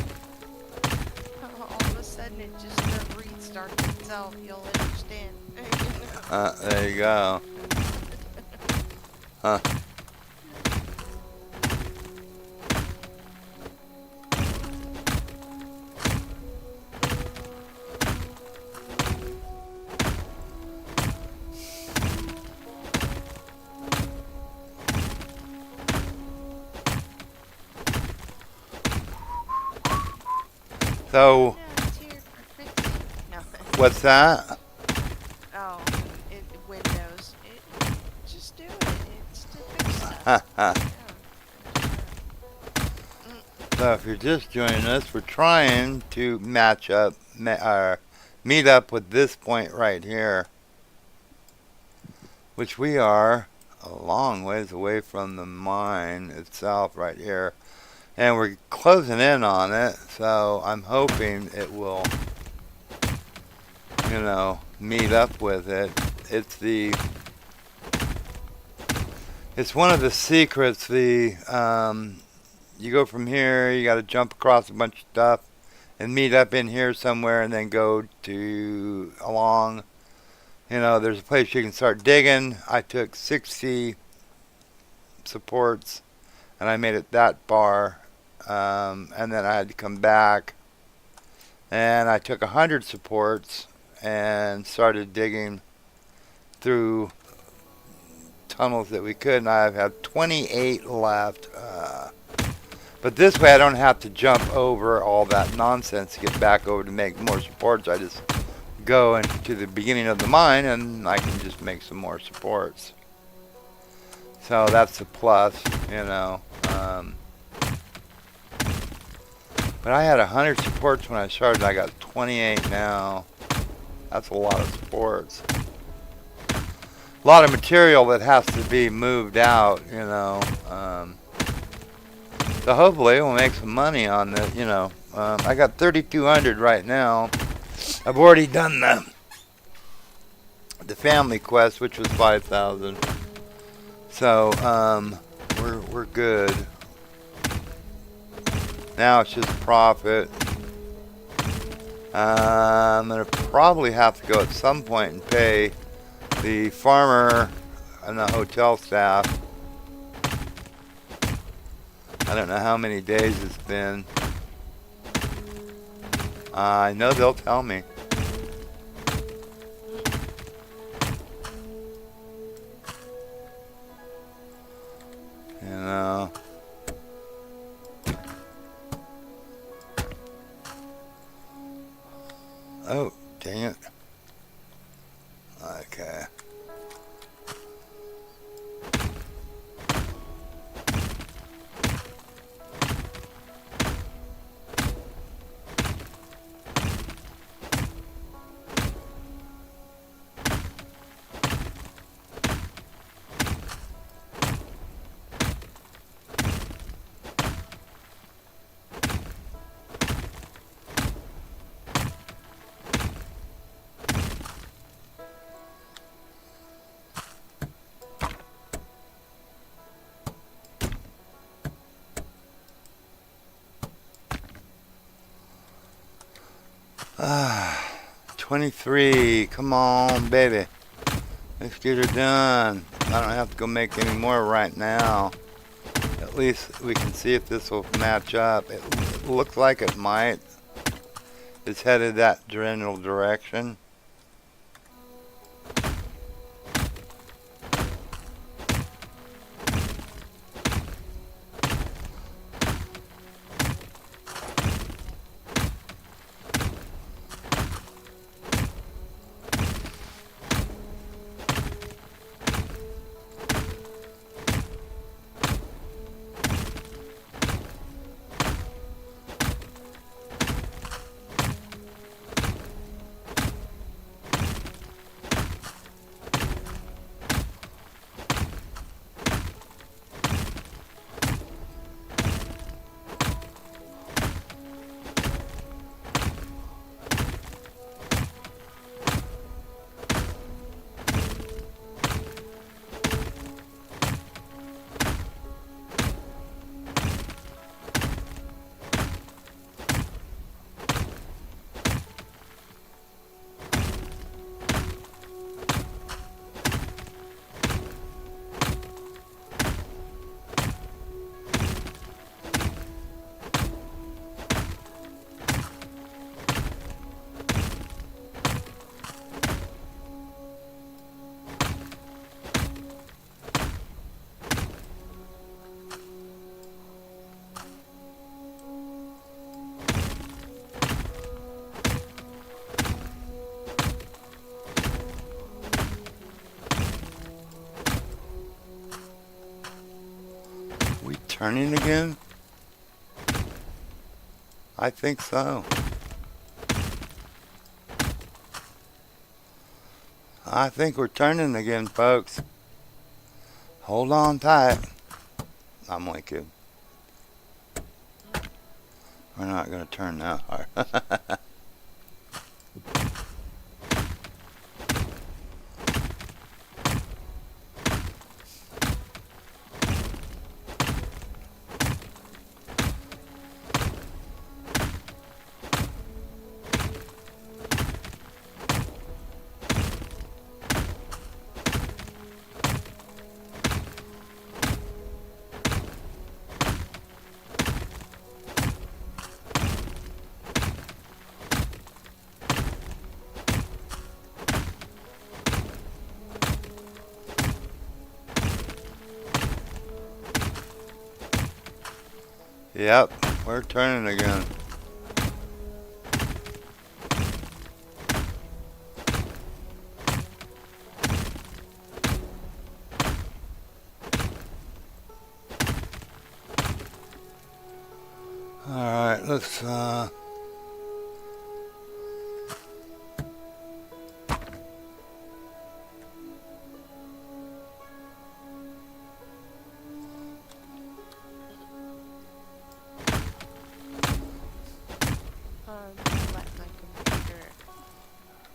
All of a sudden, it just restarts itself. You'll understand. There you go. Huh. So, No, it's here for fixing. No. what's that? Oh, Windows. Just do it. It's to fix stuff. Yeah. So if you're just joining us, we're trying to match up, meet up with this point right here, which we are a long ways away from the mine itself right here. And we're closing in on it, so I'm hoping it will, meet up with it. It's one of the secrets, you go from here, you got to jump across a bunch of stuff and meet up in here somewhere and then go to along. There's a place you can start digging. I took 60 supports and I made it that far. And then I had to come back and I took 100 supports and started digging through tunnels that we could, and I have 28 left. But this way I don't have to jump over all that nonsense to get back over to make more supports. I just go into the beginning of the mine and I can just make some more supports. So that's a plus, But I had 100 supports when I started. I got 28 now. That's a lot of supports. A lot of material that has to be moved out, So hopefully we'll make some money on this. You know, I got 3,200 right now. I've already done the family quest, which was 5,000. So we're good. Now it's just profit. I'm gonna probably have to go at some point and pay the farmer and the hotel staff. I don't know how many days it's been. I know they'll tell me. You know. Oh, dang it. Okay. Ah, 23. Come on, baby. Let's get her done. I don't have to go make any more right now. At least we can see if this will match up. It looks like it might. It's headed that general direction. We turning again? I think so. I think we're turning again, folks. Hold on tight. I'm like you. We're not going to turn that hard. Yep, we're turning again. Alright, let's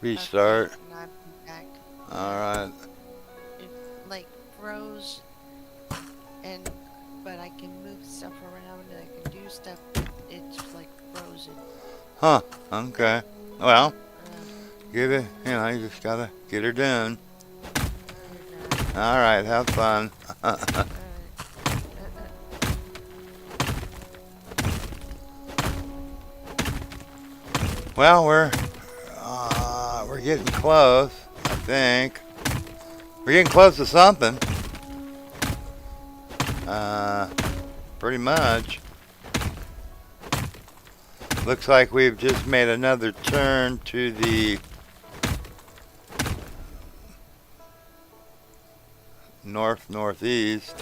Restart. Okay, and I'm back. All Yeah, right. it like froze, and but I can move stuff around and I can do stuff, but it's like frozen. Huh. Okay. Well, Uh, give it. You just gotta get her done. I got it. All right. Have fun. Alright. Well, we're getting close. I think we're getting close to something. Uh, Pretty much. Looks like we've just made another turn to the northeast.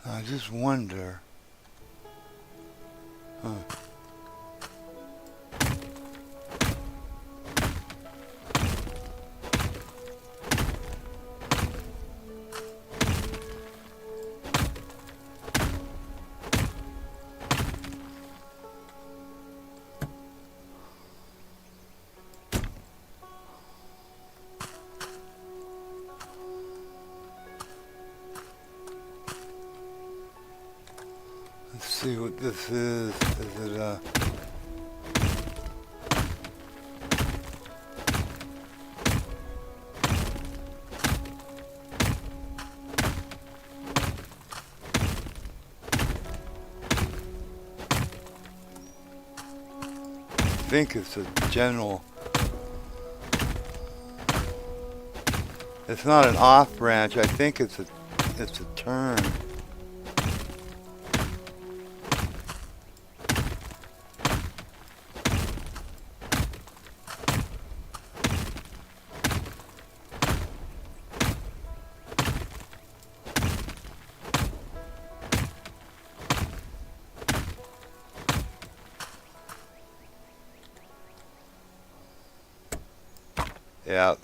I just wonder. Huh. Let's see what this is. Is it think it's a general. It's not an off branch. I think it's a turn. Yeah,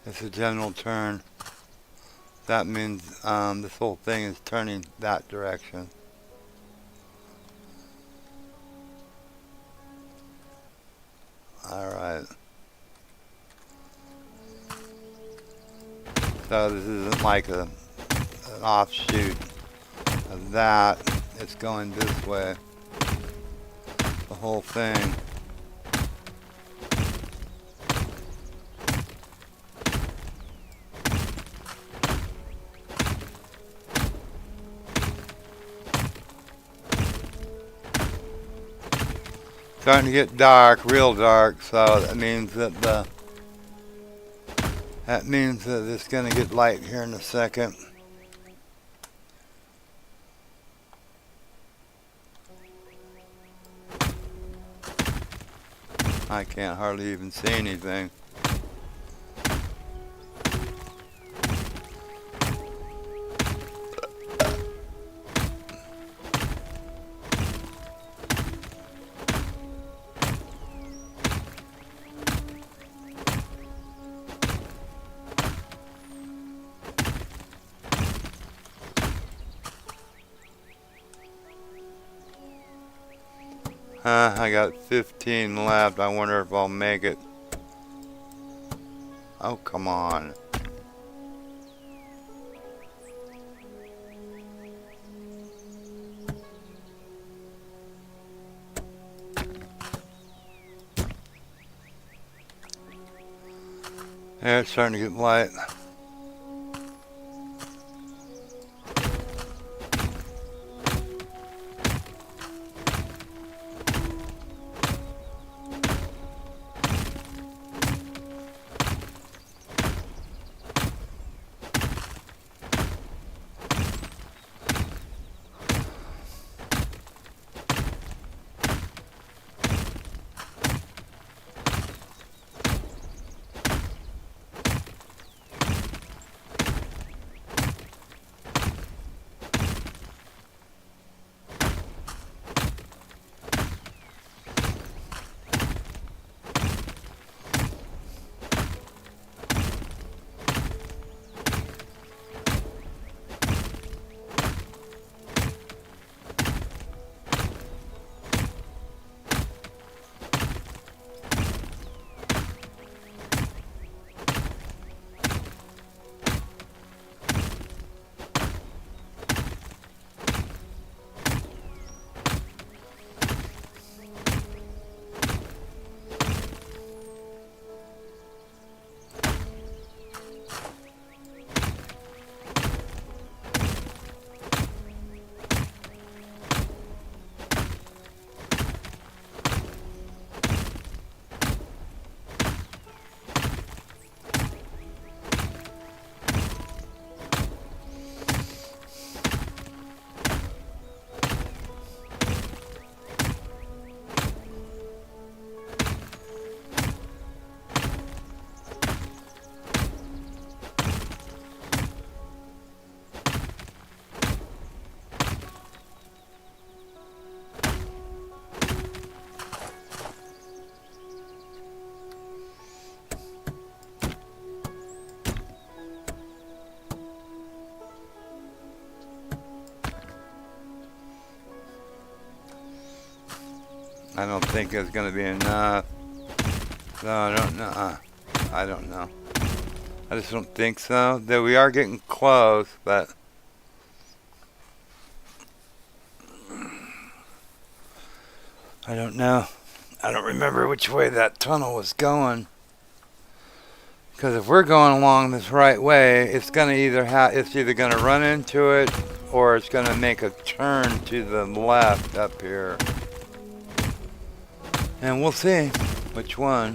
it's a general turn. That means this whole thing is turning that direction. Alright. So this isn't like an offshoot of that. It's going this way. The whole thing. Starting to get dark, real dark, so that means that it's going to get light here in a second. I can't hardly even see anything. I got 15 left. I wonder if I'll make it. Oh, come on. Yeah, it's starting to get light. I don't think it's going to be enough. No, I don't know. I don't know. I just don't think so. Though we are getting close, but I don't know. I don't remember which way that tunnel was going. Because if we're going along this right way, it's going to it's either going to run into it or it's going to make a turn to the left up here. And we'll see which one.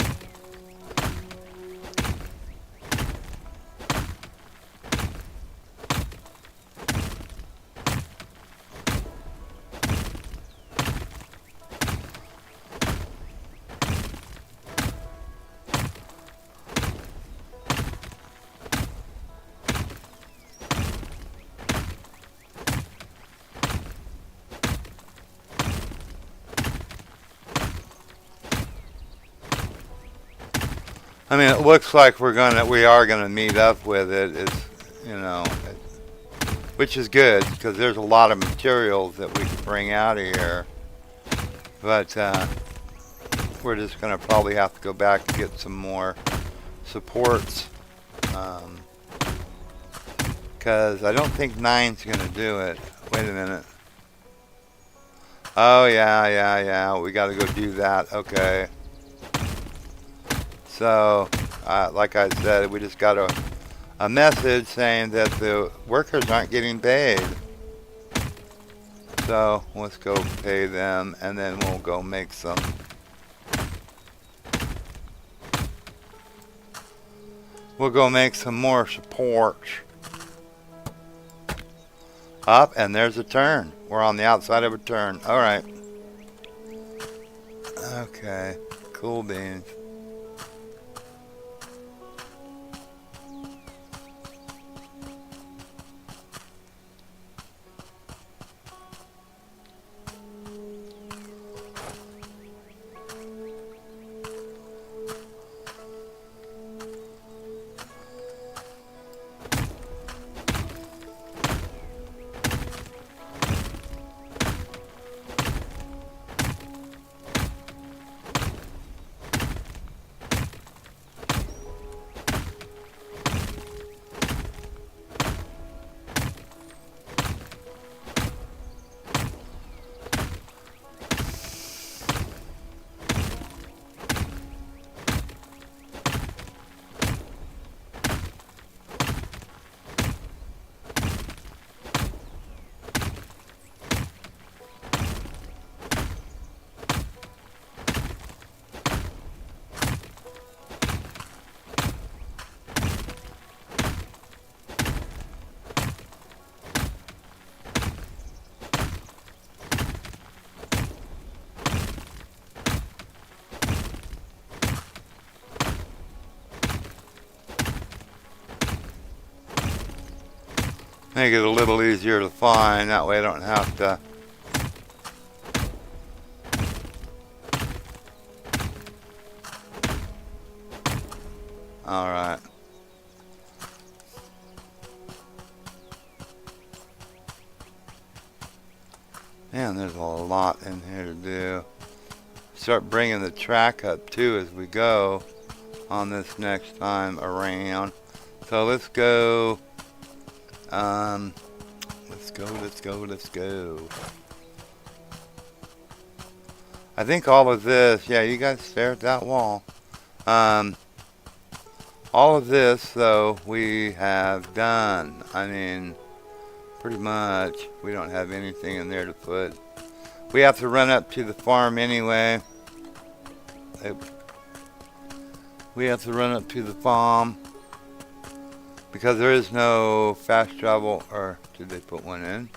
I mean, it looks like we are gonna meet up with it. It's, you know, which is good because there's a lot of materials that we can bring out of here. But we're just gonna probably have to go back and get some more supports because I don't think 9's gonna do it. Wait a minute. Oh yeah. We got to go do that. Okay. So, like I said, we just got a message saying that the workers aren't getting paid. So, let's go pay them, and then we'll go make some. We'll go make some more supports. Up, and there's a turn. We're on the outside of a turn. All right. Okay. Cool beans. Make it a little easier to find. That way I don't have to. All right. Man, there's a lot in here to do. Start bringing the track up too as we go on this next time around. So let's go. Let's go. I think all of this, yeah, you guys stare at that wall. All of this, though, we have done. I mean, pretty much, we don't have anything in there to put. We have to run up to the farm anyway. We have to run up to the farm. Because there is no fast travel, or did they put one in?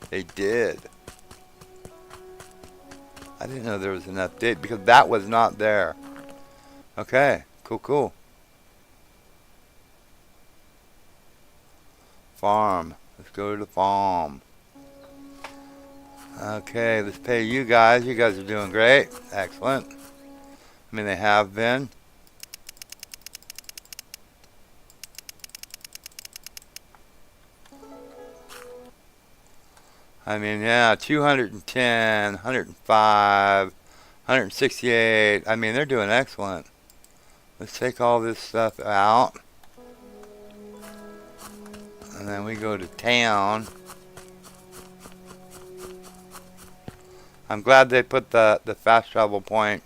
They did. I didn't know there was an update because that was not there. Okay, cool. Farm. Let's go to the farm. Okay, let's pay you guys. You guys are doing great. Excellent. I mean, they have been. I mean, yeah, 210, 105, 168. I mean, they're doing excellent. Let's take all this stuff out. And then we go to town. I'm glad they put the fast travel point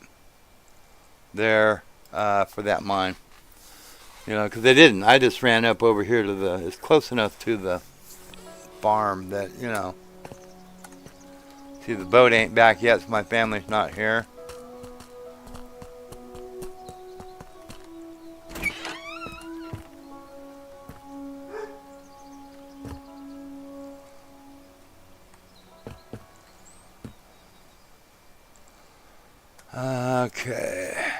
there for that mine. You know, because they didn't. I just ran up over here to it's close enough to the farm that, you know. See, the boat ain't back yet, so my family's not here. Okay.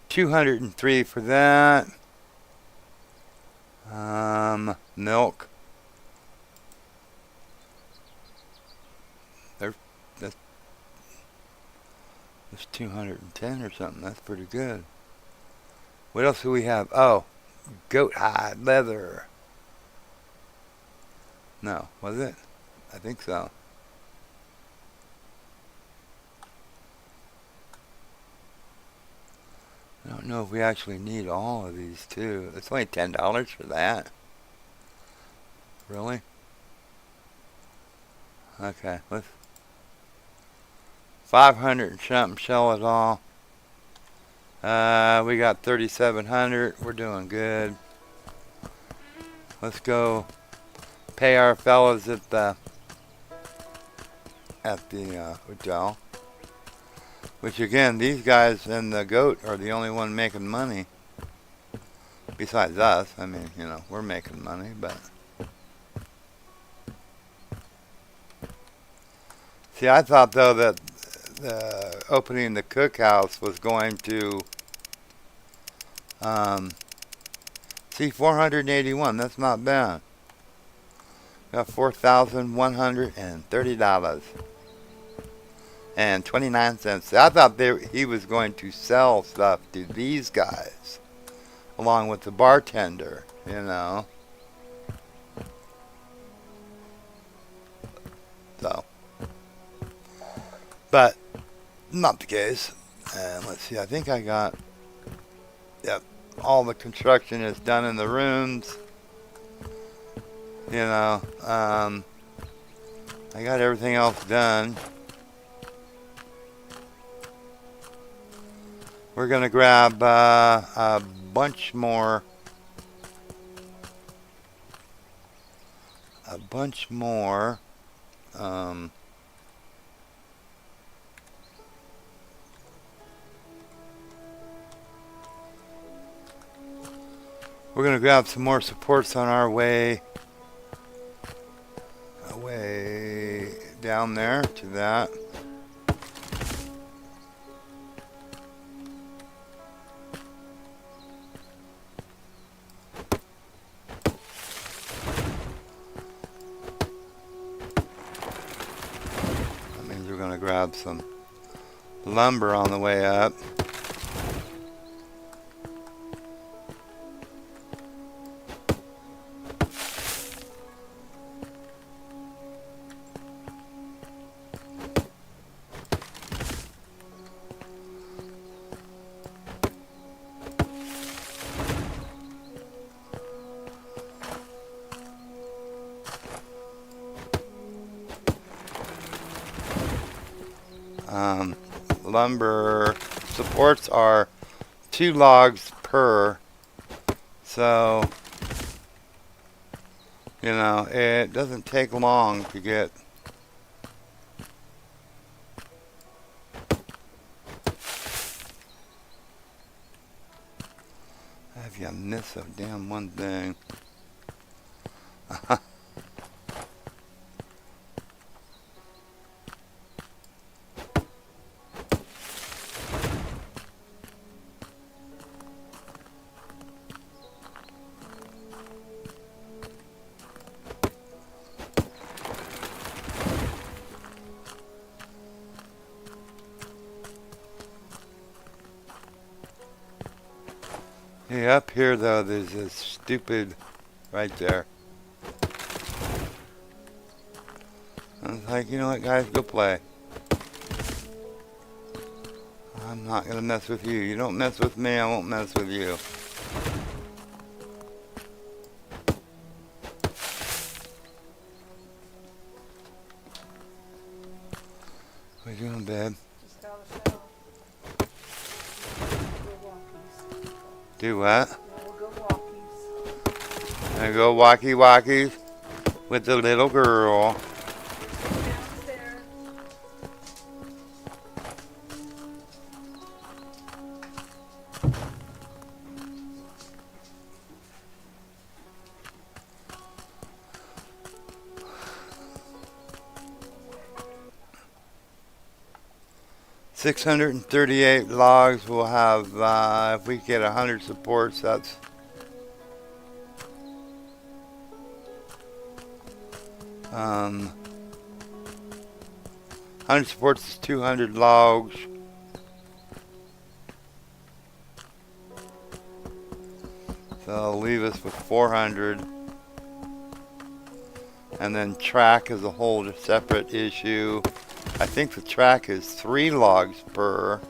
203 for that. Milk. That's 210 or something. That's pretty good. What else do we have? Oh, goat hide leather. No, was it? I think so. I don't know if we actually need all of these too. It's only $10 for that. Really? Okay, let's 500 and something, sell it all. We got 3,700. We're doing good. Let's go pay our fellows at the hotel. Which again, these guys and the goat are the only one making money. Besides us. I mean, you know, we're making money, but see, I thought though that opening the cookhouse was going to see 481. That's not bad. Got $4,130 and 29 cents. I thought he was going to sell stuff to these guys along with the bartender, you know. So, but not the case. And let's see, I think I got, yep, all the construction is done in the rooms. You know, I got everything else done. We're gonna grab a bunch more. We're gonna grab some more supports on our way down there to that. That means we're gonna grab some lumber on the way up. Lumber supports are 2 logs per, so you know it doesn't take long to get. Have you missed a damn one thing? Hey, up here though, there's this stupid right there. I was like, you know what, guys, go play. I'm not gonna mess with you. You don't mess with me, I won't mess with you. What you doing, babe? Just got a shower. We'll go walkies. Do what? Yeah, we'll go walkies. I go walkie-walkies with the little girl. Downstairs. 638 logs. We'll have, if we get 100 supports, that's 100 supports is 200 logs. So it'll leave us with 400. And then track is a whole separate issue. I think the track is 3 logs per.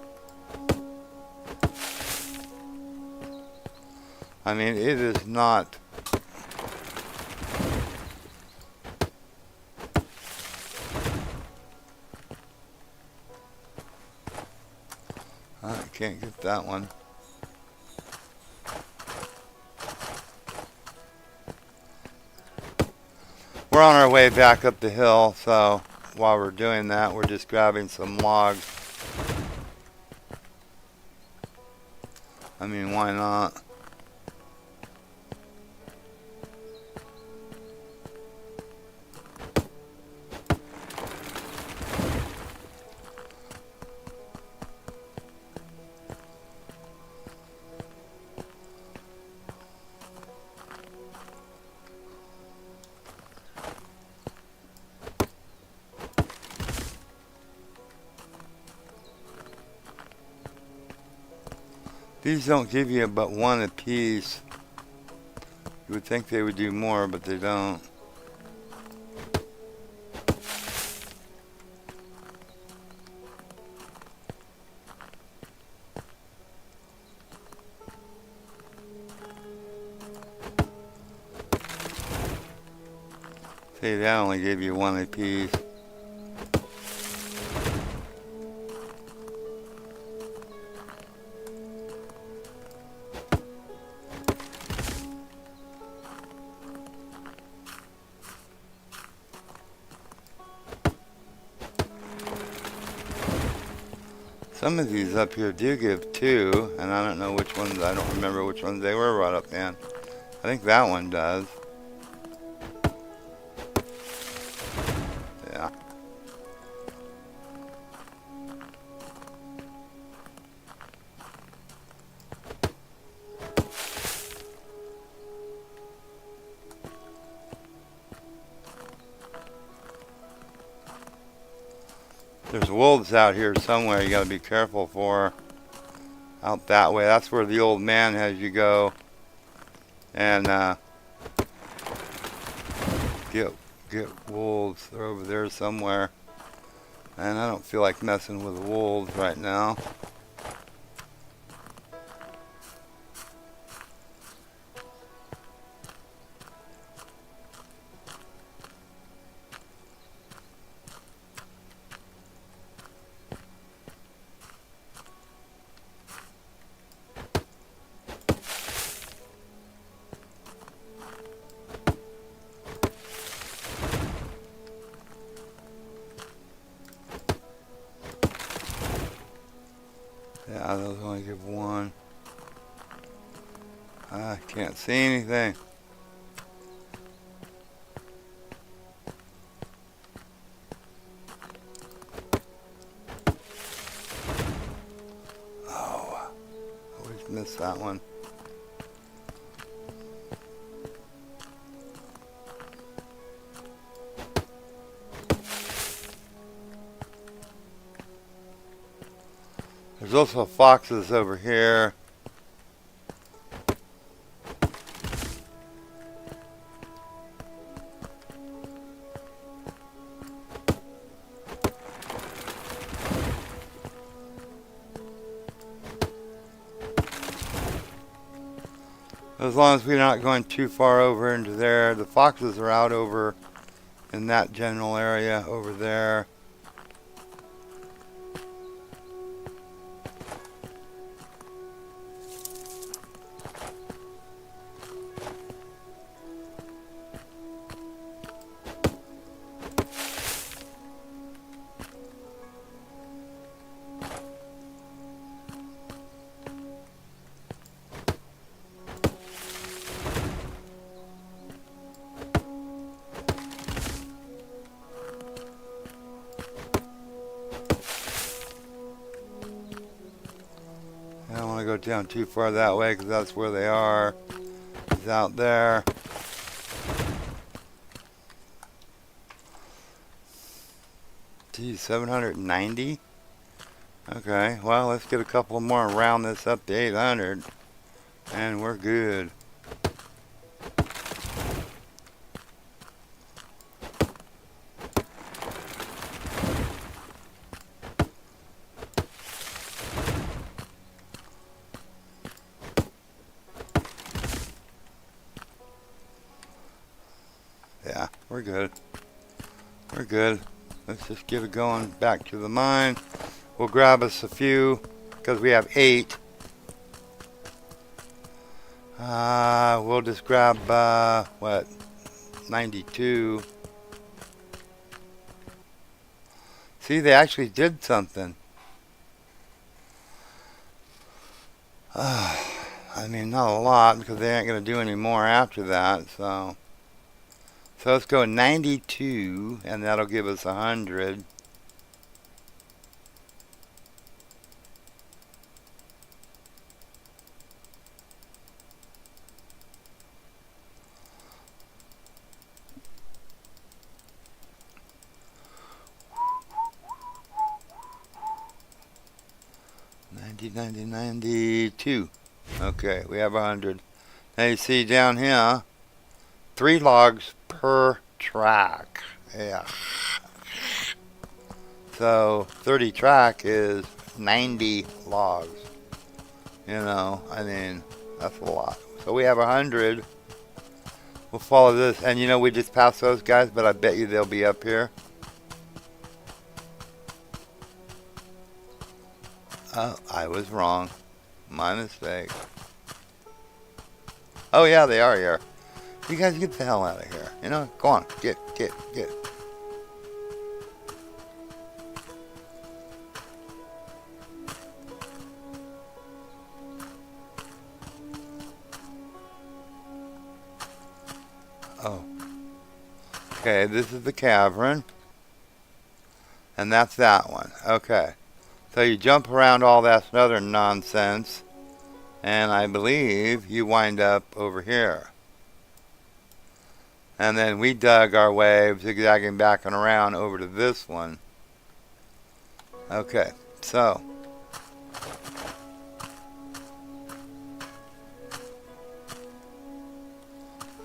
I mean, it is not. I can't get that one. We're on our way back up the hill, so while we're doing that, we're just grabbing some logs. I mean, why not? These don't give you but 1 apiece. You would think they would do more, but they don't. See, that only gave you 1 apiece. Some of these up here do give 2, and I don't know which ones, I don't remember which ones they were right up in. I think that one does. Yeah. There's wolves out here somewhere you gotta be careful for. Out that way. That's where the old man has you go. And get wolves. They're over there somewhere. And I don't feel like messing with the wolves right now. Yeah, those only give 1. I can't see anything. Oh, I always miss that one. There's also foxes over here. As long as we're not going too far over into there. The foxes are out over in that general area over there. I don't want to go down too far that way because that's where they are. He's out there. Geez, 790? Okay, well, let's get a couple more and round this up to 800. And we're good. Yeah, we're good. We're good. Let's just get it going back to the mine. We'll grab us a few because we have 8. We'll just grab, what, 92. See, they actually did something. I mean, not a lot because they ain't going to do any more after that, so. So let's go 92, and that'll give us 100. Ninety, 92. Okay, we have 100. Now you see down here, 3 logs per track. Yeah. So 30 track is 90 logs. You know, I mean, that's a lot. So we have 100. We'll follow this, and you know, we just passed those guys, but I bet you they'll be up here. Oh, I was wrong. My mistake. Oh yeah, they are here. You guys get the hell out of here. You know, go on. Get. Oh. Okay, this is the cavern. And that's that one. Okay. So you jump around all that other nonsense. And I believe you wind up over here. And then we dug our way, zigzagging back and around over to this one. Okay, so.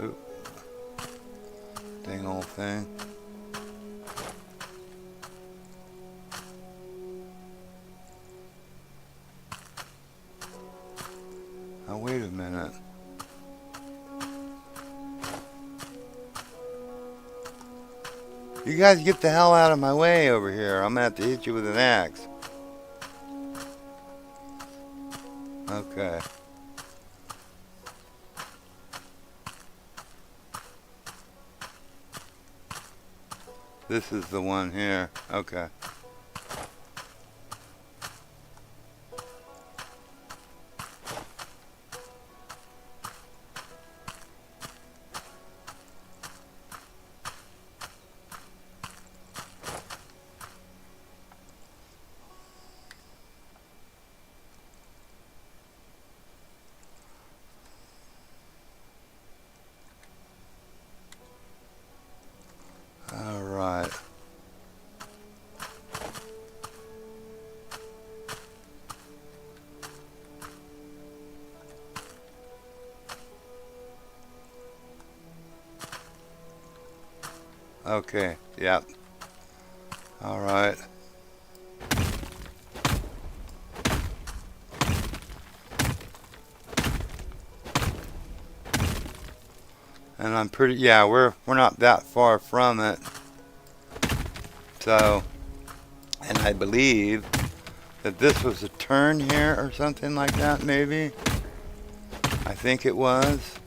Ooh. Dang old thing. Now wait a minute. You guys get the hell out of my way over here. I'm gonna have to hit you with an axe. Okay. This is the one here. Okay. All right. Okay, yep. All right. And I'm pretty, yeah, we're not that far from it. So, and I believe that this was a turn here or something like that, maybe. I think it was.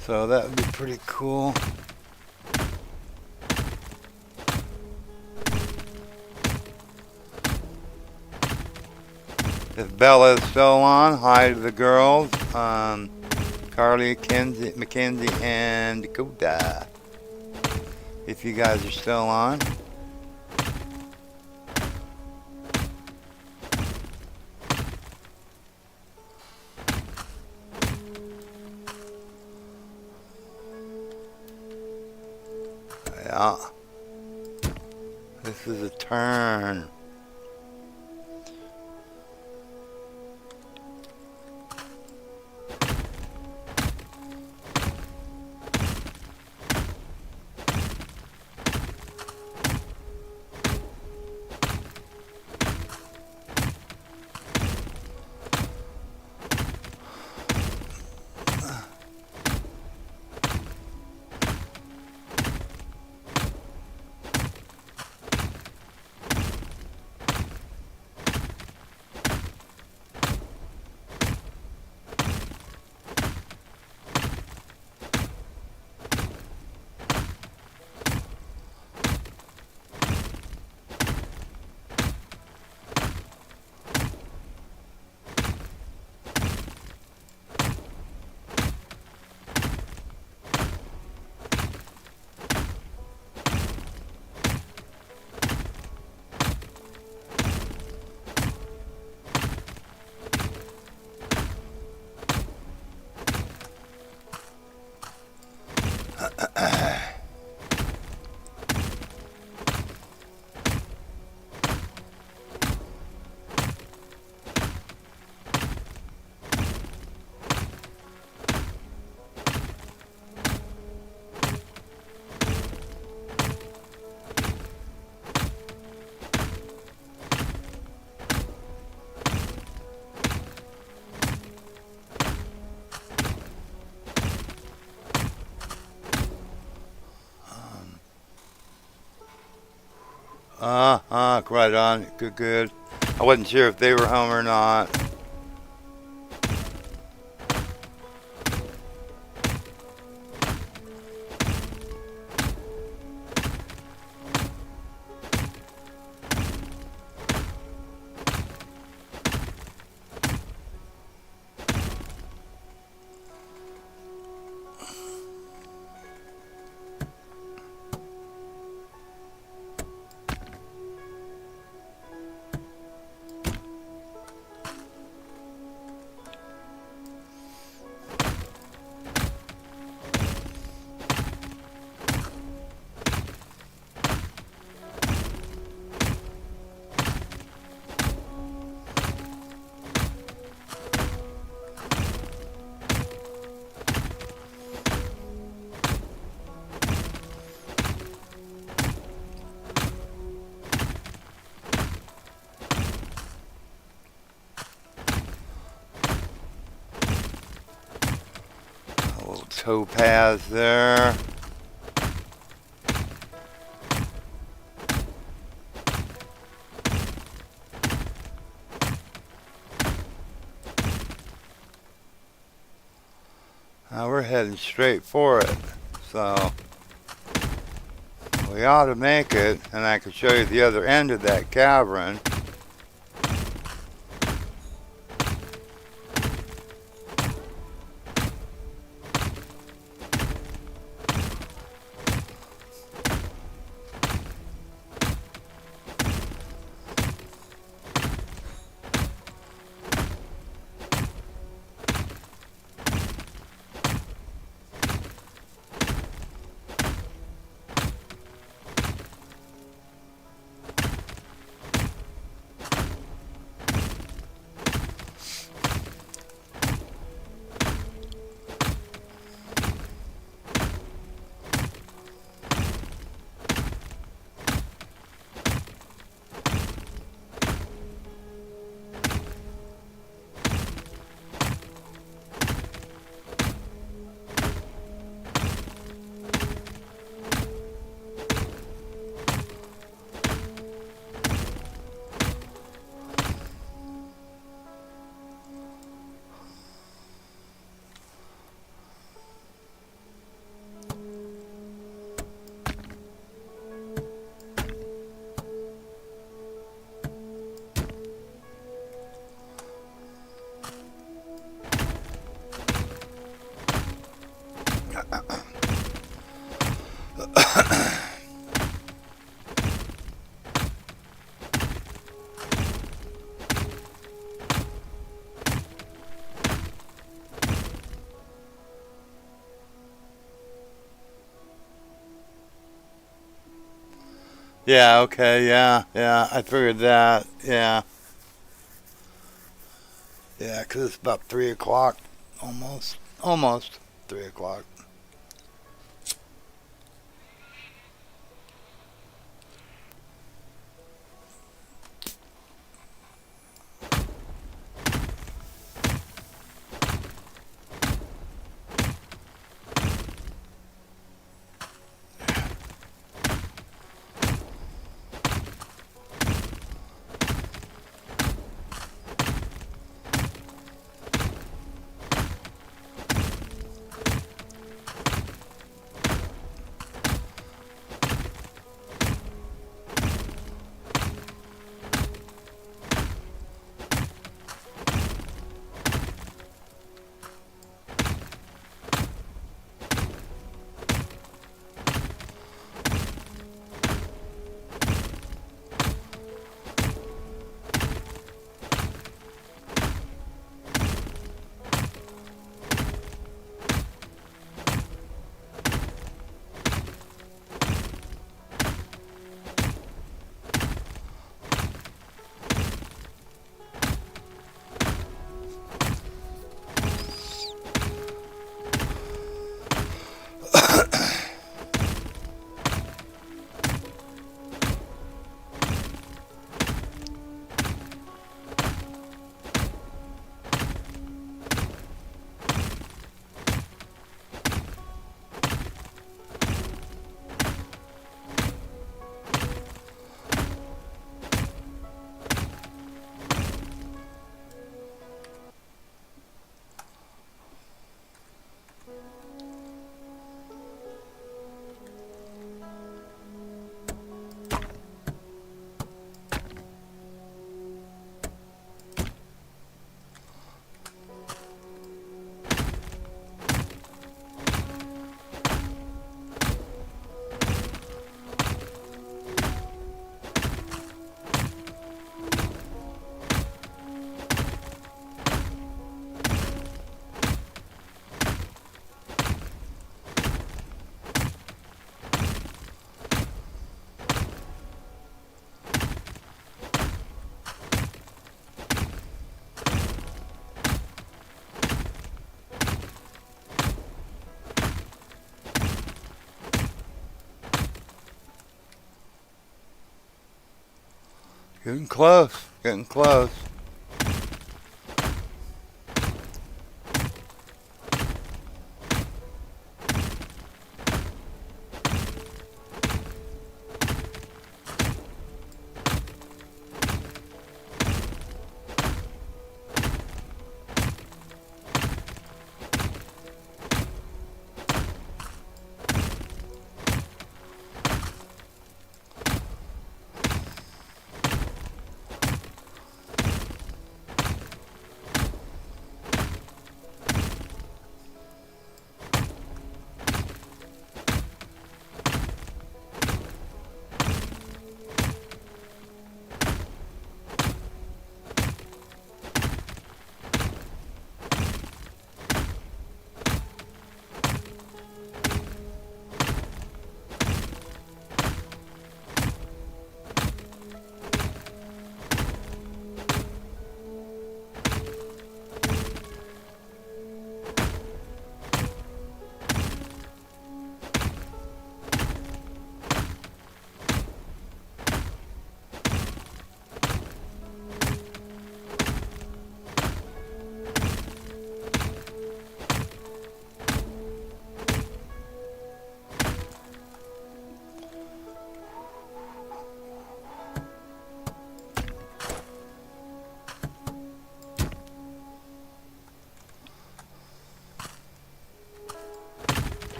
So that would be pretty cool. If Bella is still on, hi to the girls. Carly, Kenzie, Mackenzie, and Dakota. If you guys are still on. turn. Right on. Good, good. I wasn't sure if they were home or not. A little topaz there. Now we're heading straight for it, so we ought to make it, and I can show you the other end of that cavern. Yeah, okay, yeah, I figured that, yeah. Yeah, 'cause it's about 3 o'clock, almost 3 o'clock. Getting close, getting close.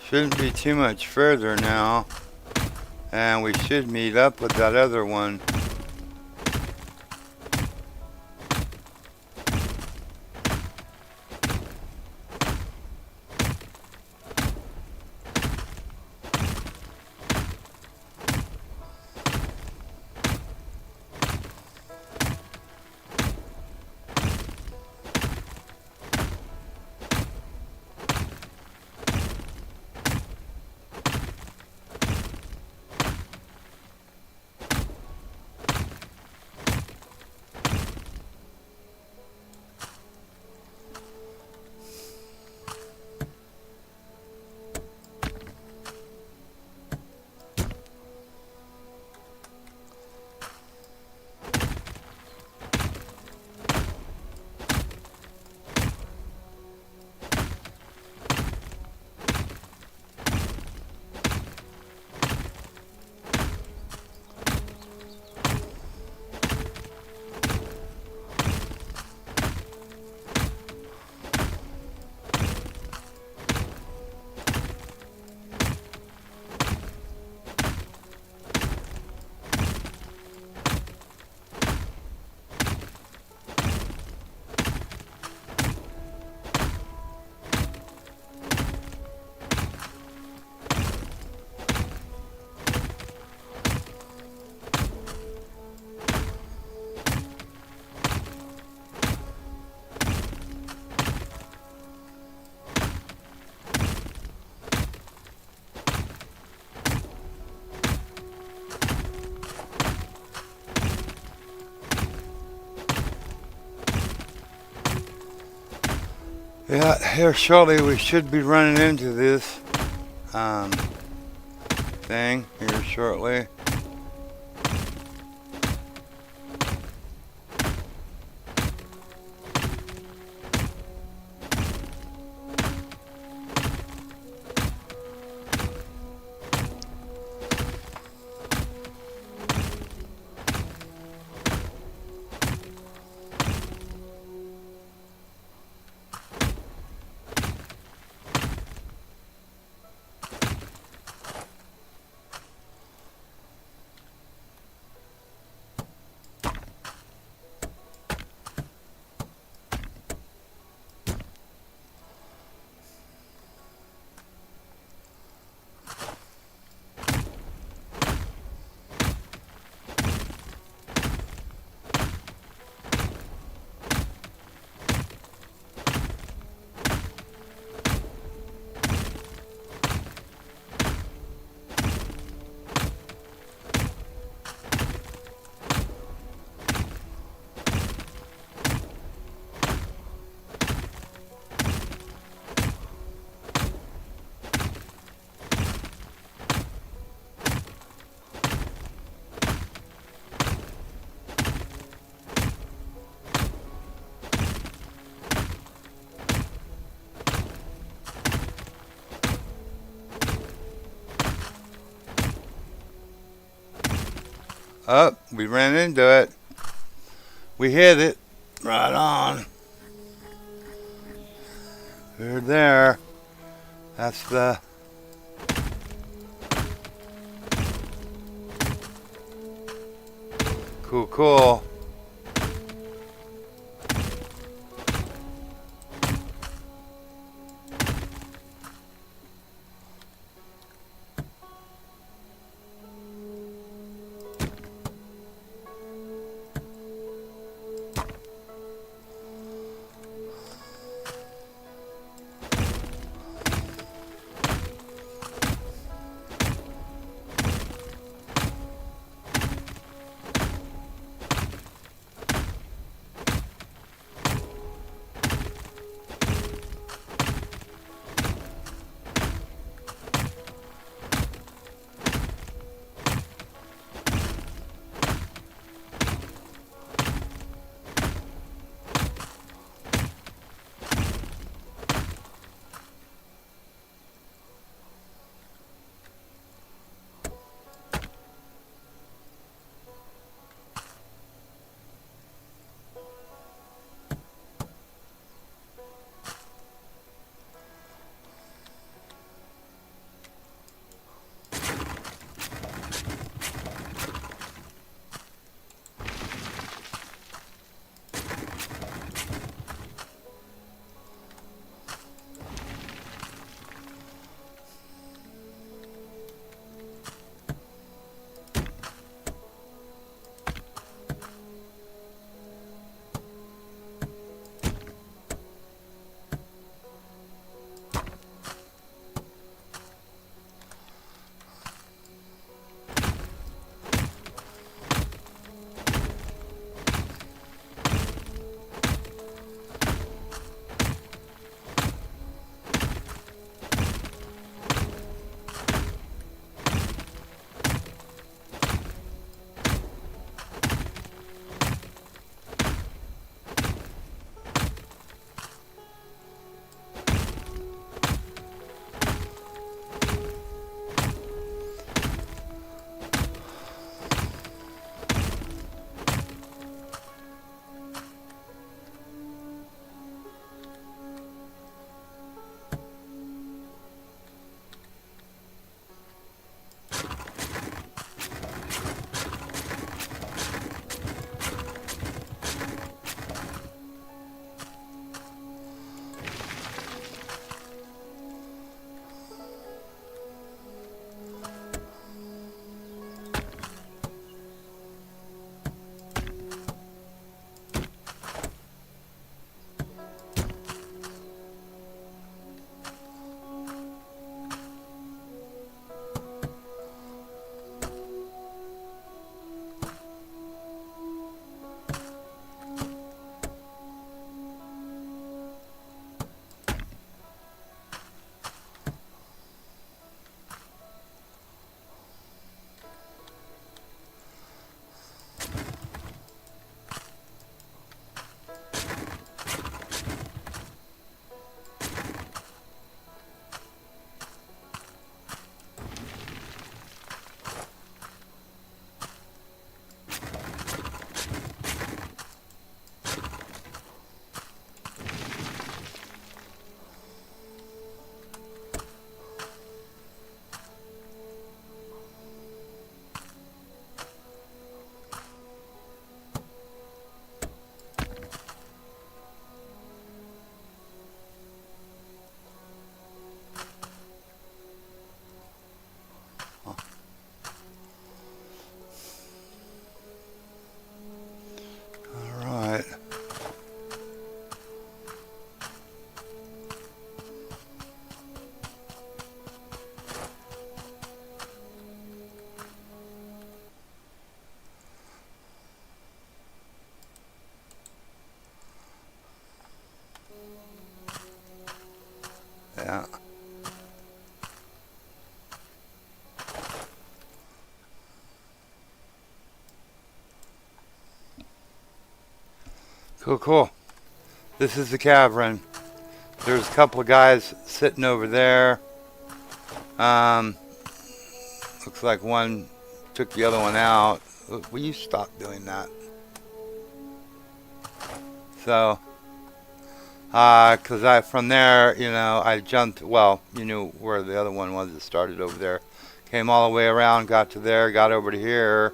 Shouldn't be too much further now. And we should meet up with that other one. Yeah, here shortly we should be running into this thing here shortly. Oh, we ran into it. We hit it. Right on. We're there. That's the... Cool. Cool, cool. This is the cavern. There's a couple of guys sitting over there. Looks like one took the other one out. Will you stop doing that? So, cause from there, I jumped, well, you knew where the other one was. It started over there. Came all the way around, got to there, got over to here,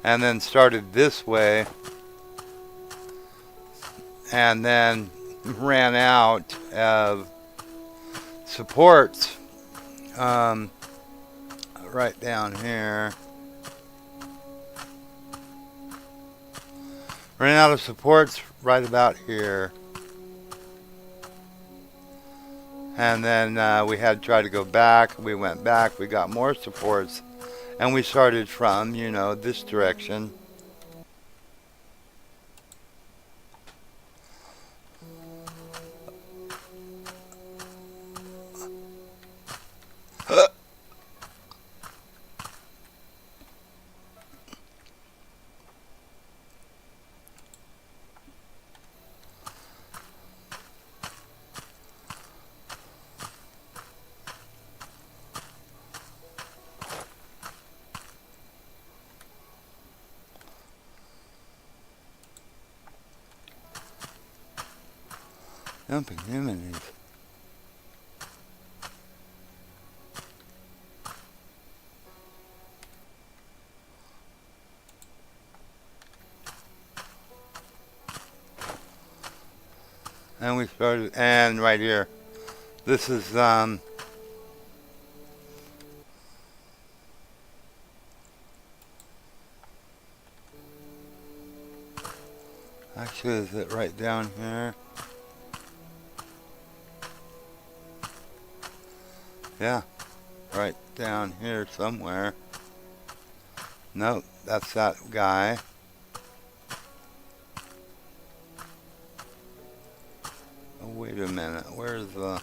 and then started this way. And then ran out of supports right down here. Ran out of supports right about here. And then we had to try to go back. We went back. We got more supports. And we started from, this direction. Jumping enemies. And we started, and right here, this is, actually, is it right down here? Yeah, right down here somewhere. Nope, that's that guy. Oh, wait a minute, where's the...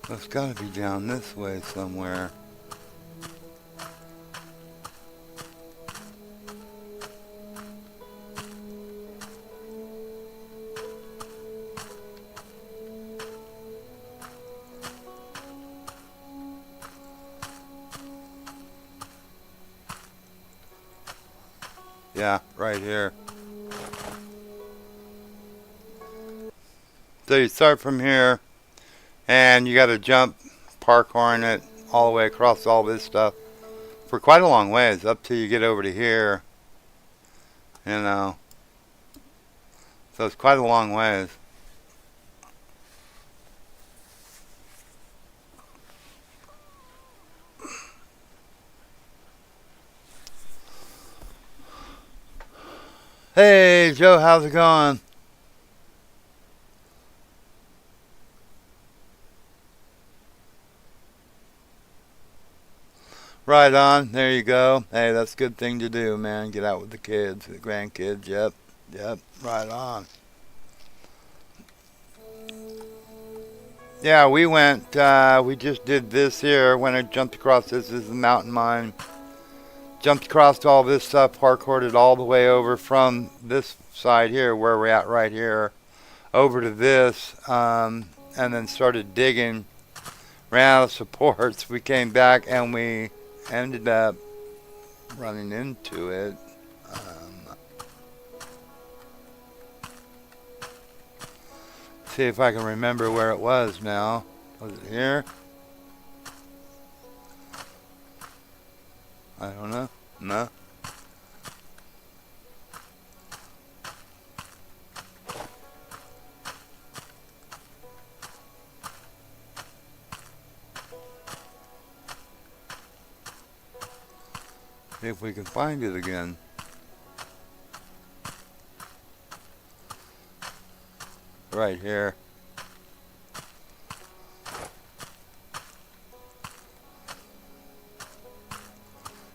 It's gotta be down this way somewhere. Yeah, right here. So you start from here. And you got to jump, parkouring it all the way across all this stuff for quite a long ways, up till you get over to here. So it's quite a long ways. Hey, Joe, how's it going? Right on. There you go. Hey, that's a good thing to do, man. Get out with the kids, the grandkids. Yep. Right on. Yeah, we went, we just did this here. When I jumped across this is the mountain mine. Jumped across all this stuff, parkoured it all the way over from this side here, where we're at right here, over to this, and then started digging. Ran out of supports. We came back and we ended up running into it. See if I can remember where it was now. Was it here? I don't know. No. See if we can find it again. Right here.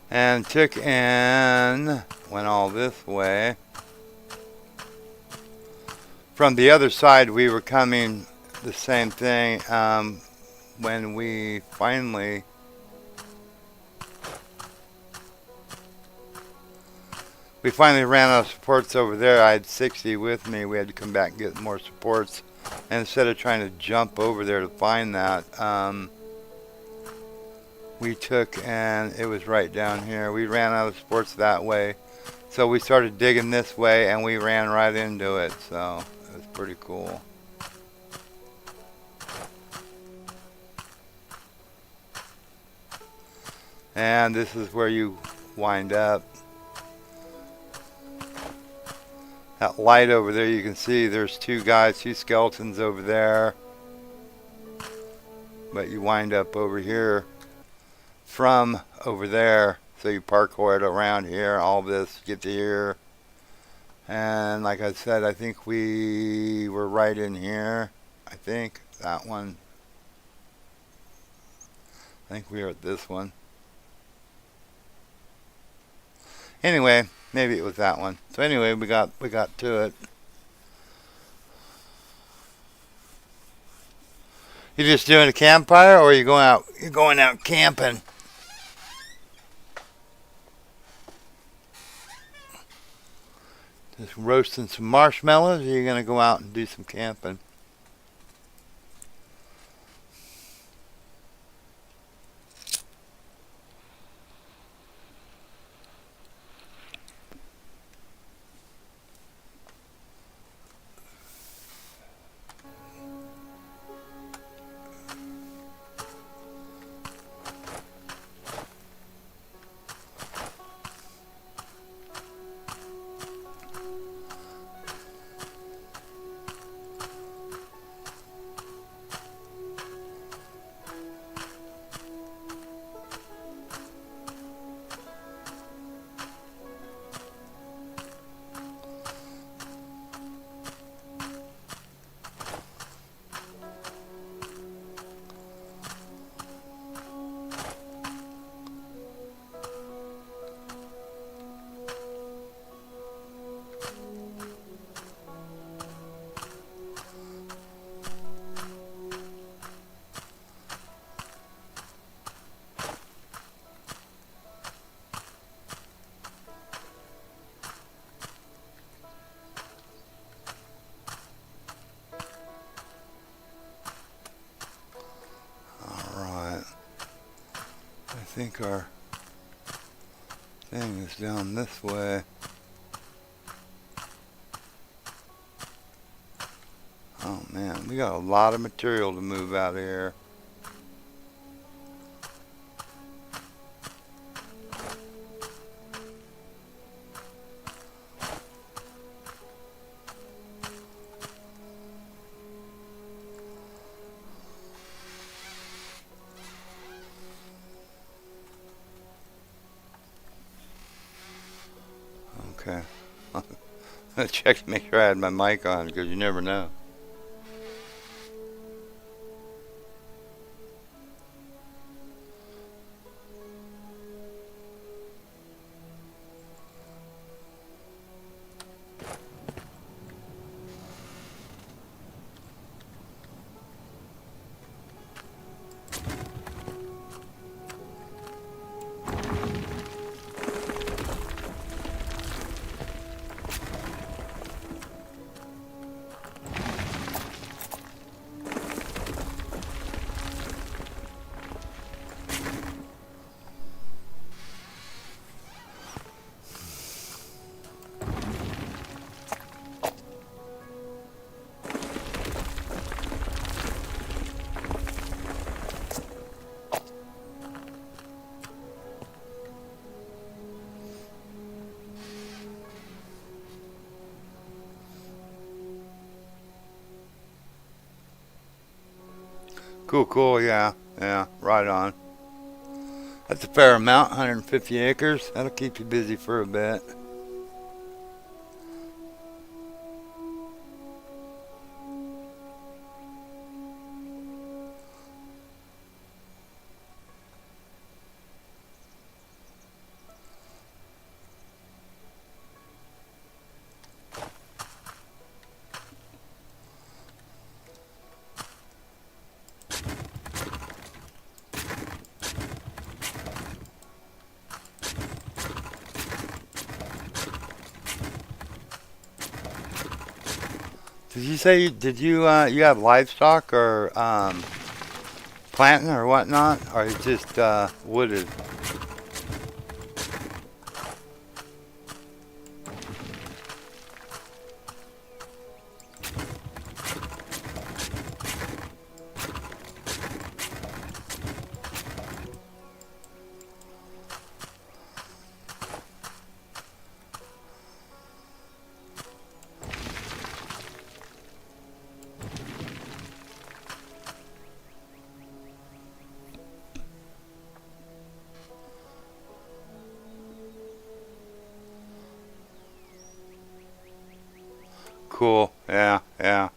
And took in went all this way. From the other side, we were coming the same thing. When we finally ran out of supports over there. I had 60 with me. We had to come back and get more supports. And instead of trying to jump over there to find that, we took, and it was right down here. We ran out of supports that way. So we started digging this way, and we ran right into it. So it was pretty cool. And this is where you wind up. That light over there, you can see there's two skeletons over there. But you wind up over here from over there. So you parkour it around here, all this, get to here. And like I said, I think we were right in here. I think that one. I think we were at this one. Anyway, maybe it was that one. So anyway, we got to it. You just doing a campfire, or you going out? You're going out camping. Just roasting some marshmallows, or you're gonna go out and do some camping? I think our thing is down this way. Oh man, we got a lot of material to move out of here. Okay. I checked to make sure I had my mic on, because you never know. Cool, yeah, right on. That's a fair amount, 150 acres. That'll keep you busy for a bit. Did you say you have livestock or planting or whatnot, or you just wooded? Cool. Yeah, yeah.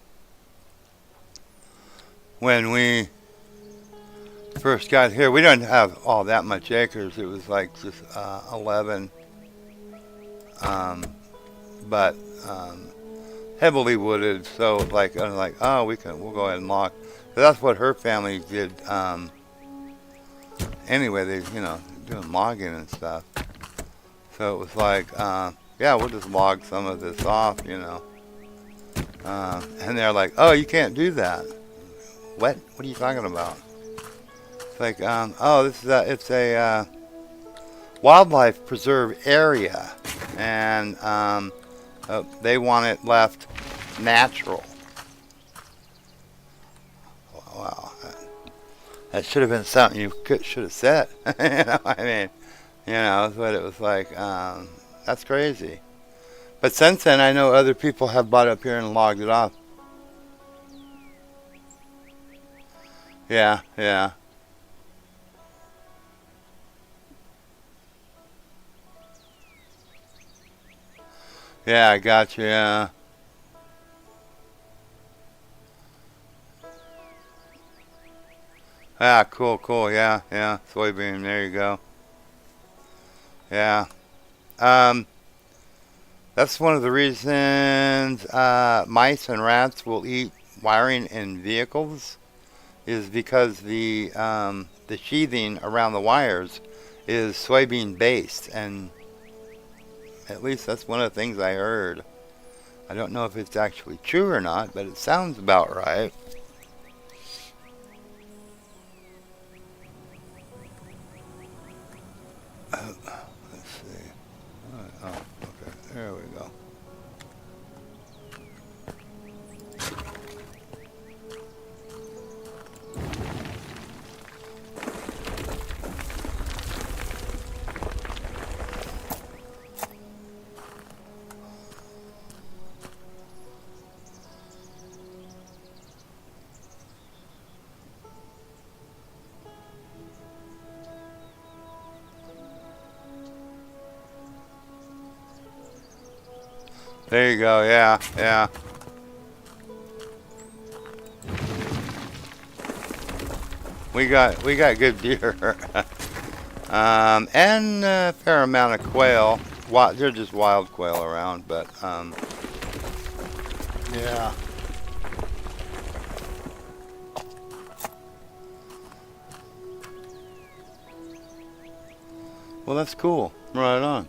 When we first got here, we didn't have all that much acres. It was like just 11, um, but heavily wooded. So like, I'm like, oh, we'll go ahead and log. So that's what her family did. Anyway, they doing logging and stuff. So it was like, yeah, we'll just log some of this off. And they're like, oh, you can't do that. What? What are you talking about? It's like, oh, it's a wildlife preserve area, and they want it left natural. Wow, that should have been something you should have said. I mean, but it was like, that's crazy. But since then, I know other people have bought up here and logged it off. Yeah, yeah. Yeah, I got you, yeah. Ah, cool, cool, yeah, yeah. Soybean, there you go. Yeah. Um, that's one of the reasons mice and rats will eat wiring in vehicles, is because the sheathing around the wires is soybean based, and at least that's one of the things I heard. I don't know if it's actually true or not, but it sounds about right. Let's see. Oh, okay. There we go. There you go. Yeah, yeah. We got good deer, and a fair amount of quail. They're just wild quail around, but yeah. Well, that's cool. Right on.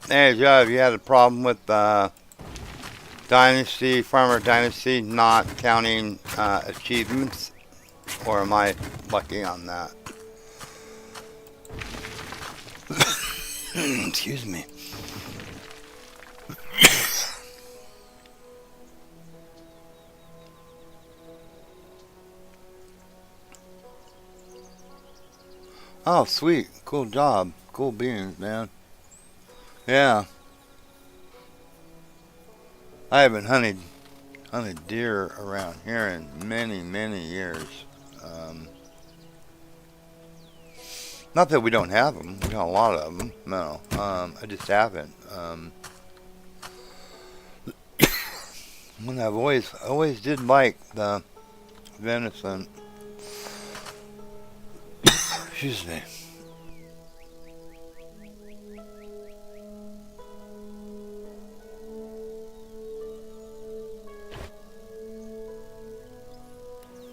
Hey, Joe, have you had a problem with Farmer Dynasty not counting achievements? Or am I lucky on that? Excuse me. Oh, sweet. Cool job. Cool beans, man. Yeah. I haven't hunted deer around here in many years. Um, Not that we don't have them. We got a lot of them. No, I just haven't. When I've always did like the venison. Excuse me.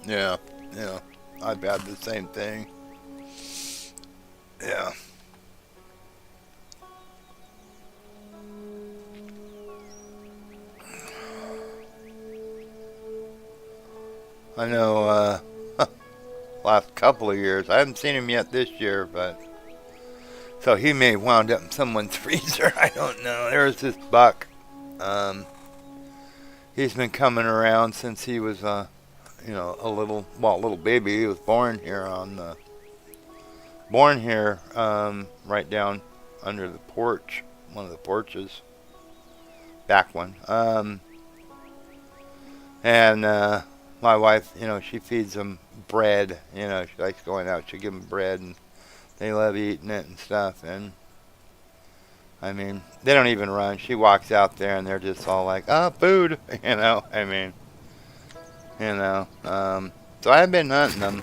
Yeah, yeah. I've had the same thing. Yeah. I know, last couple of years. I haven't seen him yet this year, but so he may have wound up in someone's freezer. I don't know. There's this buck. He's been coming around since he was, a little baby. He was born here right down under the porch, one of the porches, back one. And my wife, she feeds them bread. She likes going out. She give them bread, and they love eating it and stuff. And I mean, they don't even run. She walks out there, and they're just all like, "Oh, food," I mean, So I've been hunting them,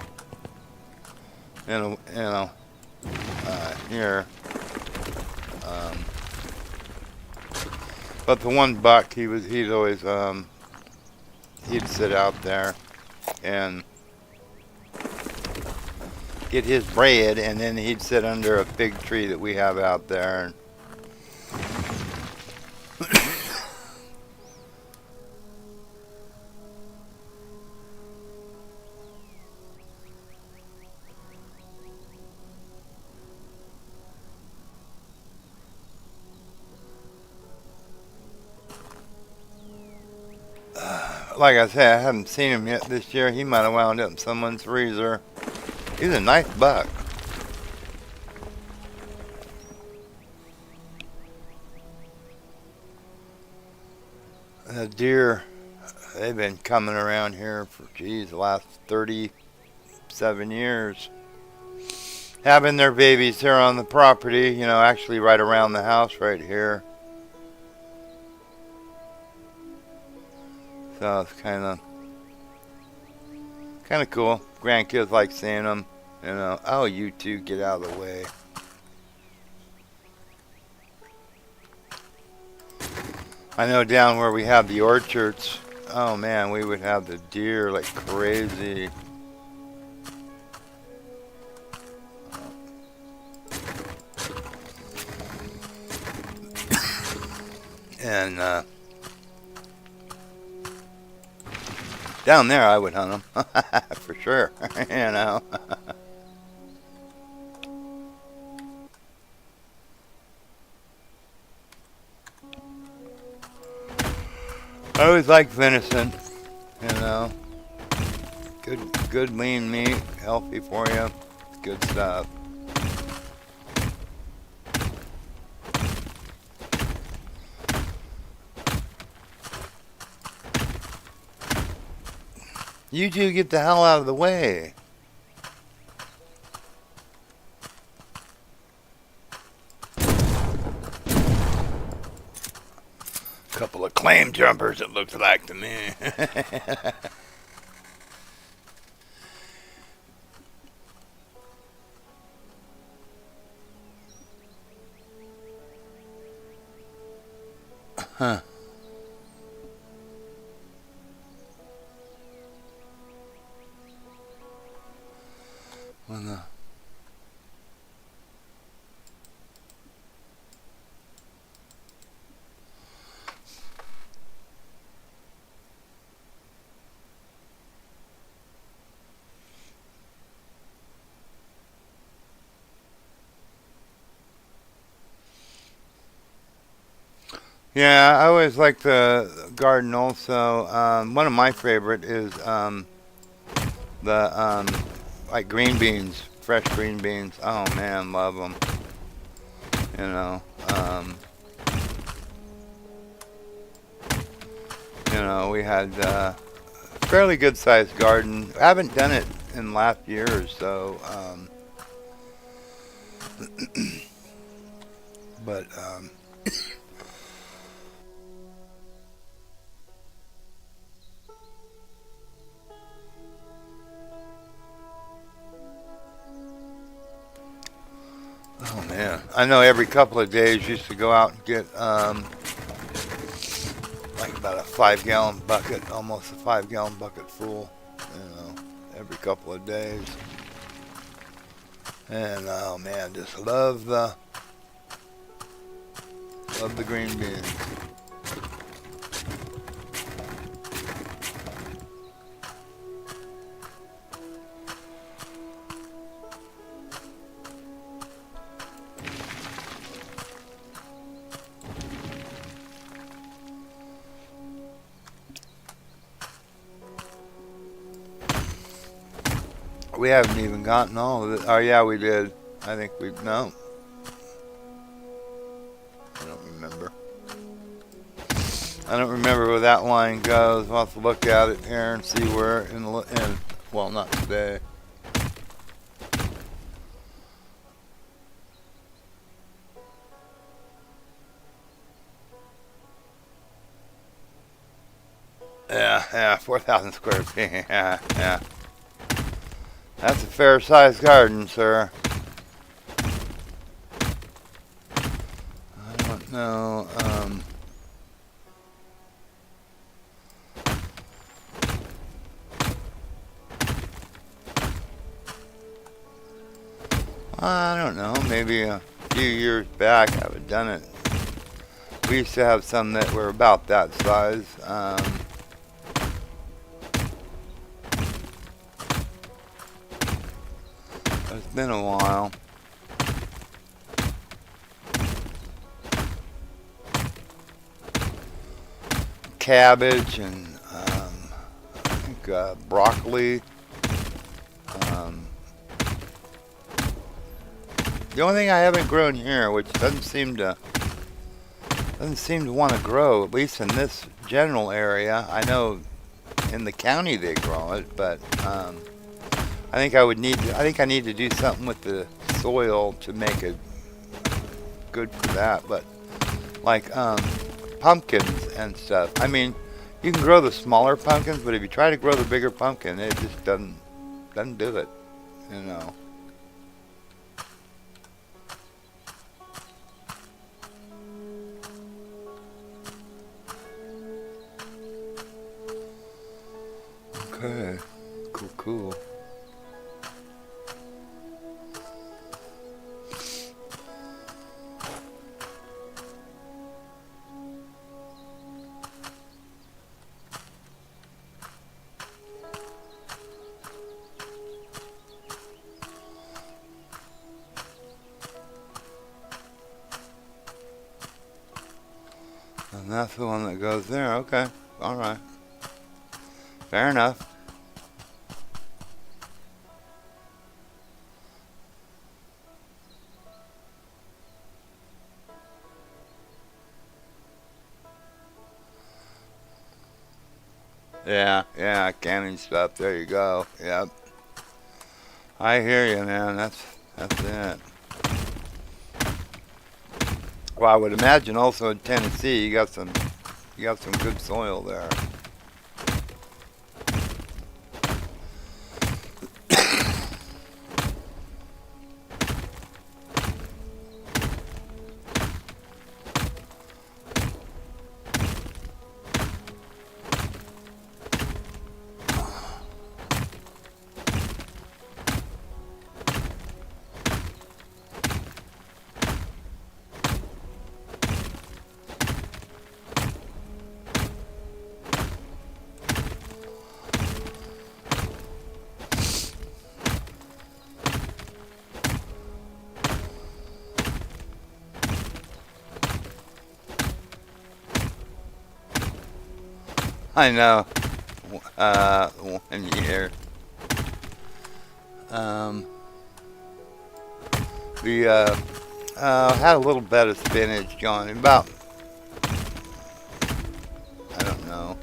here. But the one buck, he'd always he'd sit out there and get his bread, and then he'd sit under a fig tree that we have out there. And like I said, I haven't seen him yet this year. He might have wound up in someone's freezer. He's a nice buck. The deer, they've been coming around here for, the last 37 years. Having their babies here on the property, actually right around the house right here. So it's kind of cool. Grandkids like seeing them. Oh, you two, get out of the way. I know down where we have the orchards, oh man, we would have the deer like crazy. And down there I would hunt them for sure. I always like venison, good lean meat, healthy for you, good stuff. You two get the hell out of the way. Couple of claim jumpers, it looks like to me. Huh. When the Yeah, I always like the garden also. One of my favorite is the like green beans, fresh green beans. Oh man, love them. You know, we had fairly good sized garden. I haven't done it in the last year or so. But oh man, I know every couple of days used to go out and get like about a 5 gallon bucket, almost a 5 gallon bucket full, you know, every couple of days. And oh man, just love the green beans. We haven't even gotten all of it. Oh yeah, we did. I think we no. I don't remember. I don't remember where that line goes. We'll have to look at it here and see where well, not today. Yeah, 4,000 square feet. Yeah. That's a fair-sized garden, sir. I don't know. I don't know. Maybe a few years back I would have done it. We used to have some that were about that size. It's been a while. Cabbage and I think broccoli. The only thing I haven't grown here, which doesn't seem to want to grow, at least in this general area. I know in the county they grow it, but I think I need to do something with the soil to make it good for that. But like pumpkins and stuff. I mean, you can grow the smaller pumpkins, but if you try to grow the bigger pumpkin, it just doesn't do it. You know. Okay. Cool. And that's the one that goes there. Okay. All right. Fair enough. Yeah, canning stuff. There you go. Yep. I hear you, man. That's it. Well, I would imagine also in Tennessee you got some good soil there. I know. 1 year. We had a little bit of spinach going. About, I don't know,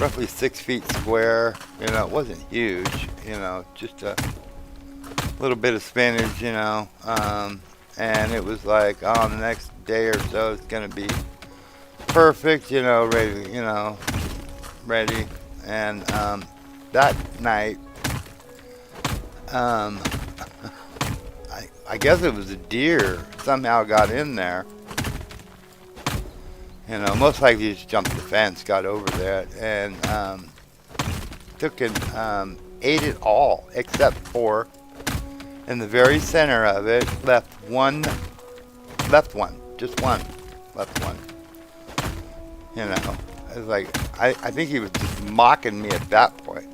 roughly 6 feet square. You know, it wasn't huge. You know, just a little bit of spinach. You know, and it was like, oh, the next day or so it's gonna be perfect. You know, ready. You know, ready. And that night, um, I guess it was a deer somehow got in there. You know, most likely he just jumped the fence, got over there, and took and ate it all, except for in the very center of it, left one, just one, left one. You know, it was like, I think he was just mocking me at that point.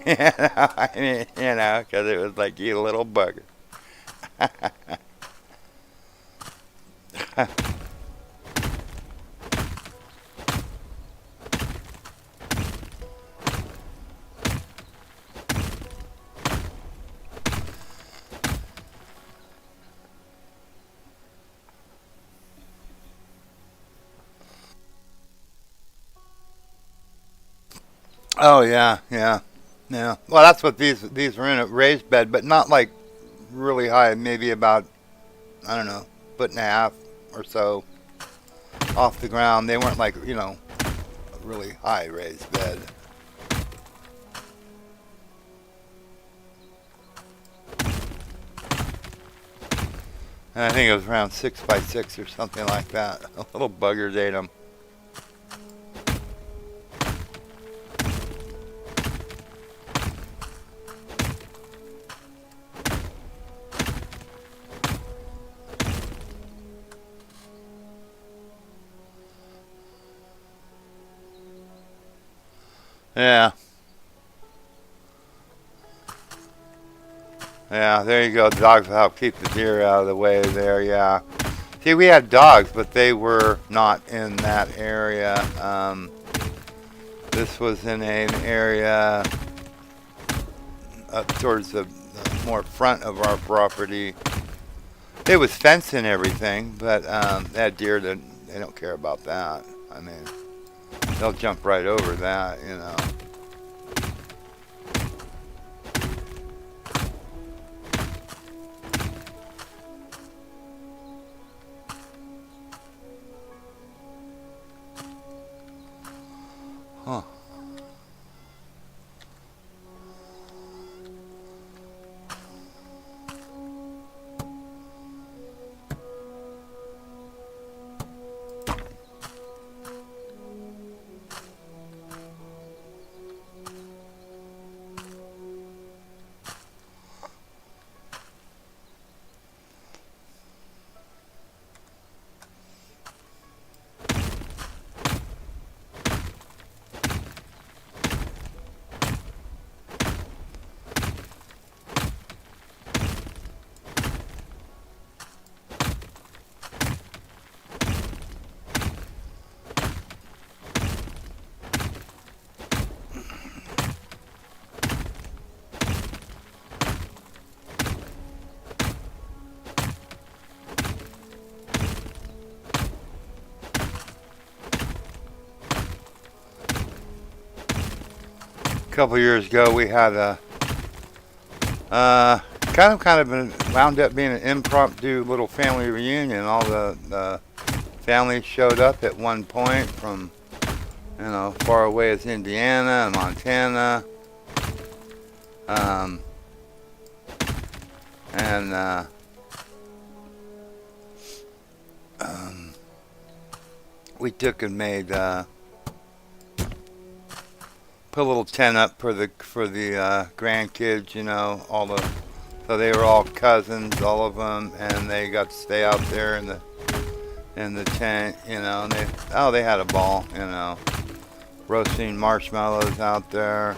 You know, I mean, you know, because it was like, you little bugger. Oh yeah, yeah, yeah. Well, that's what these were in a raised bed, but not like really high. Maybe about, I don't know, foot and a half or so off the ground. They weren't like, you know, a really high raised bed. And I think it was around 6 by 6 or something like that. Little buggers ate them. Yeah. Yeah, there you go. Dogs will help keep the deer out of the way there, yeah. See, we had dogs, but they were not in that area. This was in an area up towards the more front of our property. It was fenced and everything, but that deer, they don't care about that. I mean, they'll jump right over that, you know. Huh. A couple years ago, we had a wound up being an impromptu little family reunion. All the families showed up at one point from, you know, far away as Indiana and Montana, and we took and made. Put a little tent up for the grandkids, you know, so they were all cousins, all of them, and they got to stay out there in the tent, you know, and they had a ball, you know, roasting marshmallows out there.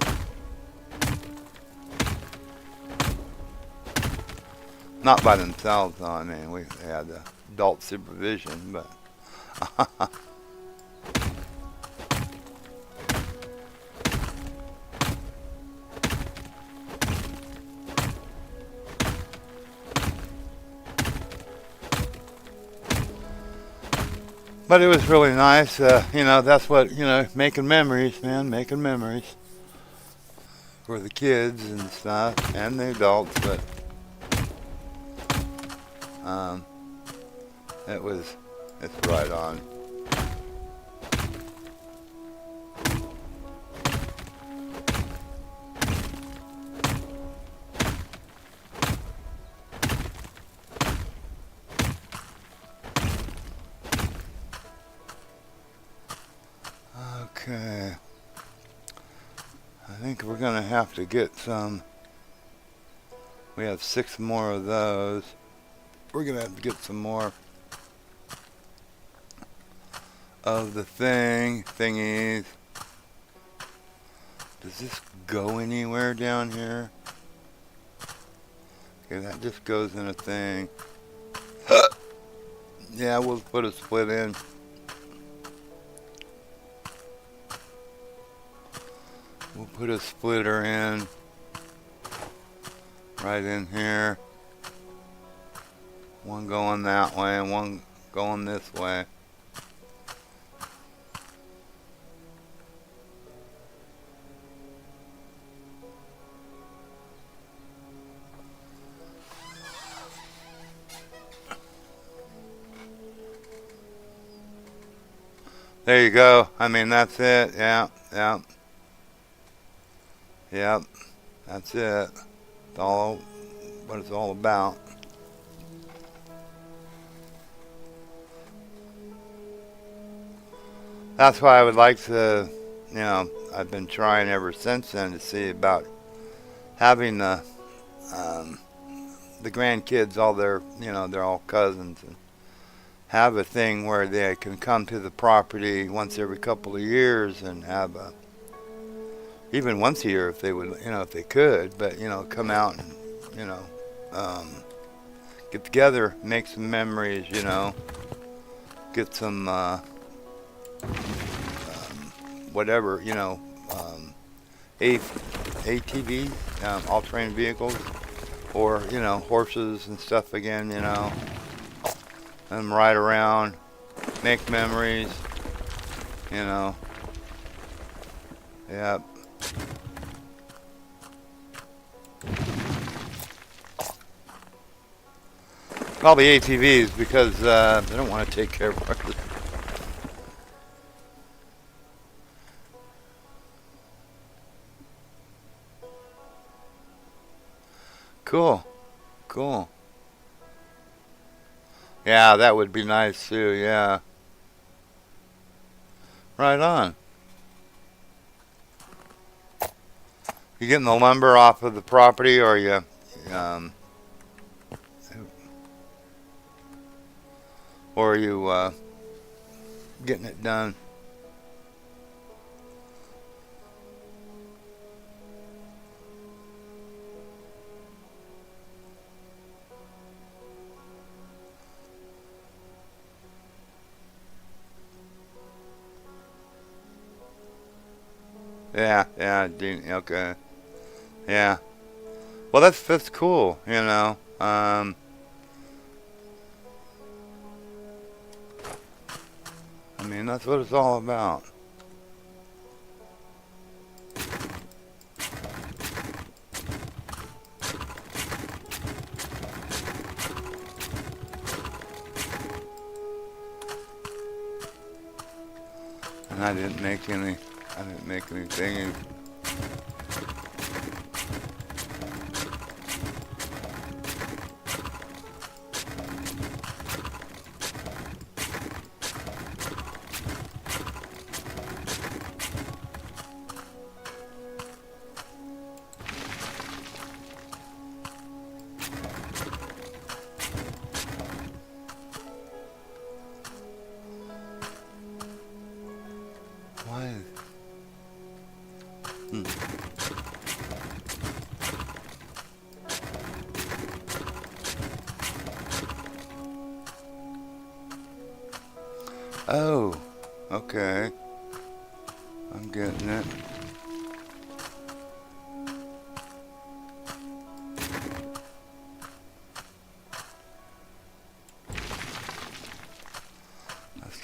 Not by themselves, though. I mean, they had the adult supervision, but. But it was really nice. You know, that's what, you know, making memories, man, making memories for the kids and stuff and the adults. But um, it's right on. Okay. I think we're gonna have to get some. We have 6 more of those. We're gonna have to get some more of the thingies. Does this go anywhere down here? Okay, that just goes in a thing. Yeah, we'll put a split in. We'll put a splitter in right in here. One going that way and one going this way. There you go. I mean, that's it. Yeah, yeah. Yep, that's it. It's all what it's all about. That's why I would like to, you know, I've been trying ever since then to see about having the grandkids, all their, you know, they're all cousins, and have a thing where they can come to the property once every couple of years and have a, even once a year if they would, you know, if they could, but, you know, come out and, you know, get together, make some memories, you know, get some, whatever, you know, ATVs, all-terrain vehicles, or, you know, horses and stuff again, you know, and ride around, make memories, you know, yeah. Probably ATVs because they don't want to take care of horses. Cool, cool. Yeah, that would be nice too. Yeah, right on. You getting the lumber off of the property, or you, um, or are you getting it done? Yeah, yeah, okay, yeah. Well, that's cool, you know. I mean, that's what it's all about. And I didn't make any thingies. Why? Oh, okay. I'm getting it. Let's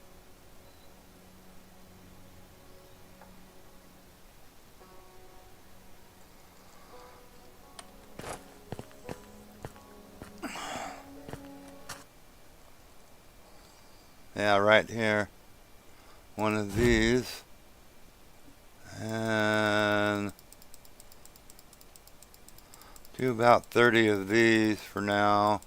Yeah, right here. One of these. And do about 30 of these for now.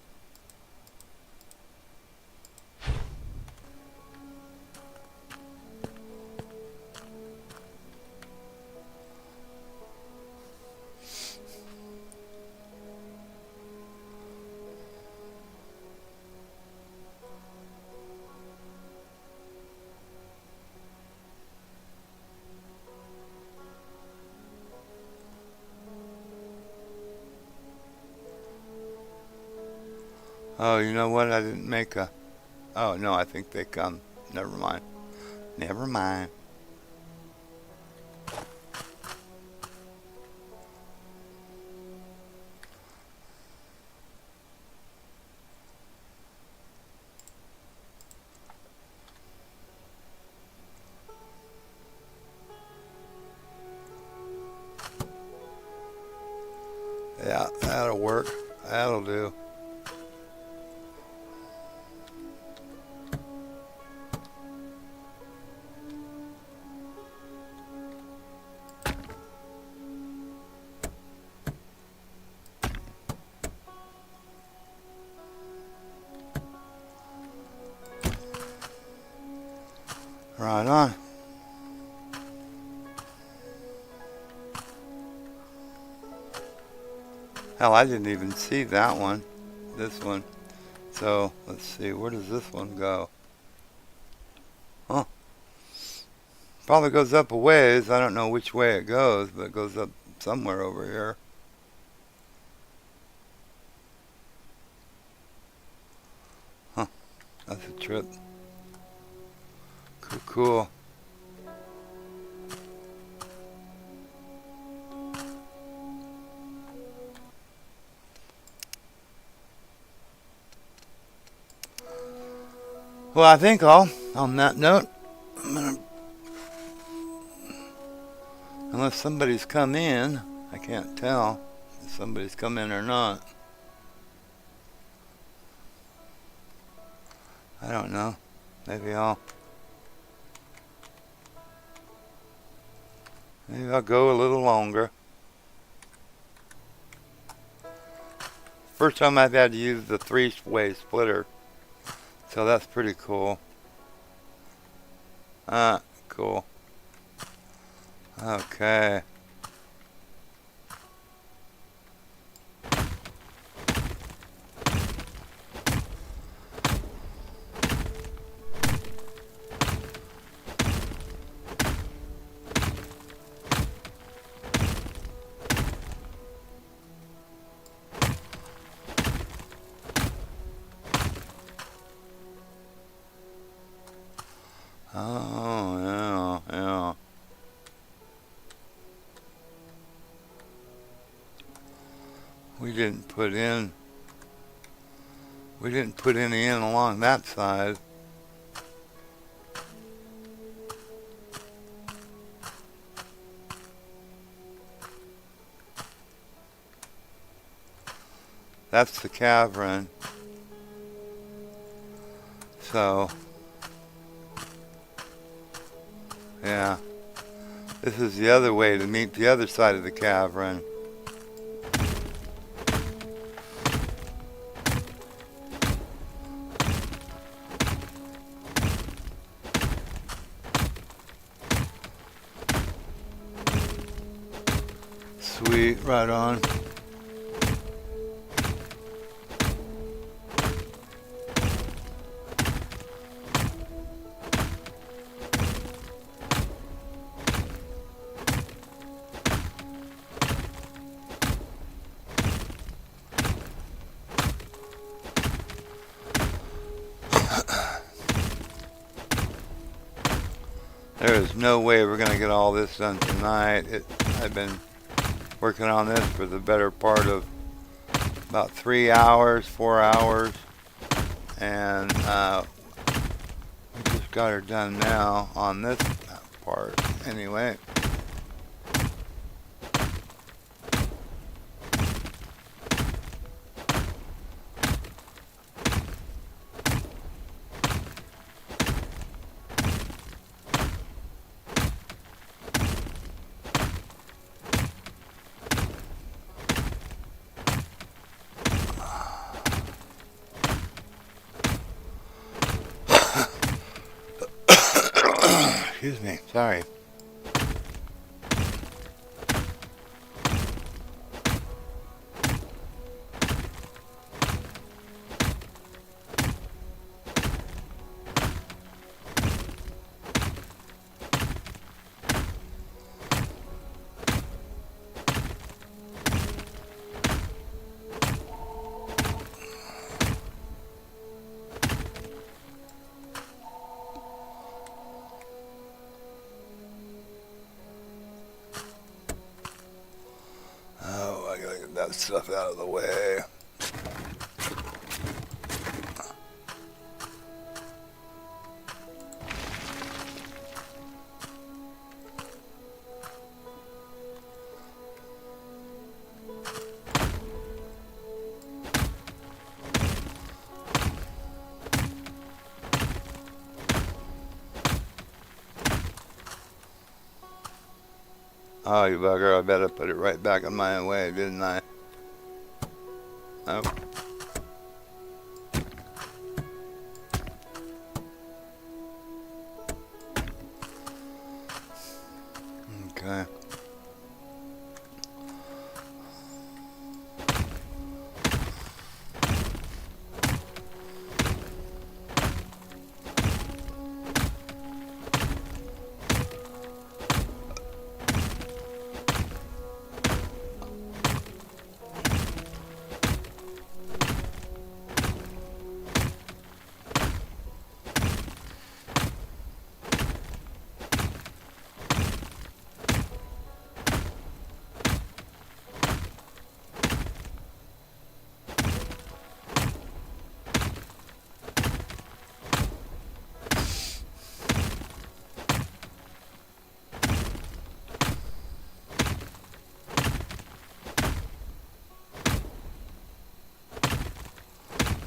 Oh, you know what? I didn't make a... Oh, no, I think they come. Never mind. Never mind. Yeah, that'll work. That'll do. Right on. Hell, I didn't even see that one. This one. So, let's see. Where does this one go? Huh. Probably goes up a ways. I don't know which way it goes, but it goes up somewhere over here. Huh. That's a trip. Cool, cool. Well, I think on that note, I'm gonna, unless somebody's come in, I can't tell if somebody's come in or not. I don't know. Maybe I'll go a little longer. First time I've had to use the 3-way splitter. So that's pretty cool. Cool. Okay. Oh, yeah, yeah. We didn't put any in along that side. That's the cavern. So, yeah. This is the other way to meet the other side of the cavern. Sweet, right on. There is no way we're going to get all this done tonight. I've been working on this for the better part of about 3 hours, 4 hours. And we just got her done now on this part. Anyway. Excuse me, sorry. Oh, I gotta get that stuff out of the way. Oh, you bugger, I better put it right back in my way, didn't I? Oh. Okay.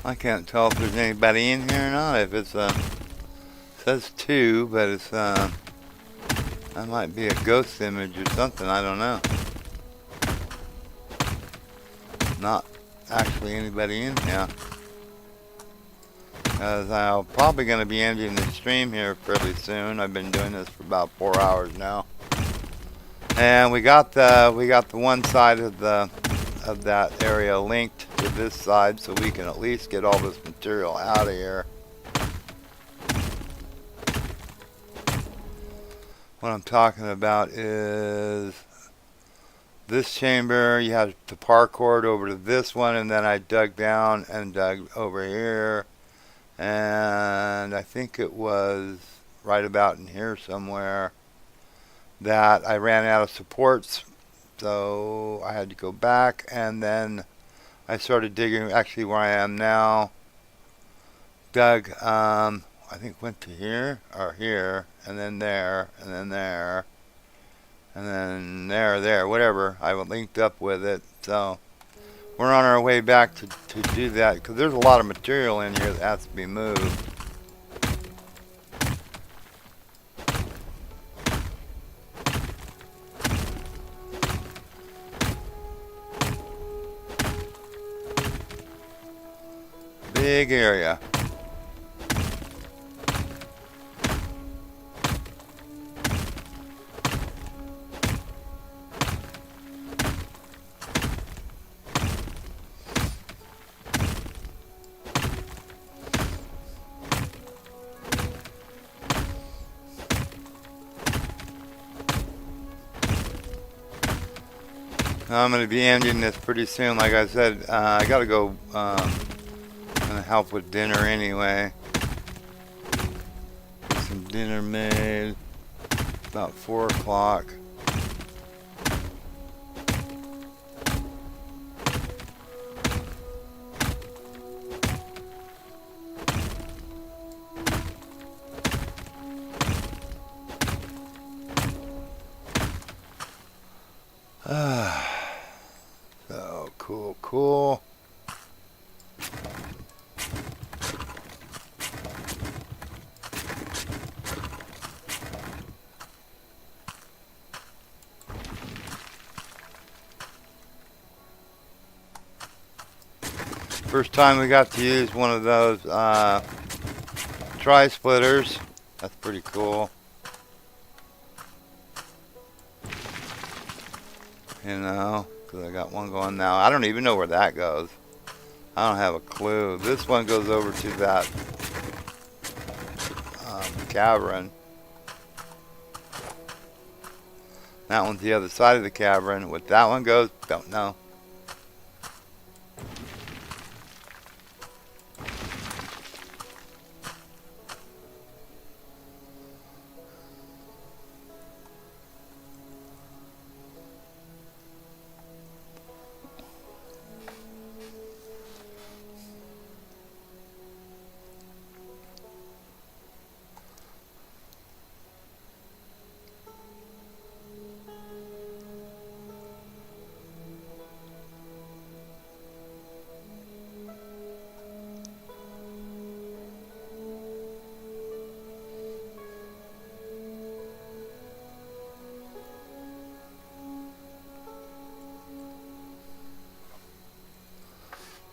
I can't tell if there's anybody in here or not. If it's it says 2, but it's that might be a ghost image or something. I don't know. Not actually anybody in here. Because I'm probably going to be ending the stream here fairly soon. I've been doing this for about 4 hours now, and we got the one side of that area linked to this side, so we can at least get all this material out of here. What I'm talking about is this chamber. You have to parkour over to this one, and then I dug down and dug over here, and I think it was right about in here somewhere that I ran out of supports, so I had to go back, and then I started digging actually where I am now. Dug, I think went to here, or here, and then there, and then there, and then there, whatever. I linked up with it, so we're on our way back to do that, because there's a lot of material in here that has to be moved. Big area. I'm going to be ending this pretty soon. Like I said, I got to go gonna help with dinner anyway. Get some dinner made. About 4 o'clock. So cool. First time we got to use one of those tri-splitters. That's pretty cool. You know, because I got one going now. I don't even know where that goes. I don't have a clue. This one goes over to that cavern. That one's the other side of the cavern. What that one goes, don't know.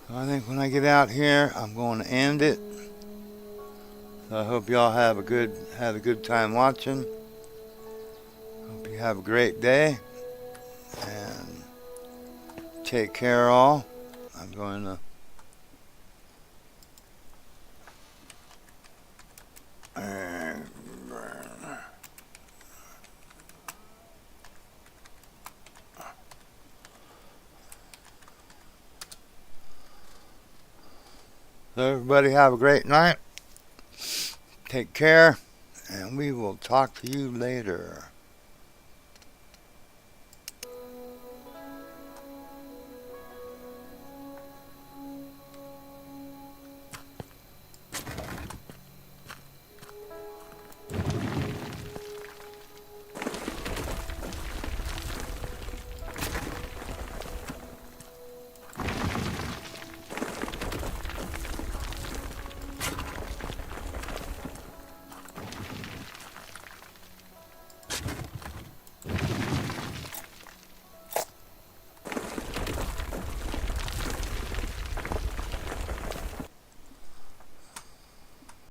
So I think when I get out here, I'm going to end it. So I hope y'all had a good time watching. Hope you have a great day and take care all. I'm going to so everybody have a great night. Take care, and we will talk to you later.